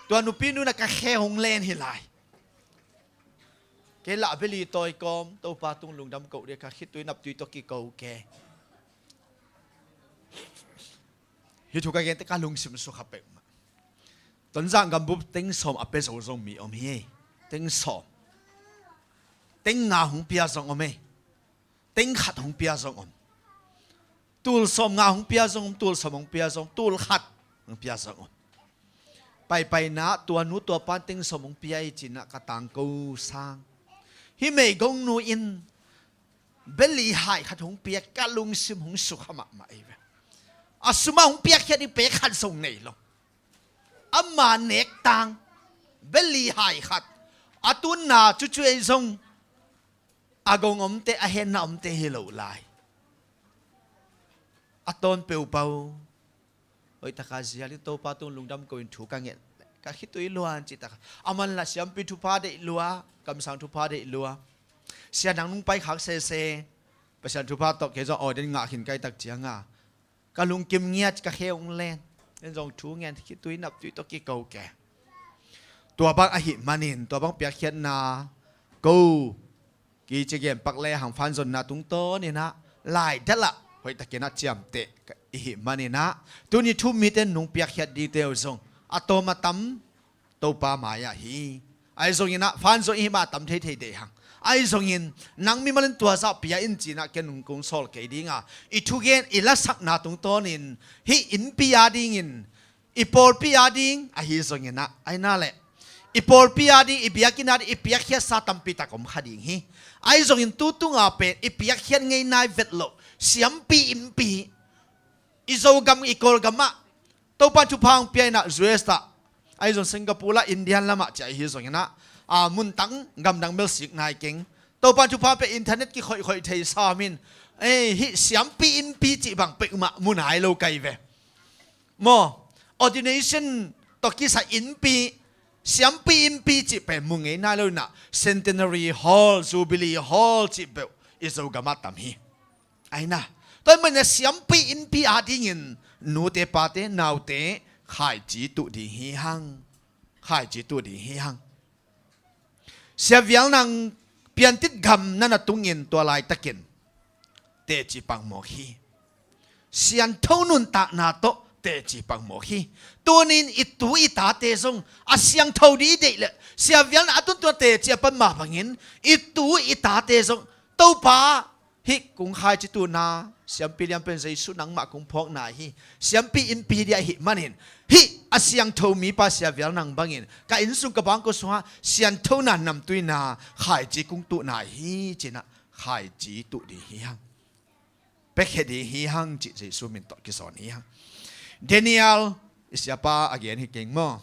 Speaker 8: ตัวนุปีนู่นก็แค่หงเลนฮิลายเกล่าเบลีตัวกอมตัวป้าตุงลุงดำเกาเดียก็คิดตัวนับตัวกี่เกาแกฮิทุกอย่างแต่การลุงสิมสุขเปมตอนจังกันบุบเต็งสมอเปสโอซงมีอมเฮเต็งสมเต็งงาหงเปียซงอมเฮเต็งขัดหงเปียซงอมตูลสมงาหงเปียซงตูลสมหงเปียซงตูลขัดหงเปียซงอมไปนะตัวนู้ตัวปานเต็งสมหงเปียจินะกะตังกูสร้างฮิเมกงนูอินเบลีหายขัดหงเปียกะลุงซิมหงสุขมาไม่เว้อสุมาหงเปียแค่นี้เปขัดทรงไหนหรออามาเนกตังเบลีหายขัดอาตุนนาจุจุเอซงอากงอมเตอเฮนอมเตฮิโลไลอาตอนเปียวเปาโอ้ยตะกาเสียลิโตปาตุนลุงดำก็อินถูกกังเงก็คิดตัวล้วนจิตตะอามันละเสียมปิทุพาเดลัวกำสังทุพาเดลัวเสียนังนุ่งไปขักเซเซประชันทุพาตกเกจออเดนงาหินไกตักเจียงาก็ลุงกิมเงียดก็เขงเลนเป็นจงทูเงินคิดตัวนับตัวตกิเกาแก่ตัวบางอหิมันินตัวบางเปียกเขียนนากูกีเจเกมปักเล่หังฟันจนนาตุงโตนี่นะลายดัลละหอยตะเกียนเจียมเตะอหิมันินะตัวนี้ทุ่มมีเต้นนุ่งเปียกเขียนดีเทลจงอะโตมาตั้มตัวปลาหมายฮีไอ้จงยินะฟันจงอิมาตั้มเทเทเดหังไอ้จงยินนังมีมันตัวซาเปียอินจีนะแกนุ่งกงโซลเกดิงอ่ะอีทุเกนอีละสักนาตุงโตนินฮีอินปียาดิงินอีปอลปียาดิงไอ้ฮีจงยินะไอ้นั่นแหละอีปอลปียาดิงอีเปียกินาดิอีเปียเขียซาตัมปีตะกมขดิงฮีไอ้จงยินตุตุงอาเป็ดอีเปียเขียนไงนายเวทโลเสียมปีอิมปีอีโจกัมอีโกลกัมมะตัวปัจจุบันเปียนะจเวสตาไ ai zon Singapore la Indian lama cha hi zong na mun tang gam dang mel sik nai king to pan chu pa pe internet ki khoi thei sa min hi siam pi in pi chi bang pe ma mun ai lo kai ve mo ordination to ki sa in pi siam pi in pi chi pe mu ngai na lo na centenary hall jubilee hall chi be iso gama tam hi ai na tôi mình là xiêm pi in pi à đi nhìn nụ tê pa tê nào tê khai chỉ tụ đi hi hăng khai chỉ tụ đi hi hăng xe viếng năng biến tít gầm nên là tung nhìn tua lại ta kiện tê chỉ bằng một khi xiên thâu nun ta na to tê chỉ bằng một khi tua nín ít tu ít ta tê song à xiên thâu đi đấy lệ xe viếng à tuân tua tê chỉ bằng mà bằng nhìn ít tu ít ta tê song tàu pa hi kung khai chỉ tu na siam pi liam pen sei su nang ma kung phok na hi siam pi in pi dia hi manin hi asyang tho mi pa sia vial nang bangin ka in sung ka bang ko suha sian tho na nam tui na khai chi kung tu na hi china khai chi tu di hi hang pek he di hi hang chi sei su min to ki son hi hang Daniel isiapa again hi keng mo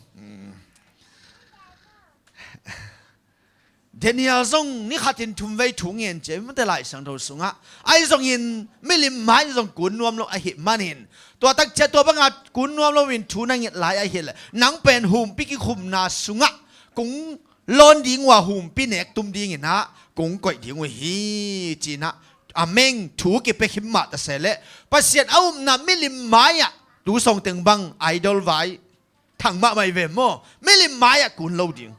Speaker 8: Daniel zong ni khatin thum vei thung yen che man te lai sang tho sunga ai zong in milim mai zong kun nuam lo a hi manin to tak che to banga kun nuam lo win thu nang yet lai a hi le nang pen hum pi ki khum na sunga kung lon ding wa hum pi nek tum ding ina kung koi ding we hi china ameng thu ki pe khim ma ta se le pasien aum na milim mai a tu song teng bang idol vai thang ma mai ve mo milim mai a kun lo ding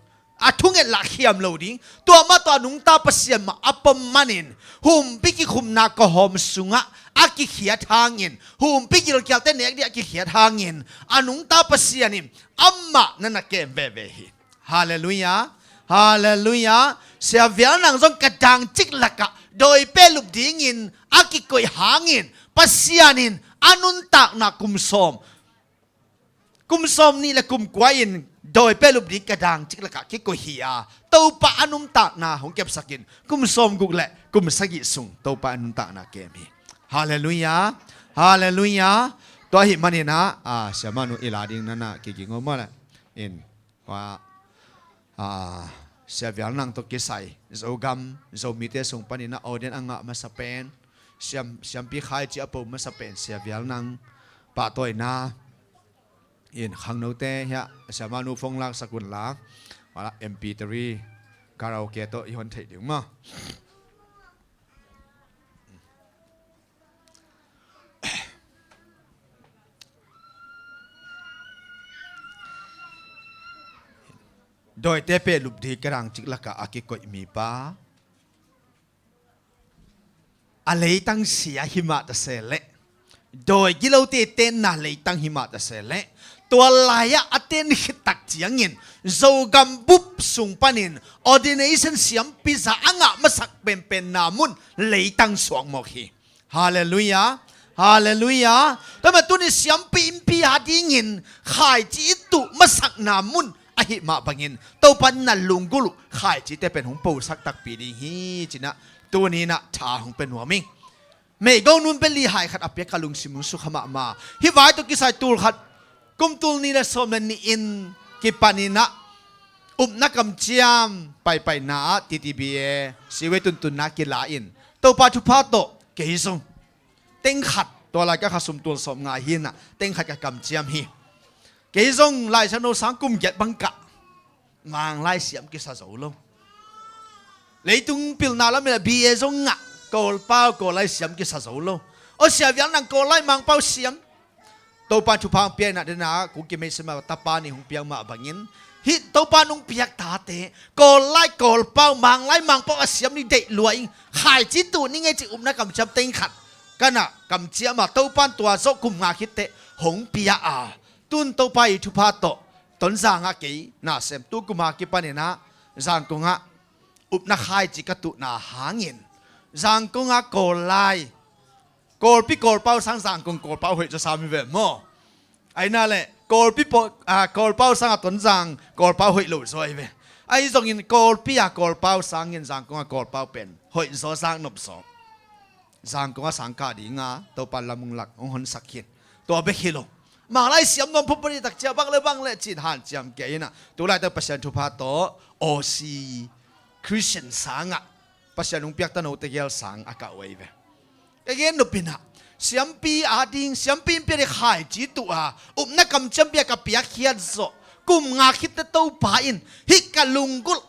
Speaker 8: thung et la khiam lo ding tua ma to nung ta pasien ma apam manin hum piki khum na ko hom sunga aki khia thangin hum piki lo kyal te nek dia ki khia thangin anung ta pasianim amma nana kem ve ve hi hallelujah hallelujah sia vial nang zong kadang chik laka doi pe lup dingin aki koi hangin pasianin anun tak na kumsom ni la kum kwainโดยเปลุบดีกระดังจิกละกะคิกโกฮีอาเต้าปะอนุมตากนาของเก็บสักินกุมสมกุกแหละกุมสกิสุงเต้าปะอนุมตากนาเกมีฮาเลลูยาฮาเลลูยาตัวหิมันนี่นะเสียมานุอิลาดิงนั่นนะกิกิงอมะละอินว่าเสียวิลนังตกิไซโซกัมโซมิเตสุงปานินะออเดนอังะมาสเปนเสียมปีขายจีอปมาสเปนเสียวิลนังปะตัวนาอินขังโนเตะฮะสามานุฟงลักสกุลลักว่า MP3 คาราโอเกะโตอีฮอนเทดิมาโดยเตเปลุบดีกรังจิกลักอากิโกมีป้าอะไรตั้งเสียหิมะตะเสเลโดยกิโลเตเต้นนาเลยตั้งหิมะตะเสเลตัวลายะอเตนหิตักเจียงเงินโจกัมบุบสุงปนิน ordination เสียมพิษาอ่างมาสักเป็นนามุนเลยตั้งสวงโมขีฮาเลลูยาฮาเลลูยาแต่มาตัวนี้เสียมปีอิมพีหาดีเงินขายจีตุมาสักนามุนอหิมาบังเงินตัวปันนัลลุงกุลุขายจีแต่เป็นหงปูสักตักปีดีฮีจีนะตัวนี้นะชาหงเป็นหัวมิงไม่กนุนเป็นลีหายขัดอเปียกลุงสิมุสุขมาฮิวายตัวกิสายตูลขัดกุมตูลนี่ละสมนีอินกิปานินะนักกำเจียมไปนาทีทีบีเอสิเวตุนนักกีฬาอินตัวปัจจุบันโตเกี่ยงเต็งขัดตัวอะไรก็ขัดสมตัวสมงาหินน่ะเต็งขัดกับกำเจียมฮีเกี่ยงไล่ชนสังกุมเกียรบังกะงางไล่เสียมกิสาโซโลเลยตุงปิลนาแล้วมีบีเอซงอ่ะกอลเป้ากอลไล่เสียมกิสาโซโลโอเสียยังนั่งกอลไล่มังเป้าเสียมตัวปัจจุบันเปียนะเดนะกูกิไม่สมาตาปานี่หงเปียงมาบังยินฮิตตัวปานุ่งเปียกตาเตะกอลไล่กอลเป้ามังไล่มังเป้าเสียมนี่เด็ดรวยขายจิตตัวนี่ไงจินักกำจับเต็งขัดกันน่ะกำเจียมาตัวปานตัวโซกุมงาคิดเตะหงเปียตุนตัวไปทุพาโตต้นจางอากีน่าเสมตุกุมากิปานี่นะจางกงะอุปนักขายจิกตุนาหาเงินจางกงะกอลไล่กอลปีกอลเป้าสังจางกงกอลเป้าเหตุจะสามีเวมอไอ้นั่นแหละกอลปีกอลเป้าสังต้นจางกอลเป้าเหตุหลุดซอยเวไอ้ตรงนี้กอลปีกอลเป้าสังเงินจางกงะกอลเป้าเป็นเหตุโซสังนบสองจางกงะสังกาดีงาตัวปันละมุงหลักองหนสักเขียนตัวเบคิโล mà lại xiêm nom phúc bari tắc chia bang le chín hàn chiam kê na tu lại tới passion thu pha to osi Christian sang à passion ung piak tanu tegel sang aka wei ve again no pina xiêm pi ading xiêm pi pe khai chi tu a na kam cham pia ka piak hian zo kum nga khit te to pa in hi kalungul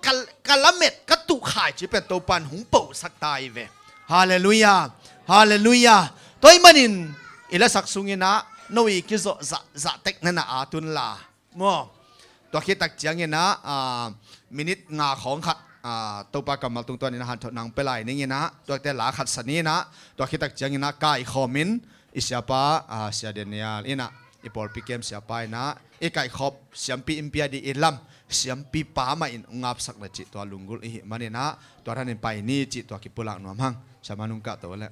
Speaker 8: kalamet ka tu khai chi pe to pan hung po sak tai ve hallelujah hallelujah toy manin ila sak sungina noi ki zo za tek na atun la mo to khi tak chiang ina minute nga khong khat to pa kamal tung ton ina han thot nang pelai ning ina to te la khat sani na to khi tak chiang ina kai khomin isiapa sia denial ina ipol pikem siapa ina ikai khop siampi impia di ilam siampi pa ma in ngap sak na chi to lungul hi manina to hanin pai ni chi to ki pulang nom hang samanung ka to le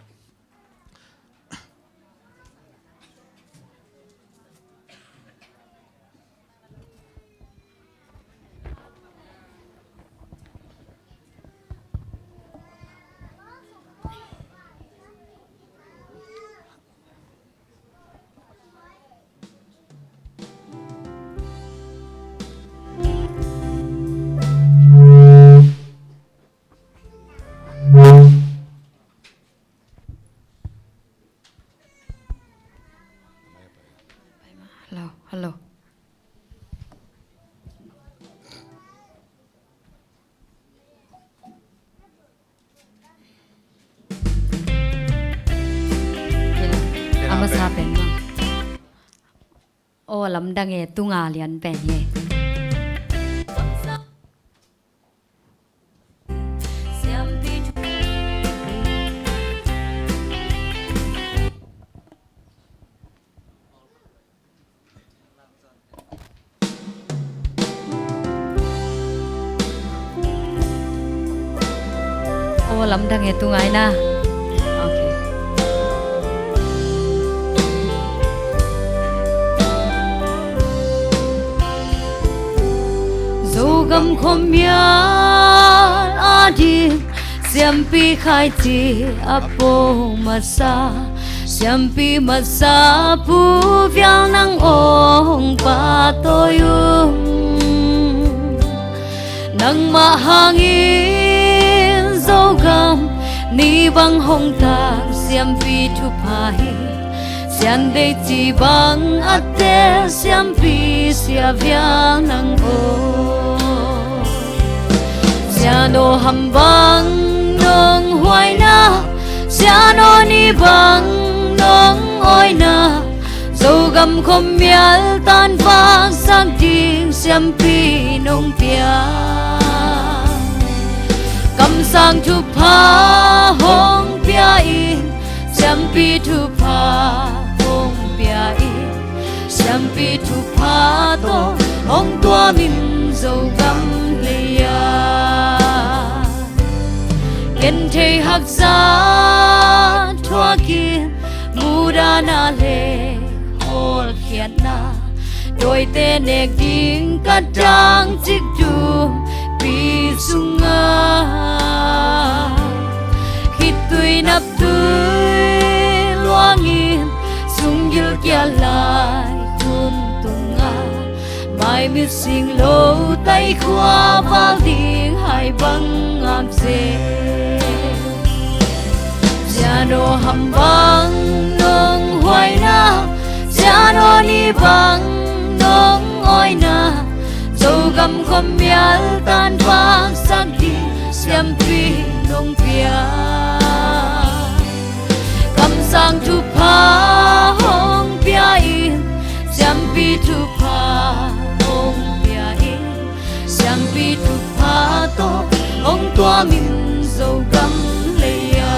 Speaker 7: Hello. Ama sa pen ma. O lam dang e tunga lian pen ye. O lam dang e tungai na. Okay. Zogam khomyan adi siampi khai chi apo masa siampi masa pu vyang nang ong pa toyum nang mahangin zogam ni bang hong tak siampi thu pai sian de chi bang ate siampi sia vyang nang o siano hambang nong huai na siano ni bang nong oi na zogam khom mial tan vang sang ting siampi nong pia cầm sang thu pa hong pia in siampi thu pa hong pia in siampi thu pa to hong tua min zogam leya ken thei hak za thua kin muda na le hol khiat na đôi tên nek ding ka dang chik du pi sunga khit tui nap tui luangin sunggil kia lai kun tunga mai mi sing lo tai khwa val ding hai bang am se Jano hambang nong huai na Jano ni bang nong oi na Zogam khom mial tan vang sang di siampi nong pia Kam sang tu pa hong pia in siampi tu pa hong pia in siampi tu pa to hong tua min zogam leya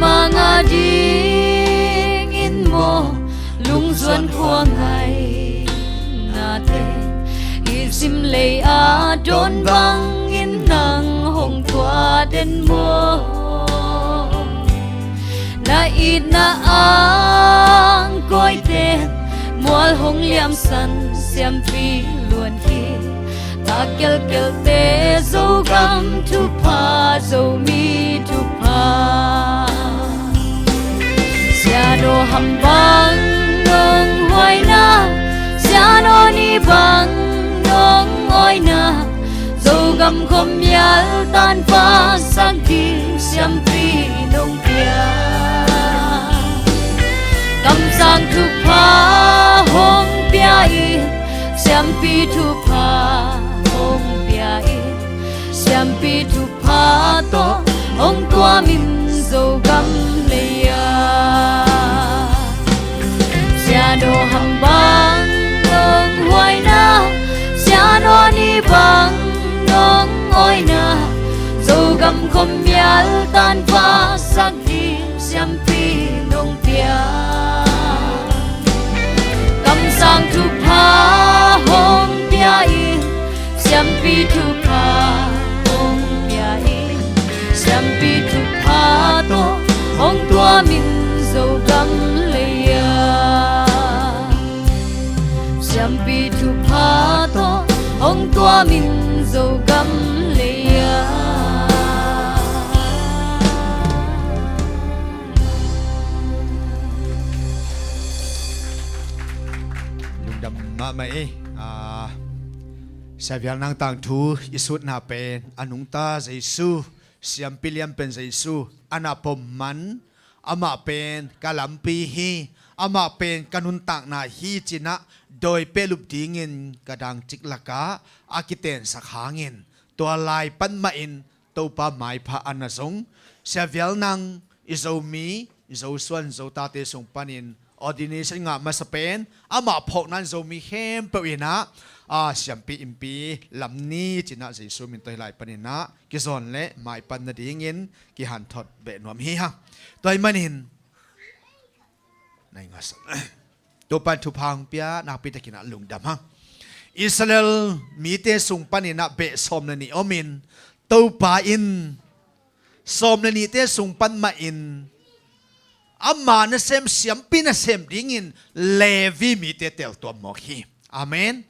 Speaker 7: Mga ding in mo lung duan khua ngày natin isim lay a don bang in nang hong tua den mo na ít na ang coi tên mual hong liam san xiêm pi luôn khi ta kel kel te zo gam tu pa zo mi tu pa sia no ham bang nong hoài na sia no ni bang nong ngoi na zo gam khom yal tan pha sang tim xiêm pi nong pia cầm sang tu pa hong pia i xiêm pi tu pa hong pia i xiêm pi tu pa to hong tua min zo gam le ya sia no ham bang nong hoài na sia no ni bang nong ngoi na zo gam khom yal tan pha sang tim xiêm pi nong pia cầm sang tu pa hong pia i xiêm pi tu pa hong pia i xiêm pi tu pa to hong tua min zo gam le ya xiêm pi tu pa to hong tua min zo gam le ya
Speaker 8: đầm mà mày sẽ việc năng tàng thu isut na pen anung ta Giêsu siam piliam pen Giêsu anapom man ama pen kalampi hi ama pen kanun tang na hi china doi pelup dingin kadang chiklaka akiten sakhangin tua lai pan ma in topa mai pha anasong sẽ việc năng izomi izo suan zo ta te song panin ordination nga masapen ama phok nan zo mi hem pewina siampi impi lamni china Giêsu min toi lai panina ki zon le mai pan na dingin ki han thot be nom hi ha toi manin nai nga sa to pan thu phang pia na pi takina lungdam ha Israel mi te sung panina be som na ni omin to pa in som na ni te sung pan ma in amma na sem siampi na sem dingin Levi mi te tel to mo hi amen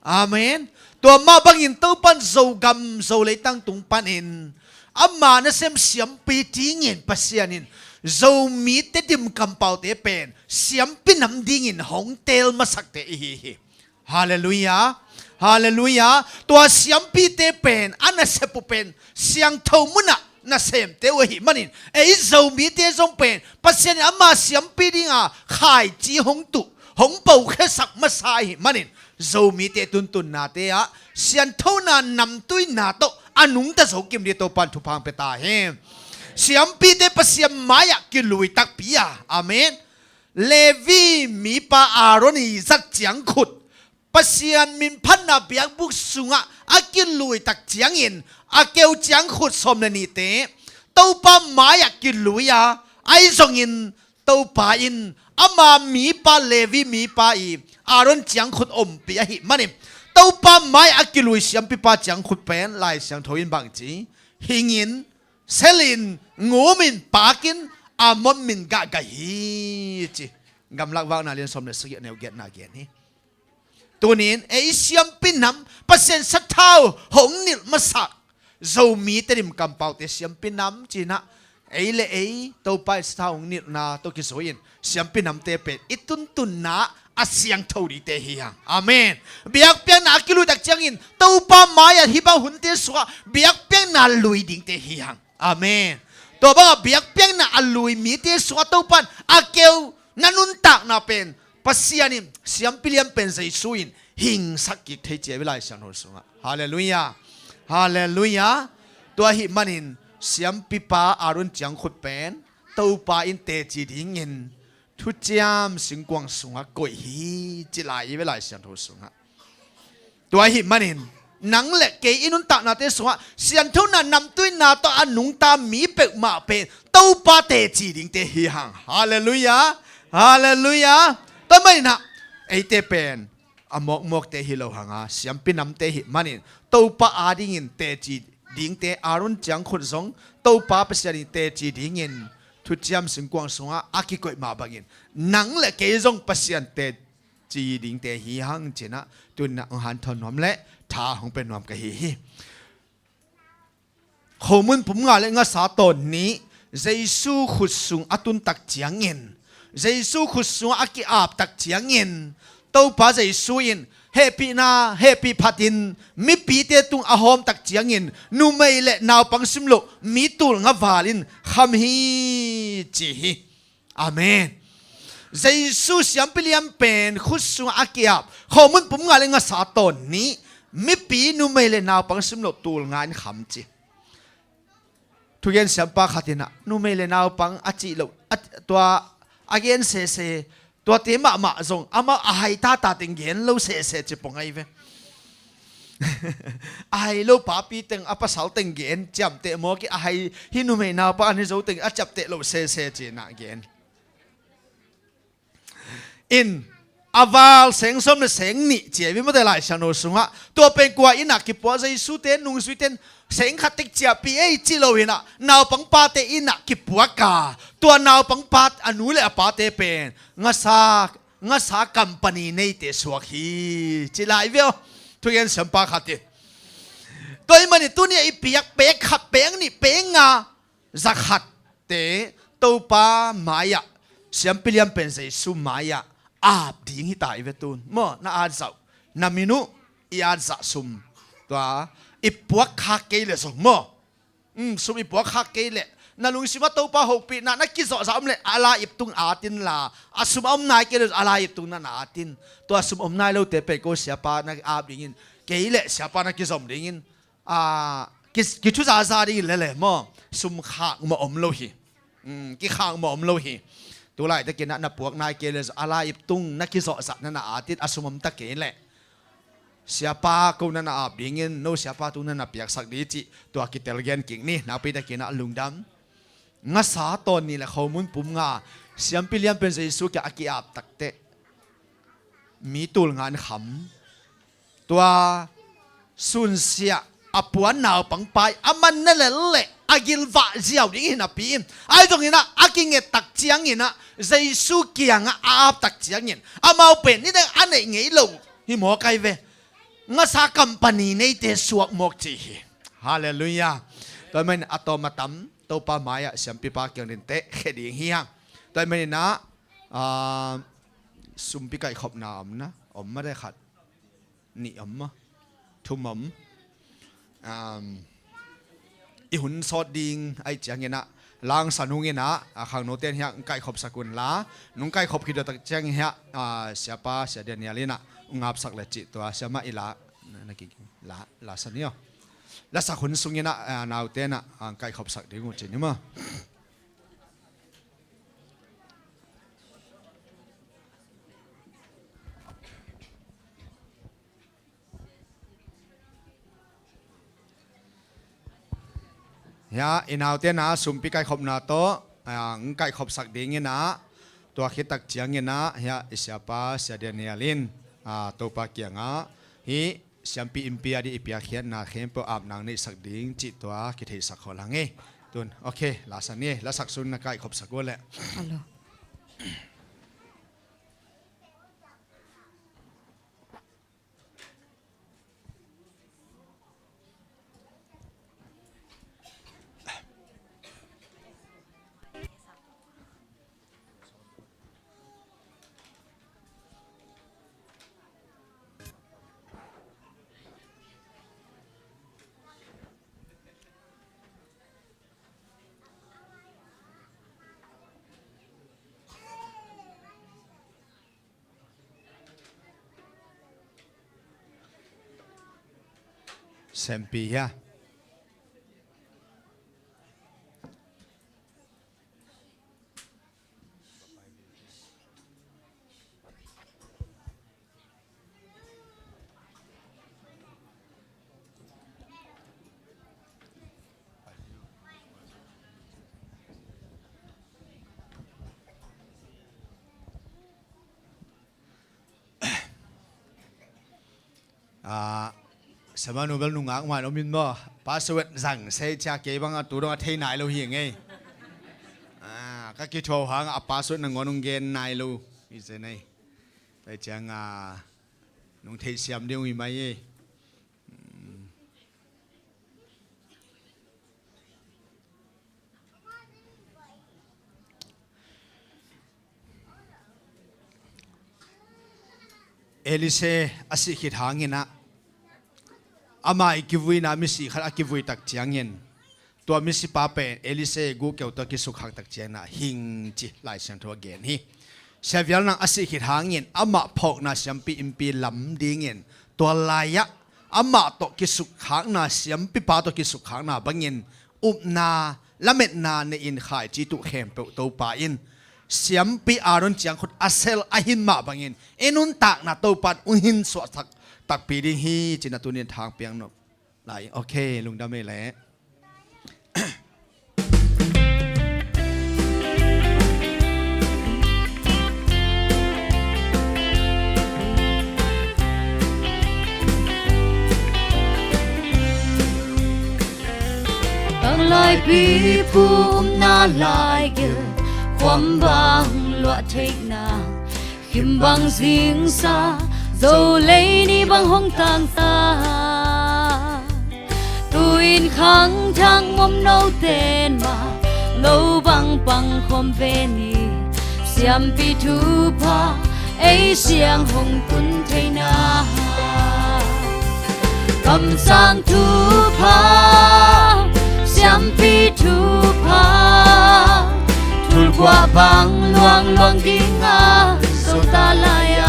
Speaker 8: amen to ma bangin to pan zo gam zo le tang tung panin amma na sem siampi dingin pasianin zo mi te dim kampau te pen siampi nam dingin hong tel masak te hi hallelujah hallelujah to siampi te pen ana sepu pen siang thau muna na sem te hi manin ei zo mi te zong pen pasien ama siam pi dinga khai chi hong tu hong pau khe sak ma sai manin zo mi te tun tun na te a sian tho na nam tui na to anung ta zo kim de to pan thu phang pe ta he siam pi te pasien maya ki lui tak pia amen Levi mi pa Aaron zat chiang khut pasien min phan na biang buk sunga akin lui tak chiang in a kêu chiang khut som na ni te tâu pa maya ki luya ai zong in tâu pa in ama mi pa Levi mi pa i Aaron chiang khut om pi a hi manim tâu pa maya ki lui siam pi pa chiang khut pen lai siang thoin bang chi hingin selin ngomin pakin amon min ga ga hi chi gam lak wang na len som na sigi neu get na gen hi tunin ei siam pinam pasen sa thau hong nil masak zo mi te dim kampau te siam pinam china ei le ei to pa sa hong nil na to ki soin siam pinam te pe itun tun na asyang thori te hi hang amen biak pian na kilu tak changin to pa maya hi ba hun te suwa biak pian na lui ding te hi hang amen to ba biak pian na alui mi te suwa to pan akeu nanun tak na pen pasianim siam piliam pen sai suin hing sakik thei che vilai san hol sunga hallelujah hallelujah to hi manin siam pipa Aaron chiang khut pen to pa in te chi dingin thu chiam sing kwang sunga koi hi chilai vilai san hol sunga to hi manin nang le ke inun ta na te sunga sian thu na nam tui na to anung ta mi pe ma pen to pa te chi ding te hi hang hallelujah hallelujah to mai na ei te pen amok mok te hi lo hanga siam pinam te hi manin to pa ading in te chi ding te Aaron chiang khut zong to pa pasari te chi ding in ทุจยมสิงกวางสงะอากิกอยมาบังอินนังและเกยจงปัสยันเตจีดิงเตฮีหังเจนะตุนนังหันทนอมและท่าของเป็นนอมกะฮีข้อมูลผมงาและงาสาตอนนี้เยซูขุดสุงอตุนตักเจียงเงินเยซูขุดสุงอากิอาบตักเจียงเงินตัวป้าเยซูอินเฮปีนาเฮปีพัดินมีปีเตตุงอาหอมตักเจียงเงินนูไม่เละนาวปังสิมโลมีตุลงาวาลินคำฮีจีฮีอาเมนเยซูเสียมพิเลียมเป็นขุดสุงอากิอาบข้อมูลผมงาและงาสาตอนนี้มีปีนูไม่เละนาวปังสิมโลตุลงานคำจีทุกอย่างเสียงปากขัดนะนู่นไม่เลยนาวปังอาจิโลตัวอาเกนเสตัวเตมะมาจงอามาอาไฮตาติงเกนโลเสจะปงไงเว้อาไฮโลปาปีติงอาภาษาติงเกนจำเตะโมกี้อาไฮฮินู่นไม่นาวปังอันนี้จะติงอาจับเตะโลเสจีน่าเกนอินอาวาลเสียงสมเสียงนี่เจียวิมได้หลายชนโสุงะตัวเป็นกว่าอินักกิปัวใจสุเตนุงสุเตนเสียงขัดติกเจียปีเอจิโลวินะนาวปังปาเตอินักกิปัวกาตัวนาวปังปาอนุเลอปาเตเป็นงาซาคัมปานีในเตสวกฮีจิลายเวลทุกอย่างสัมปาขัดตัวมันนี่ตัวนี้อีเปียกเป๊กขับเป๊กนี่เป๊กงาจักขัดเตตัวปามายะเสียงพิเลียมเป็นใจสุมายะอาบดิ้งฮิตายเวตุนมั่วน่าอาจจะนามินุอีอาจจะสุมตัวอีปวกขาเกลเลยสมั่วสุมอีปวกขาเกลนั่นลุงสิว่าตัวป้าหกปีน่ะนักกิจสามเลยอะไรอีตุงอาตินลาอาสุมอมนายเกลอะไรอีตุงนั่นอาตินตัวสุมอมนายเราเตะไปก็เสียป้านักอาบดิ้งเกลเสียป้านักกิจสมดิ้งกิจซาดิ้งเลยมั่วสุมขามาอมโลหิกิขางมาอมโลหิตัวไรตะเกียนนับพวกนายเกลอะไรตุงนักกิจสสักนั่นอาทิตย์อสุมตะเกียนแหละเสียป้ากูนั่นอาบดิ้งโนเสียป้าตุงนั่นเปียกสักดีจิตัวกิเตลเกนกิ่งนี่นับไปตะเกียนลุงดำงัสาตอนนี้แหละข้อมูลปุ่มงาเสียมพิเลียมเป็นเยซูกับอากิอาบตักเตมีตุลงานขำตัวสุนเสียอปวนนาวปังไปอามันนั่นแหละอากิลวะเจียวดิ้งนับปีไอ้ตรงนี้นะอากิเงตักเจียงนี่นะเยซูเกียงอาบตักเจียงนี่อามาเป็นนี่แต่อันไหนเงี้ยลงฮิโมไกเวงัสาคัมปานีในเตสวกมกจีฮาเลลูยาตัวมันอัตมาตัมตัวป้ามายะเสียมปีปากยังเดินเตะเขดีเฮียงตัวมันนะสุมปีไก่ขบน้ำนะอมไม่ได้ขัดนี่อมมะทุ่มอมอีหุ่นสอดดิงไอเจียงเงี้ยนะลางสนุงเงี้ยนะข้างโนเตียนเฮียไก่ขบสกุลละนุ่งไก่ขบคิดตักเจียงเฮียเสียป้าเสียเดียนเนี่ยเลยนะงับสักเลจิตัวเสียมาอีละนักกินละสันเนี่ยแล้วสักคนสุงเงี้ยนะนาวเตียนะไก่ขบสักดิ้งกูจริงมั้ยยาอินเอาเตียนะสุมปีไก่ขบนาโตไก่ขบสักดิ้งเงี้ยนะตัวคิดตักเจียงเงี้ยนะเฮียอิสยาป้าเสียเดียนเนี่ยลินตัวปากเกียงฮีเสียมปีอิมเปียดีอิเปียเขียนนาเข้มเปอาบนางในสักดิ้งจิตตัวคิดให้สักคนละไงตุนโอเคลาสันนี่ลาสักซุนนะไก่ขบสักวันแหละเซมปีฮะสมานุเบลนุ่งอ่างมาเรามินบ่ปาสวดสั่งเซจาเก็บังตัวดงเทนายเราเหี่ยงไง các cái thầu hàng apa suốt là ngon gen này luôn như thế này tại chẳng nông thị xem điều gì mấy Elise asikit hangin na ama ikivui na misi khal akivui tak chiangin tua misi pape Elise gu keu to ki sukhak tak chiang na hing chi lai sang tho again hi savial nang asikit hangin ama phok na siampi impi lam dingin tua laya ama to ki sukhak na siampi pa to ki sukhak na bangin upna lamet na ne in khai chi tu khem pe to pa in siampi aron chiang khut asel ahin ma bangin enun tak na to pat uhin so thak tak pi ding hi china tunin thang piang no lai okay lungdam me le
Speaker 7: Tang lai pi pum na lai gil Quam bang loa take na Kim bang zing sa Dâu lấy ni bang hong tang ta Tuin khang thang mom nâu tên mà Ngâu bang bang khom về ni Siam pi thu pa Ấy siang hong tun thay na Cầm sang thu pa Siam pi thu pa Thul qua bang luang luang đi nga Sâu ta lại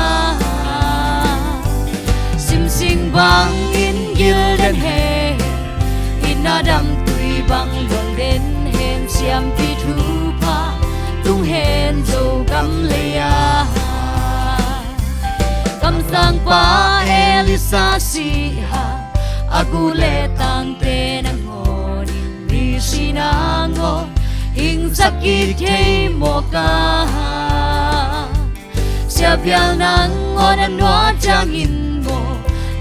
Speaker 7: Sim sing bang in gil den he In adam tui bang luang den hen Siam pi thu pa Tung hen dâu gam leya Cầm sang pa Elisa si ha Agule tang te nang ngon Ni si nang ngon Hing sakit kay mo ka Siya bial nang ngon noa jangin mo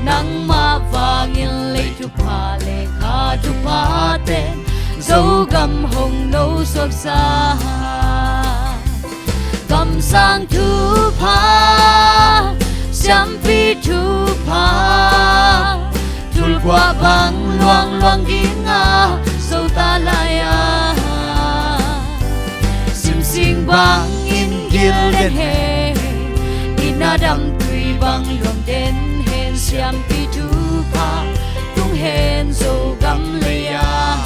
Speaker 7: Nang mavangin lay tupa le ka tupa ten Dâu gam hong nâu sop sa Gam sang tupa Siam pi tupa Tul qua bang luang luang đi nga Dâu ta lại Sing bang in gil den he In adam tui bang luang den hen Siam pi thu pa Tung hen dâu gam leya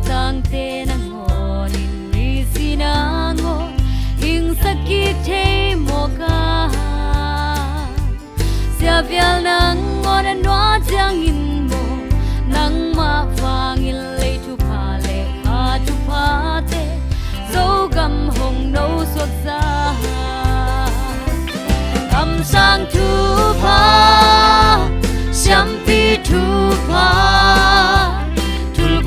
Speaker 7: Tang te nang ngon in ni si nang ngon Hing sakit te mo ka Sia vial nang ngon an noa jang in mo Nang ma vang in lay tu pa le ka tu pa te Dâu gam hong nâu suot za Gam sang tu pa Siam pi tu pa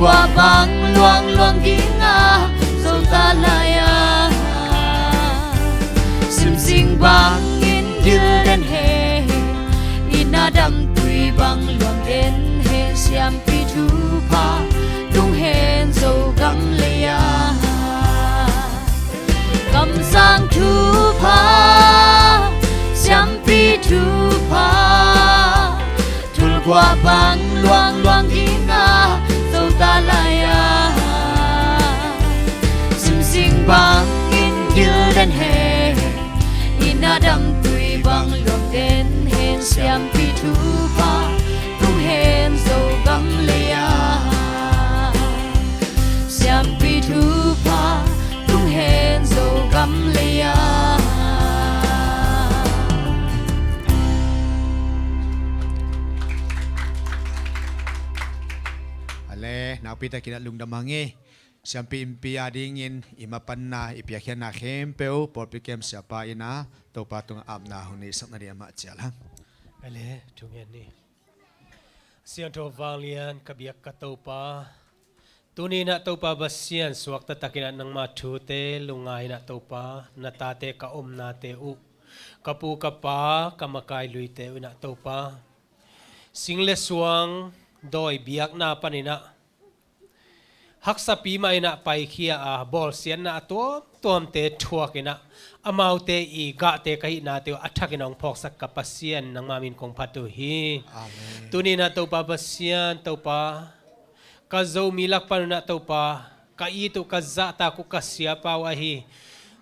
Speaker 7: Qua bang luang luang đi nga Dâu ta lại Sim sing bang in gil den he In adam tui bang luang den he Siam pi thu pa Tung hen dâu gam leya Gam sang thu pa Siam pi thu pa Tul qua bang luang luang đi nga ta lại Sim sing bang in gil den he In adam tui bang luang den hen Siam pi thu pa Tung hen dâu gam leya Siam pi thu pa Tung hen dâu gam leya
Speaker 8: nào pita kina lungdam hangi เสียมปีอิมปีอาดิ่งอินอิมาปันนาอิเปียเขียนนาเข้มเปียวปอดปีเกมเสียปาอินะตัวปาตุงอาบนาหุนี้สักนาเดียมาเจียละ
Speaker 9: Ale tungen ni sian to valian kabiak katopa tuni na topa basian suak tatakina nang matute lungai na topa natate ka nate u kapu kapa kamakai luite una topa single suang doi biak na panina haksapi mai na pai khia a bol sian na to tom te thuakina amau te I ga te kai na te athakinong phok sak kapasian nang mamin kong phatu hi
Speaker 8: amen
Speaker 9: tuni na to pa pasian to pa ka zo milak pa na to pa ka I tu ka za ta ku ka sia pa wa hi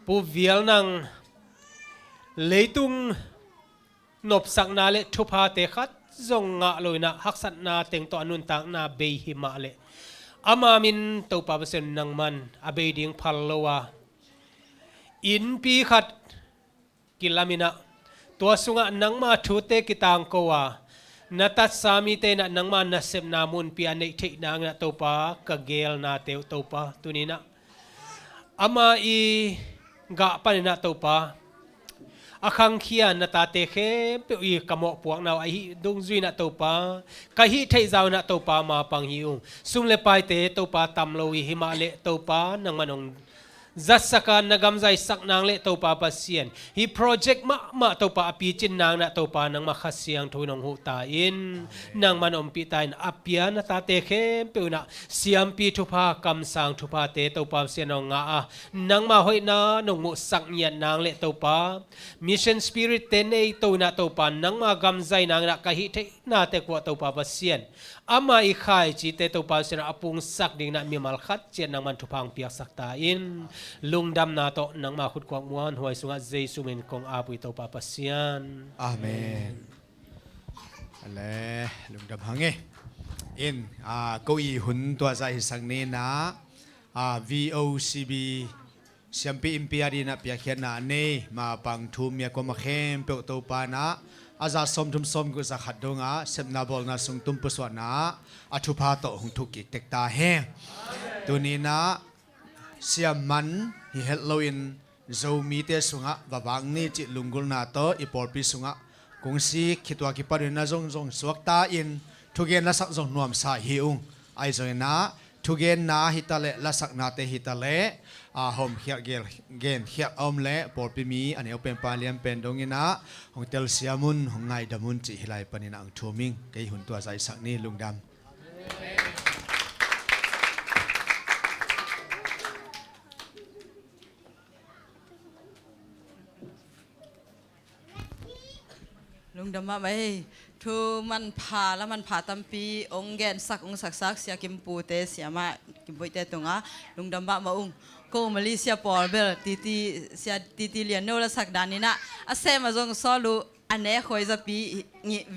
Speaker 9: pu vial nang leitung nop sak na le thupa te khat zong nga loina haksat na teng to anun tang na be hi ma le amamin to pa pasian nang man abeding phallowa in pi khat kilamina tua sunga nang ma thute kitang kowa natat sami te na nang ma nasem namun pi anei the na nga topa ka gel na te topa tunina ama I ga panina topa akhang khia na ta te khe pe I kamo puak naw ai dung zui na topa ka hi thei zaw na topa ma pang hiu sum le pai te topa tam lo hi ma le topa nang manong zasaka nagamzai saknang le topa pasien hi project ma topa api chin nang na topa nang makhasiang thunong hu ta in nang manom pi tain apia na ta te khem peuna siam pi thupa kam sang thupa te topa sianong nga a nang ma hoi na nong mu sak nyan nang le topa mission spirit te nei to na topa nang ma gamzai nang na ka hi the na te kwa topa pasien ama I khai chi te topa sian apung sak ding na mi mal khat chen nang man thupang piak sak ta in lungdam na to nang ma khut kwak muan huai sunga jesu men kong apui to pa pasian
Speaker 8: amen ale lungdam hange in ko I hun tua za hi sang ne na VOCB siampi impiadi na pia khian na ne ma pang thum ya ko ma khem pe to pa na aza som thum som gu za khat donga semna bol na sung tum puswa na athu pha to hung thu ki tek ta he tunina siam man hi hello in zomi te sunga wawang ni chi lungul na to ipor pi sunga kungsi khitwa ki parin na zong zong suak ta in thugen la sak zong nuam sa hi ung ai zong na thugen na hitale la sak na te hitale hom khia gel gen khia om le por pi mi ani open pa liam pen dong ina hong tel siamun hong ngai damun chi hilai panin ang thuming kei hun tua zai sak ni lungdam
Speaker 4: ลุงดำมาไหมทูมันผ่าแล้วมันผ่าตั้มปีองแกนสักองสักเสียกิมปูเตเสียมากิมปูเตตรงอ่ะลุงดำมาองก็มาลีเสียปอลเบลตีเสียตีเลียนโนละสักดานี่นะอาเซมาจงสอลูอันนี้คอยจะปี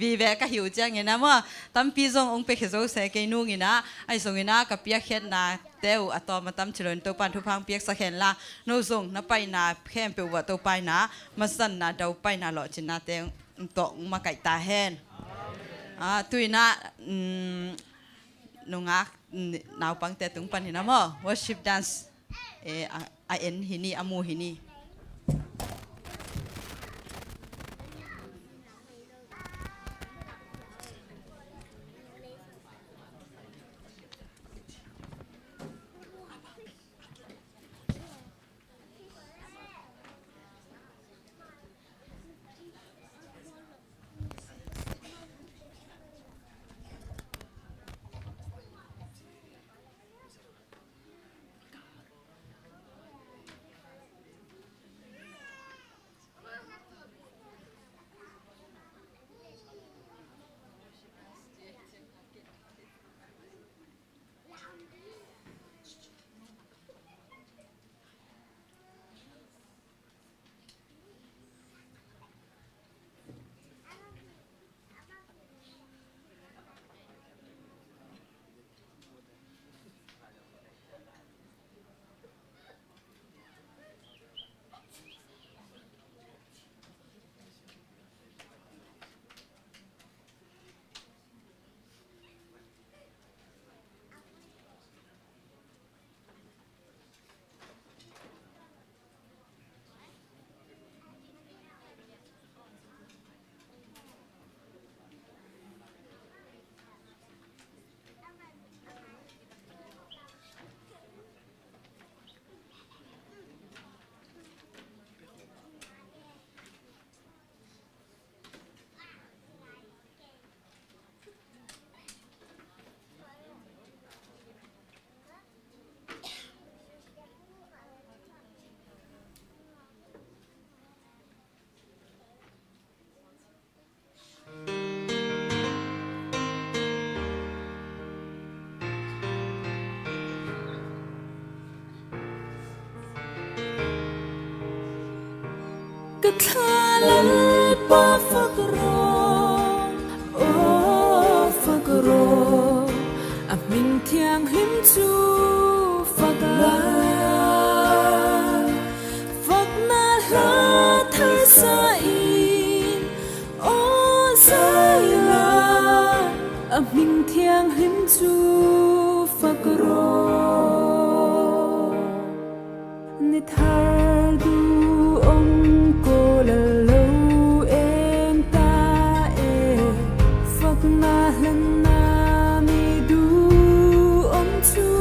Speaker 4: วีแวกก็หิวจังเงี้ยนะว่าตั้มปีจงองเป็กเจ้าเสกนูงี้นะไอ้ส่งงี้นะกับเปียกเข็ดนาเต้าอัตอมาตั้มเฉลินตัวปันทุพังเปียกสักเห็นละโนส่งนับไปนาแค่เปียวว่าตัวไปนะมาสั่นนาเดาไปนาหล่อจินนาเต้ตกมาไก่ตาแห้งตุยนะนงักนาวปังแต่ตุงปันหินะมั้ง worship dance IN หินีอามูหินี
Speaker 7: كتلالت بفقرو فقرو أمين تيang him chu فقلا فقنا لا تسائين أو زيلا أمين تيang him chu فقرو نتهار دو أنكو للو إنتا فقنا لنا ميدو أمتو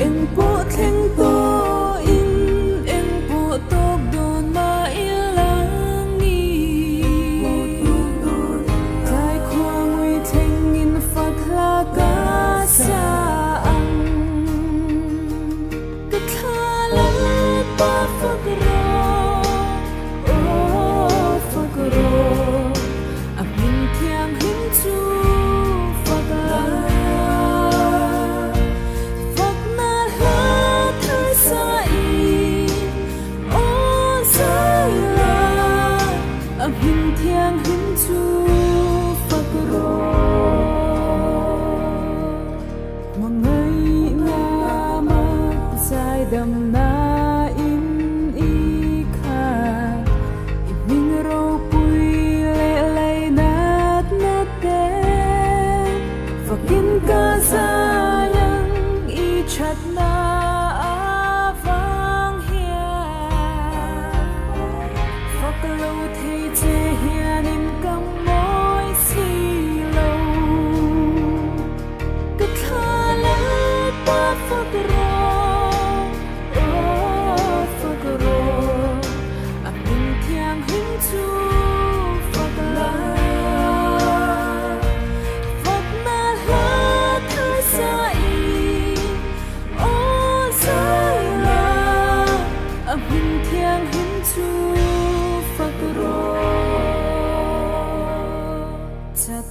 Speaker 7: إن بوتلين بو إن بوتوك دون ما إلاني تاي كوان ويتين إن فقلا كاسا đầm na in y kha mình râu bùi lệ lệ nát nát té và kinh ca sa yang y chặt na vang hiền phật lâu thấy chế hiền im cầm môi xì lâu cứ thà lết ba phật rồi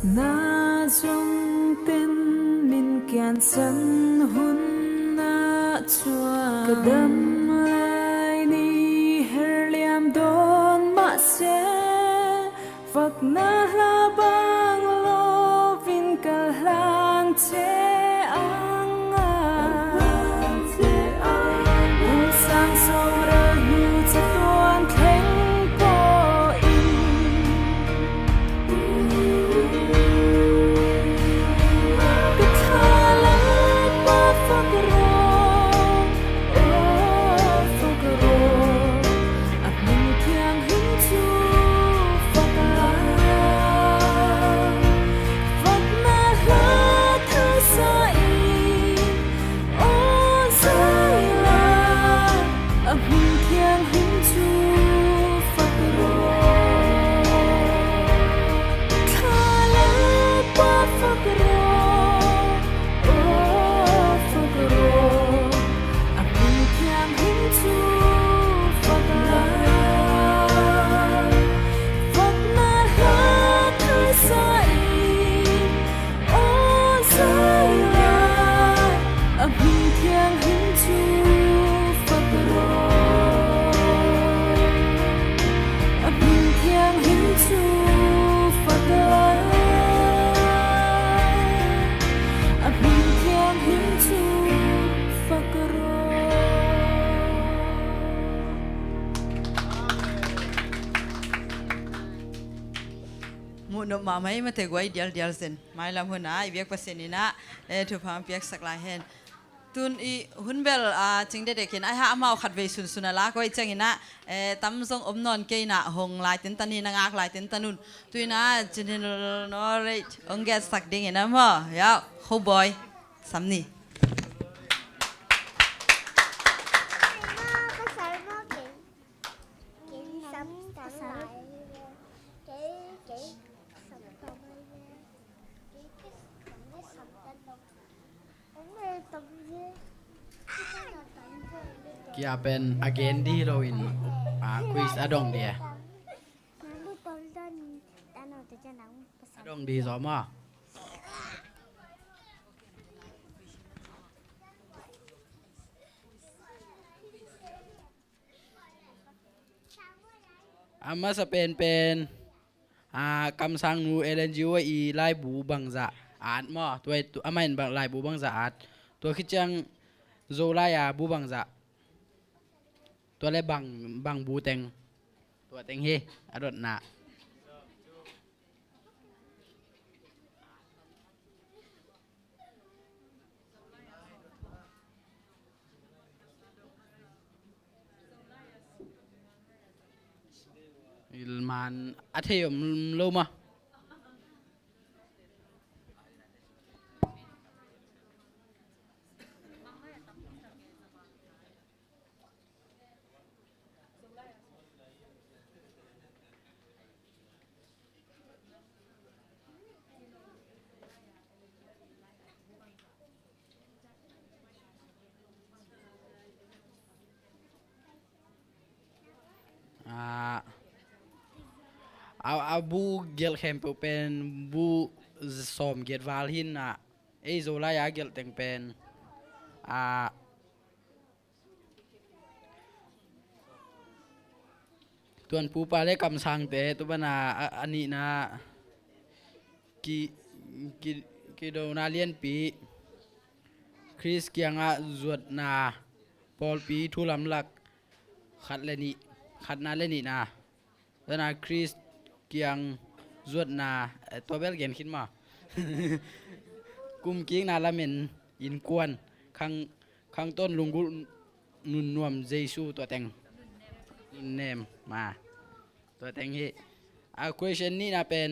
Speaker 7: na trong tên min kian san hun na chua kadam lai ni her liam don ma se phật na la bang lo vin ka lang che ang ang sang so ra nu che tuan theng po
Speaker 4: no mamai mate guai dial sen mai lam huna I biak pasenina thu pham piak sakla hen tun I hunbel a chingde dekin ai ha amau khat ve sun sunala koi changina tam song omnon keina hong lai tin tani na ngak lai tin tanun tuina chinil no re onget sak ding ina mo ya ho boy samni
Speaker 10: kia pen again di roin quiz adong dia adong di zoma อามาสเปนเป็นกำสังนูเอเลนจิวอีไลบูบังจะอาดมาตัวอามันบังไลบูบังจะอาดตัวคิดจังโซไลอาบูบังจะตัวเล็บังบูเต็งตัวเต็งเฮอรถนามันอาเทียมโลมาเอาบูเกลแคมเปเป็นบูสอมเกตวาลหินไอโซลายาเกลเต็งเป็นตัวนปูปลาเล็กกำสังเตะตัวนาอันนี้นะกีโดนาเลียนปีคริสเกียงจวดนาปอลปีทุลำลักขัดเลนี่ขัดนาเลนี่นะแล้วนาคริสเกียงจวดนาตัวเบลเกนขึ้นมากุมกิ้งนาละเมนอินกวนข้างต้นลุงกุนุนนวมเจซูตัวแต่งเนมมาตัวแต่งฮีquestion นี้นะเป็น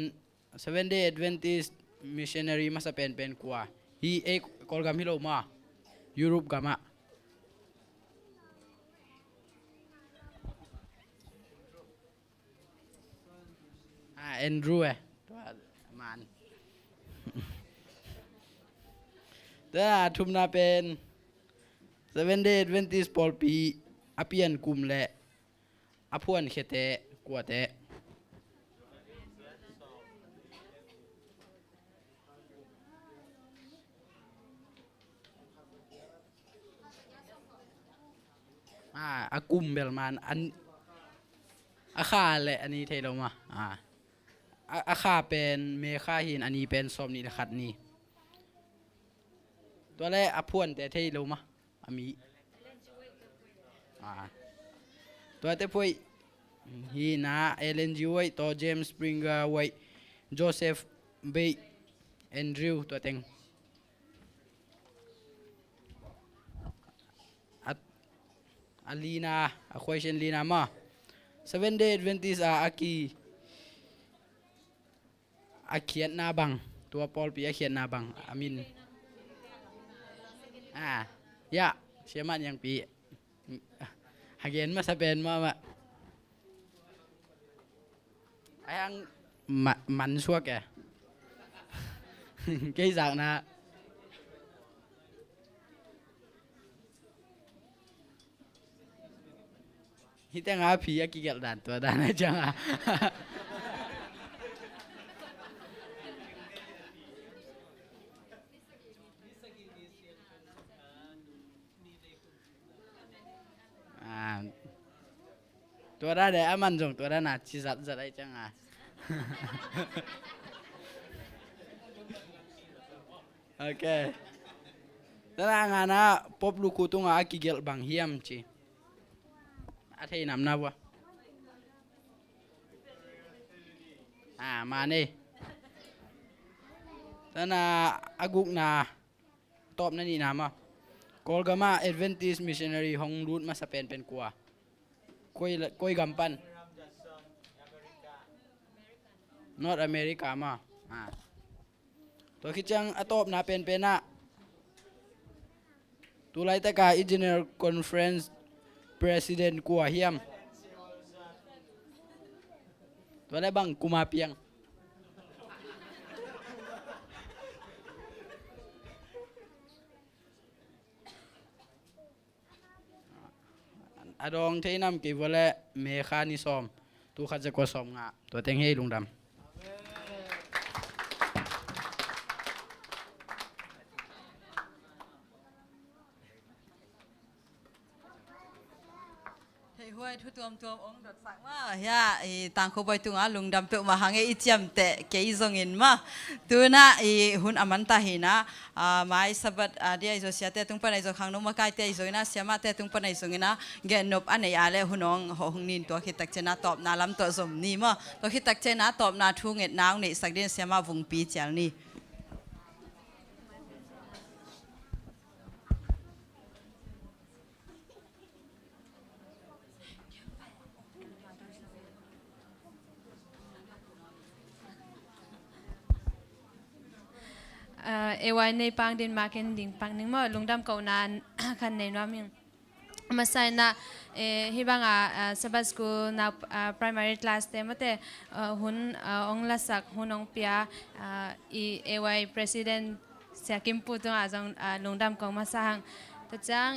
Speaker 10: 7-day Adventist missionary มาสเป็นกว่าฮีกอลกามิโลมายุโรปกามาแอนดรูตัวมันแต่ทุมนาเป็น 7-day Adventist ปอลปีอเปียนกุมและอพวนเขเตกัวเตอากุมเบลมันอันอาคาแหละอันนี้เทลงมาอาคาเป็นเมฆาหินอันนี้เป็นสมนิขัดนี่ตัวแรกอพวนแต่เทลงมาอามีตัวเตพุยฮีนาเอเลนจิวไว้ตัวเจมส์สปริงเกอร์ไว้โจเซฟเบย์แอนดริวตัวเต็งอาลีนาquestion ลีนามา 7-day Adventistอาเขียนนาบังตัวปอลปีเขียนนาบังอามินยะเชื่อมันยังปีหากเห็นมาสเปนมาไอ้ยังมันชัวแกเกี่ยจากนะฮิตยังผีกี่เกลดันตัวดันจังตัวได้เดี๋ยวมันจงตัวได้น่ะชิสัตจะได้จังโอเคแต่ละงานนะพบลูกตุ้งกี่เกลบางเฮียมจีอาเทนำนับวะมาเนี่ยแต่น่ะอากุกน่ะตอบนั่นนี่นะมากอลกามา Adventist missionary ของรูทมาสเปนเป็นกว่าคุยกำปั้น North America มาตัวคิดจังตอบน่ะเป็นน่ะตัวไรแต่กา General Conference President กว่าเฮียมตัวได้บังกูมาเปียงอดองเทนำกี่วันละเมฆานิสอมตัวขัดจะกว่าสอมงะตัวเต็งให้ลุงดำ
Speaker 4: เฮ้ยห้วยทุ ทุตัวองค์ดดสังว่าเฮียต่างเขาไปตุงลุงดำเปมาหางอีเจียมเตะเกยจงอินมาตัวน่ะหุ่นอมันตาหินะไม้สะบัดเดียจะเสียเตะตุงปนไอจะขังนมาไกเตะจงนะเสียมาเตะตุงปนไอจงนะเกนนบอันไหนอะไรหุ่นองหงนินตัวคิดตักเจนะตอบนาลำตัวสมนี่มาตัวคิดตักเจนะตอบนาทุ่งเอ็ดนาวนี่สักเดือนเสียมาวงปีเจลนี่
Speaker 1: เอวายในปังดินมาเก็นดิ่งปังนึงมั้งลุงดำเก่านานคันในน้ำยังมาใส่นะฮิบังสบัสกูนะprimary class เต็มแต่หุ่นองลัสักหุ่นองเปียเอวาย president เสียกิมปูตรงจงลุงดำเก่ามาสร้างแต่จัง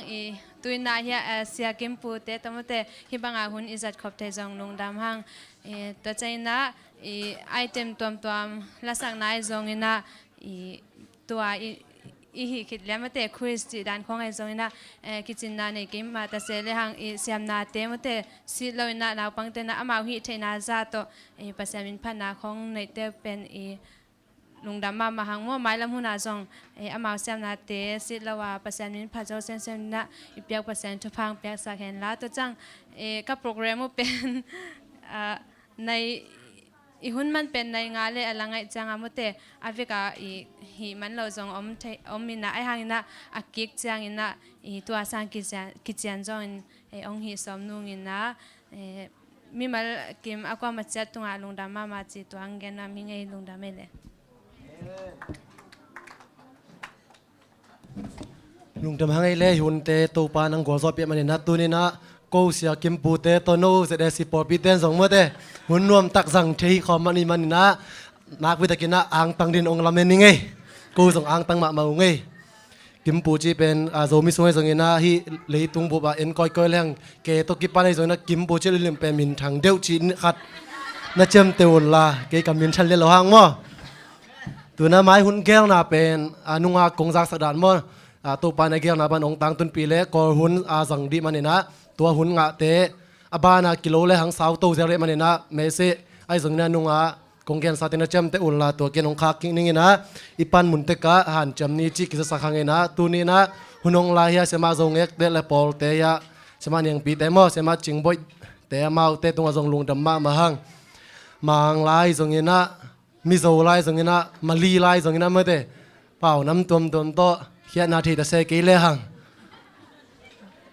Speaker 1: ตุยนาเฮียเสียกิมปูเตตมแต่ฮิบังหุ่นอิจัดขอบเทจงลุงดำหังแต่ใจนะไอเทมตัวลัสักนายจงอินะตัวหิคิดแล้วมาแต่คริสติด้านของไอ้จงนะคิดจินนาในเกมมาแต่เสร็จแล้วหังเสียมนาเตมาแต่สิเราหน้าเราปังแต่นะอามาหิเทนาซาโตภาษามินพันนาของในเตเป็นลุงดำมาหังมั่วไม้ลำหูนาจงอามาเสียมนาเตสิเราว่าภาษามินพันเจ้าเซนเซนนะอีเปียกภาษาทุพังเปียกสักเห็นละตัวจังกับโปรแกรมมันเป็นในหุ่นมันเป็นในงานเลยอะไรไงจังอ่ะมั่วแต่อาฟิกาหิมันเราจงมินะไอหางนะอากิกจังอินะตัวสังกิจยันจงองหิสมนุงอินะมีมากิมอากวามาจัดตรงลุงดำมาจีตัวอังเกนว่ามีไงลุงดำไม่เลย
Speaker 11: ลุงดำหางไอเล่หุ่นเตตูปานังกัวซอเปียมันนัดตัวนี้นะกูเสียกิมปูเตโตโนเสด็จสิปอปีเตนสองเมื่อเตหุ่นรวมตักสั่งเทคอมันนี่มันนะนักวิทยากินะอ่างตังดินองลำเนนี่ไงกูส่งอ่างตังมาเมาไงกิมปูจีเป็นโซมิสงไงส่งนะฮีเลยตุงบุบะเอ็นก้อยแรงเกตกิปานไอส่งนะกิมปูจีเรื่องเป็นมินทางเดียวจีนขัดน่าเชื่อมเตวลาเกกับมินชันเลี้ยหางมั้งตัวน้าไม้หุ่นแก้วน่าเป็นนุ่งอากงจากสักดานมั้งตัวปานไอแก้วน่าเป็นองตังตุนปีเล็กก็หุ่นสังดีมันนี่นะตัวหุ่นงะเตะอบานากิโลเลยหังสาวโตเจริญมันนี่นะเมเซไอสงนานุ่งอะกงเกนสาตินะจำเตอุลลาตัวเกนองคักนิ่งนะอีปันมุนเตกะหันจำนี้จิกิสสักหังนะตัวนี้นะหุ่นองลายเสมาจงเอกเดลปอลเตยะเสมาเนียงปีเตมอเสมาจิงบอยเตะมาเตตรงจงลุงดำมาหังมังลายจงนะมิโซลายจงนะมาลีลายจงนะเมื่อเตเป่าน้ำตัวโตเขียนนาทีตะเซกิเลหัง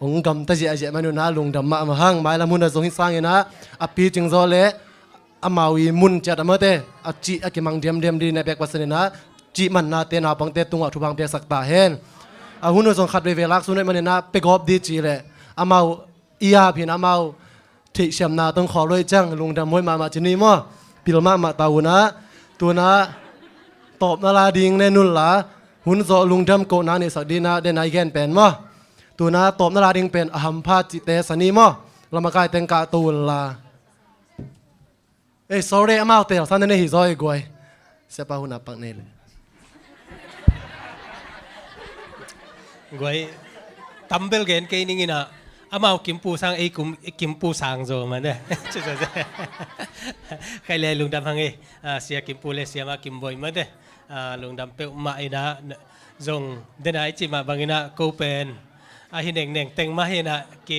Speaker 11: องกำตะเจเจมันอยู่นะลุงดำมาหังไม้ละมุนจะส่งหิสร้างนะอภิจึงโซเลอามาวีมุนจัดมาเตอจีอากิมังเดียมดีในเปียกปัสเนนะจีมันนาเตนาปังเตตุงทุพังเปียกสักตาเห็นหุ่นส่งขัดเวลักสุนัยมันนะเปกอบดีจีเลยอามาอียาพินอามาที่เชื่อมนาต้องขอรวยจังลุงดำมวยมาจีนี่มั้งปิลมาตาวนะตัวนะตอบนาลาดิงในนุ่นละหุ่นโซลุงดำโกนาในสักดีนะเดนไอแกนเป็นมั้งตัวน่าตบนาราดิงเป็นอหัมพาจิเตสนีมั้งเรามากายเต็งกาตูลาsorry อามาเตลสันนี่หิซอยกวยเสียปะหุ่นปังเนล
Speaker 9: กวยตัมเบลเกนเกนิงินะอามากิมปูสังกิมปูสังโจมันเนี่ยใครเลยลุงดำหังเสียกิมปูเลยเสียมากิมบอยมันเนี่ยลุงดำเปะมาไอ้นะจงเดินไอจิมาบางนะกูเป็นหินเน่งเต็งมาเห็นนะเก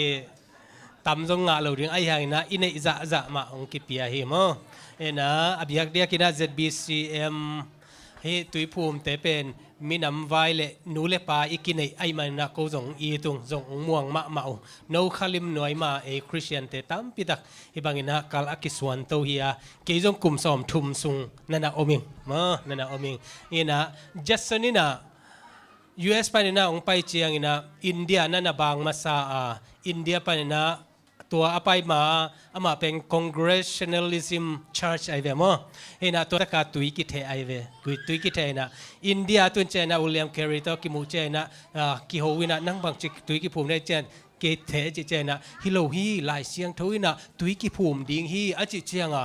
Speaker 9: ตำจงงะเราเรื่องไอ้หางนะอินเนจะมาองกิปียเฮมนะอภิยักษ์เดียกินะ ZBCM เฮตุยภูมิแต่เป็นมีน้ำไวเลนูเลปาอีกินไอ้มันนะกูจงอีตุงจงม่วงมาเมาโนขลิมหน่วยมาคริสเตียนแต่ตามปิดักฮิบังนะกัลอากิสวนโตเฮียเกยจงกุมสอมทุมซุงนั่นนะอมิงนั่นนะอมิงนะจัสนี่นะUS ปานินะองไปเชียงนะอินเดียนั่นนะบางมาซาอินเดียปานินะตัวอภัยมาเป็น Congregationalism Church ไอเวมนะตัวตะการตุยกิเทไอเวตุยกิเทนะอินเดียตุนเจนะวิลเลียมแคริโตกิมูเจนะกิโฮวินะนั่งบางจิตุยกิภูมิได้เจนเกเทจิเจนะฮิโลฮีหลายเสียงทุยนะตุยกิภูมิดิ้งฮีอจิเชียง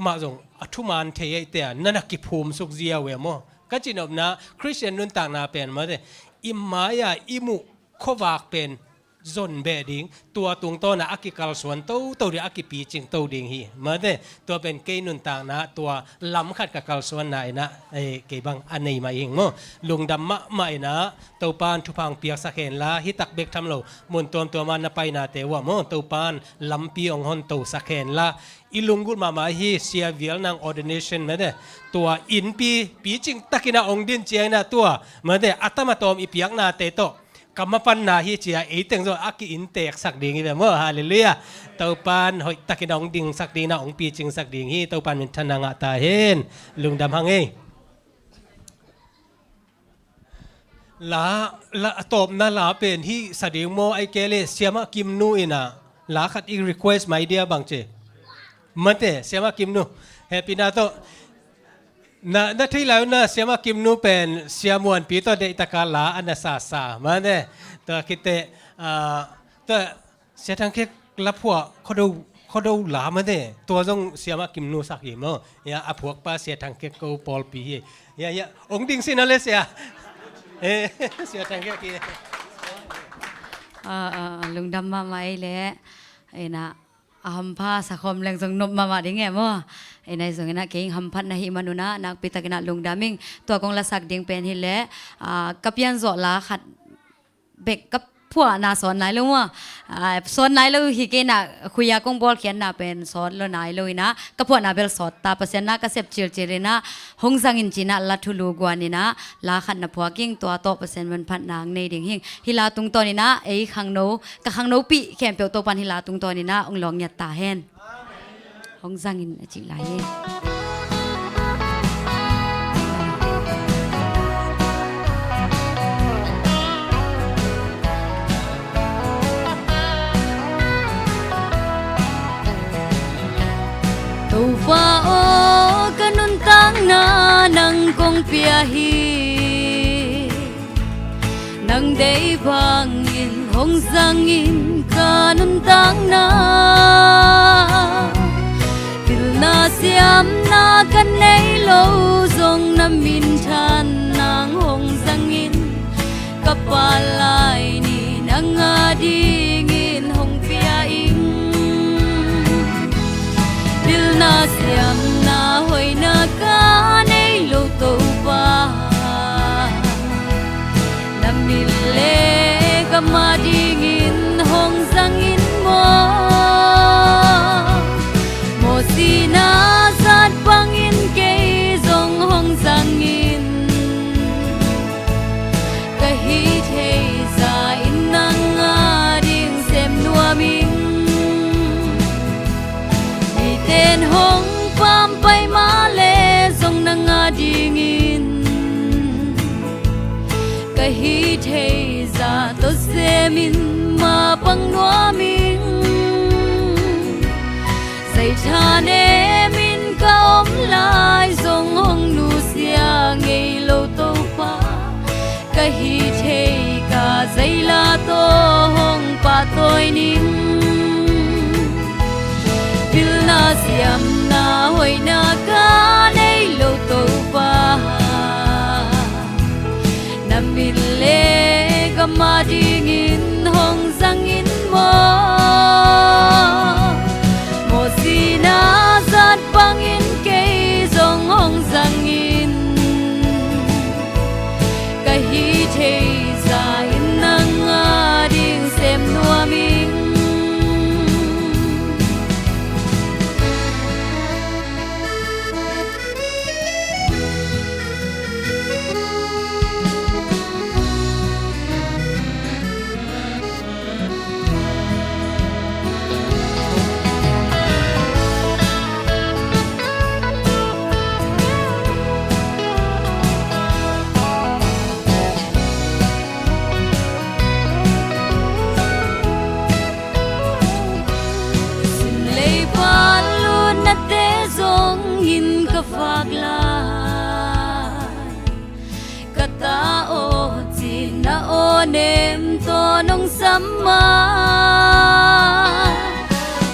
Speaker 9: มาจงอทุมานเทยเตียนั่นกิภูมิสุกเจียวเวมก็จีนอบนะคริสเตียนนุ่นต่างนาเป็นมาเดอิมมายาอิมุขวากเป็น zon be ding tua tung to na aki kal suan to ri aki pi ching to ding hi ma de tua ben ke nun tang na tua lam khat ka kal suan na na ke bang anei ma ing mo lungdam ma na to pan thu phang piak sa khen la hi tak bek tham lo mun ton tua man na pai na te wa mo to pan lam pi ong hon to sa khen la ilungul mama hi sia vial nang ordination ma de tua in pi ching takina ong din che na tua ma de atama tom ipiak na te to kamapan na hi chia teng zo aki in tek sak ding ve mo hallelujah tau pan hoi takin ong ding sak ding na ong pi ching sak ding hi tau pan min thana nga ta hen lungdam hange la top na la pen hi sading mo ai kele siama kim nu ina la khat i request my dear bang che mate siama kim nu happy na to na thi lao na siama kim nu pen siamuan pi to de takala anasa sa ma ne to kite to sia thang ke lapua khodo la ma de to jong siama kim nu sak hi mo ya aphuak pa sia thang ke ko pol pi ya ong ding sin ale sia sia thang ke ki
Speaker 7: lungdam ma mai le ena hampa sakom leng jong nop mama ding e mo enai jong na ke hamphat na hi manuna nak pitakina lungdaming to kong la sak ding pen hi le kapian zo la khat bek kap phua na son nai lo mo son nai lo hi ke na khuya kong bol khian na pen son lo nai lo ina ka phua na bel sot ta pasen na ka sep chil chirina hongjang in china la thulu gwanina la khat na phua king to to pasen man phat nang nei ding hing hila tung to ni na ei khangno ka khangno pi khem pe to pan hila tung to ni na ong long nya ta hen hongjang in chi lai he tàu pha o kanun tang na nang kong pia hi nang dei bang in hong sang in kanun tang na pil na siam na kan nei lo zong na min than nang hong sang in kapalai ni nang ading in hong pia in na siam na hoi na ka nei lo to pa na mile ka ma ding in hong sang in mo si na sat bang in ke zong hong sang in ka hi thei za in nang ding sem nuwa ming tên hong pam pai ma le zong na nga ding in ka hi thei za to se min ma pang noa min sai tha ne min ka om lai zong hong nu sia ngei lo to pa ka hi thei ka zai la to hong pa toi ning na siam na hoi na ka nei lo to pa na min le ga ma ding in hong sang in mo si na zat bang in ke zong hong sang in ka hi thei za in nang ding sem nuwa min phag lai kata o chin na o nem to nong samma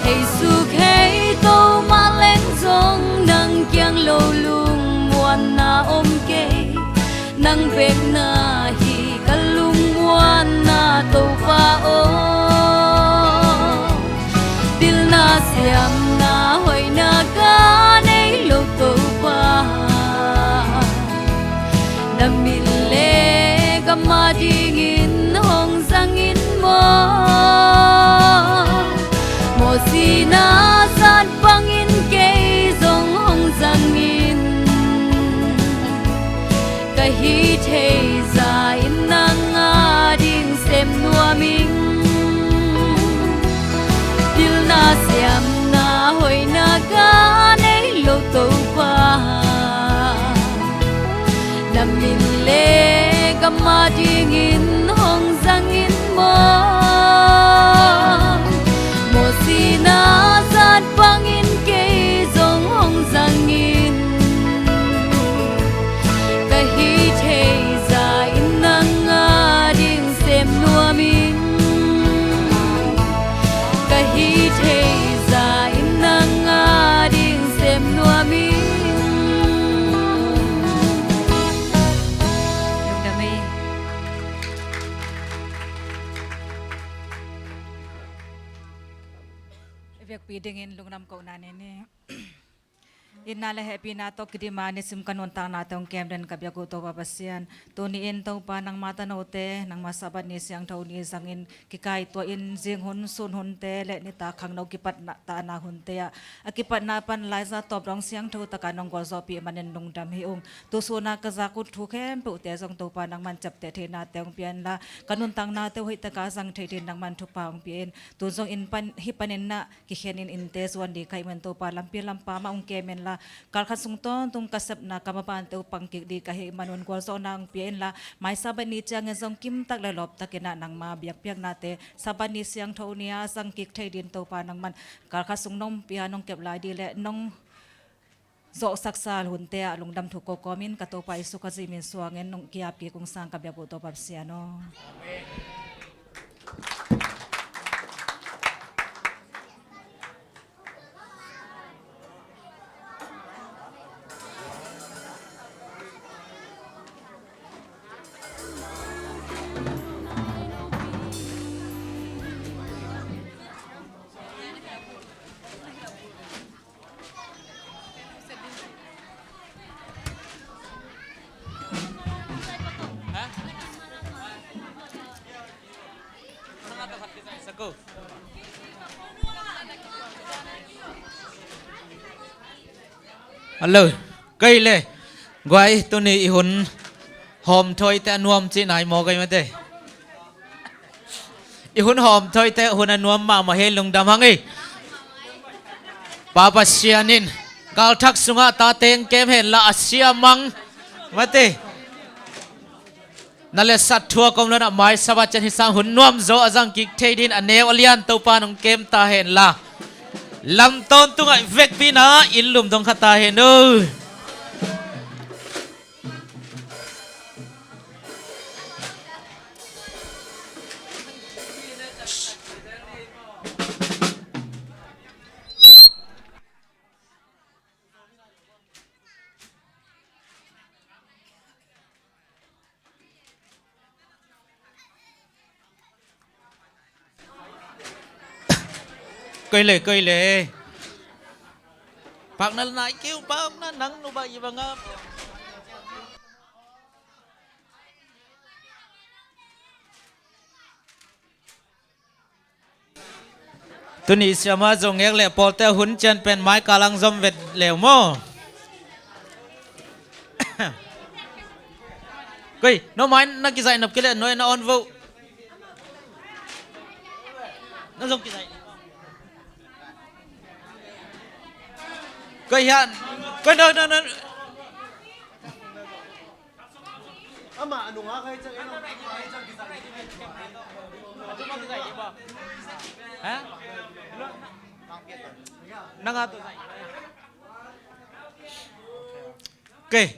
Speaker 7: hey su hey to ma leng zong nang kyang lo lung muan na om ke nang bek na hi kalung muan na to pa o si na san pangin ke zong hong zang in ka hi the za in nang a ding sem nuaming dil na siam na hoi na ga nei lo to pa nam min le gamma ding in hong zang in mo mo si na san pangin ke zong hong zang in ka hi the za in nang a ding sem nuaming ka hi the za in nang a ding sem nuaming
Speaker 12: việc pi dingin lungnam ko na ne inna la happy na to kidima ni sim kanon ta na tong kem den kabya ko to babasian to ni in to pa nang mata note nang masabat ni siang tho ni sangin kikai to in jing hun sun hun te le ni ta khang no kipat na ta na hun te akipat na pan lai za top rong siang tho ta ka nong gol zo pi manen nong dam hi ong to so na ka za ku thu khem pu te jong to pa nang man chap te the na teng pian la kanon tang na te hoi ta ka sang the the nang man thu pa ong pian to jong in pan hi panen na ki khenin in te zwan di kai man to pa lampi lampa ma ong kemen la kalkhan sungton tung kasap na kamapan te upang kikdi kahi manon kwal so nang pien la mai saban ni chang zong kim tak la lop takena nang ma biak piak na te saban ni siang thonia sang kik thai din to pa nang man kalkha sung nom pia nong kep lai di le nong zo saksal hun te lungdam thu ko komin ka to pa isu ka jimin suangen nong kiap ki kung sang ka bia to pap siano
Speaker 13: Alo, cây lệ, quay tôi nị hun hòm thôi te nuông chị này mò cây mà thế, hun hòm thôi te hun anh nuông mà hết lùng đam hăng ấy, Papa sianin, kal thắc sunga ta tên kem hen là Asia mang, mà thế, nãy sát thua công nó mai sabat chân hisang hun nuông zo azang kik thay din aneo alian tàu pa nong kem ta hen là lam ton tu ngai vek pina in lum dong khata hen ơi cây lệ bác nãy kêu bác nó nắng nó bay vào ngáp tôi nghĩ xem mà dùng nghe lệ bỏ theo hun chân pen máy cả lăng dâm vẹt lèo mò cây nó máy nó cái dạy nộp cái lệ nó on vụ nó dùng cái dạy cây hiện cây nơi
Speaker 11: ama anong nga kahit sa ino
Speaker 13: hả năng à cây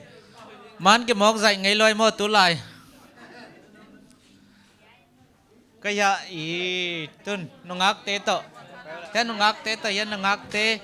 Speaker 13: man cái móc dạy ngay loài mò tú lại cây ya ý tuần nó ngác té tọ thế nó ngác té tọ yên nó ngác té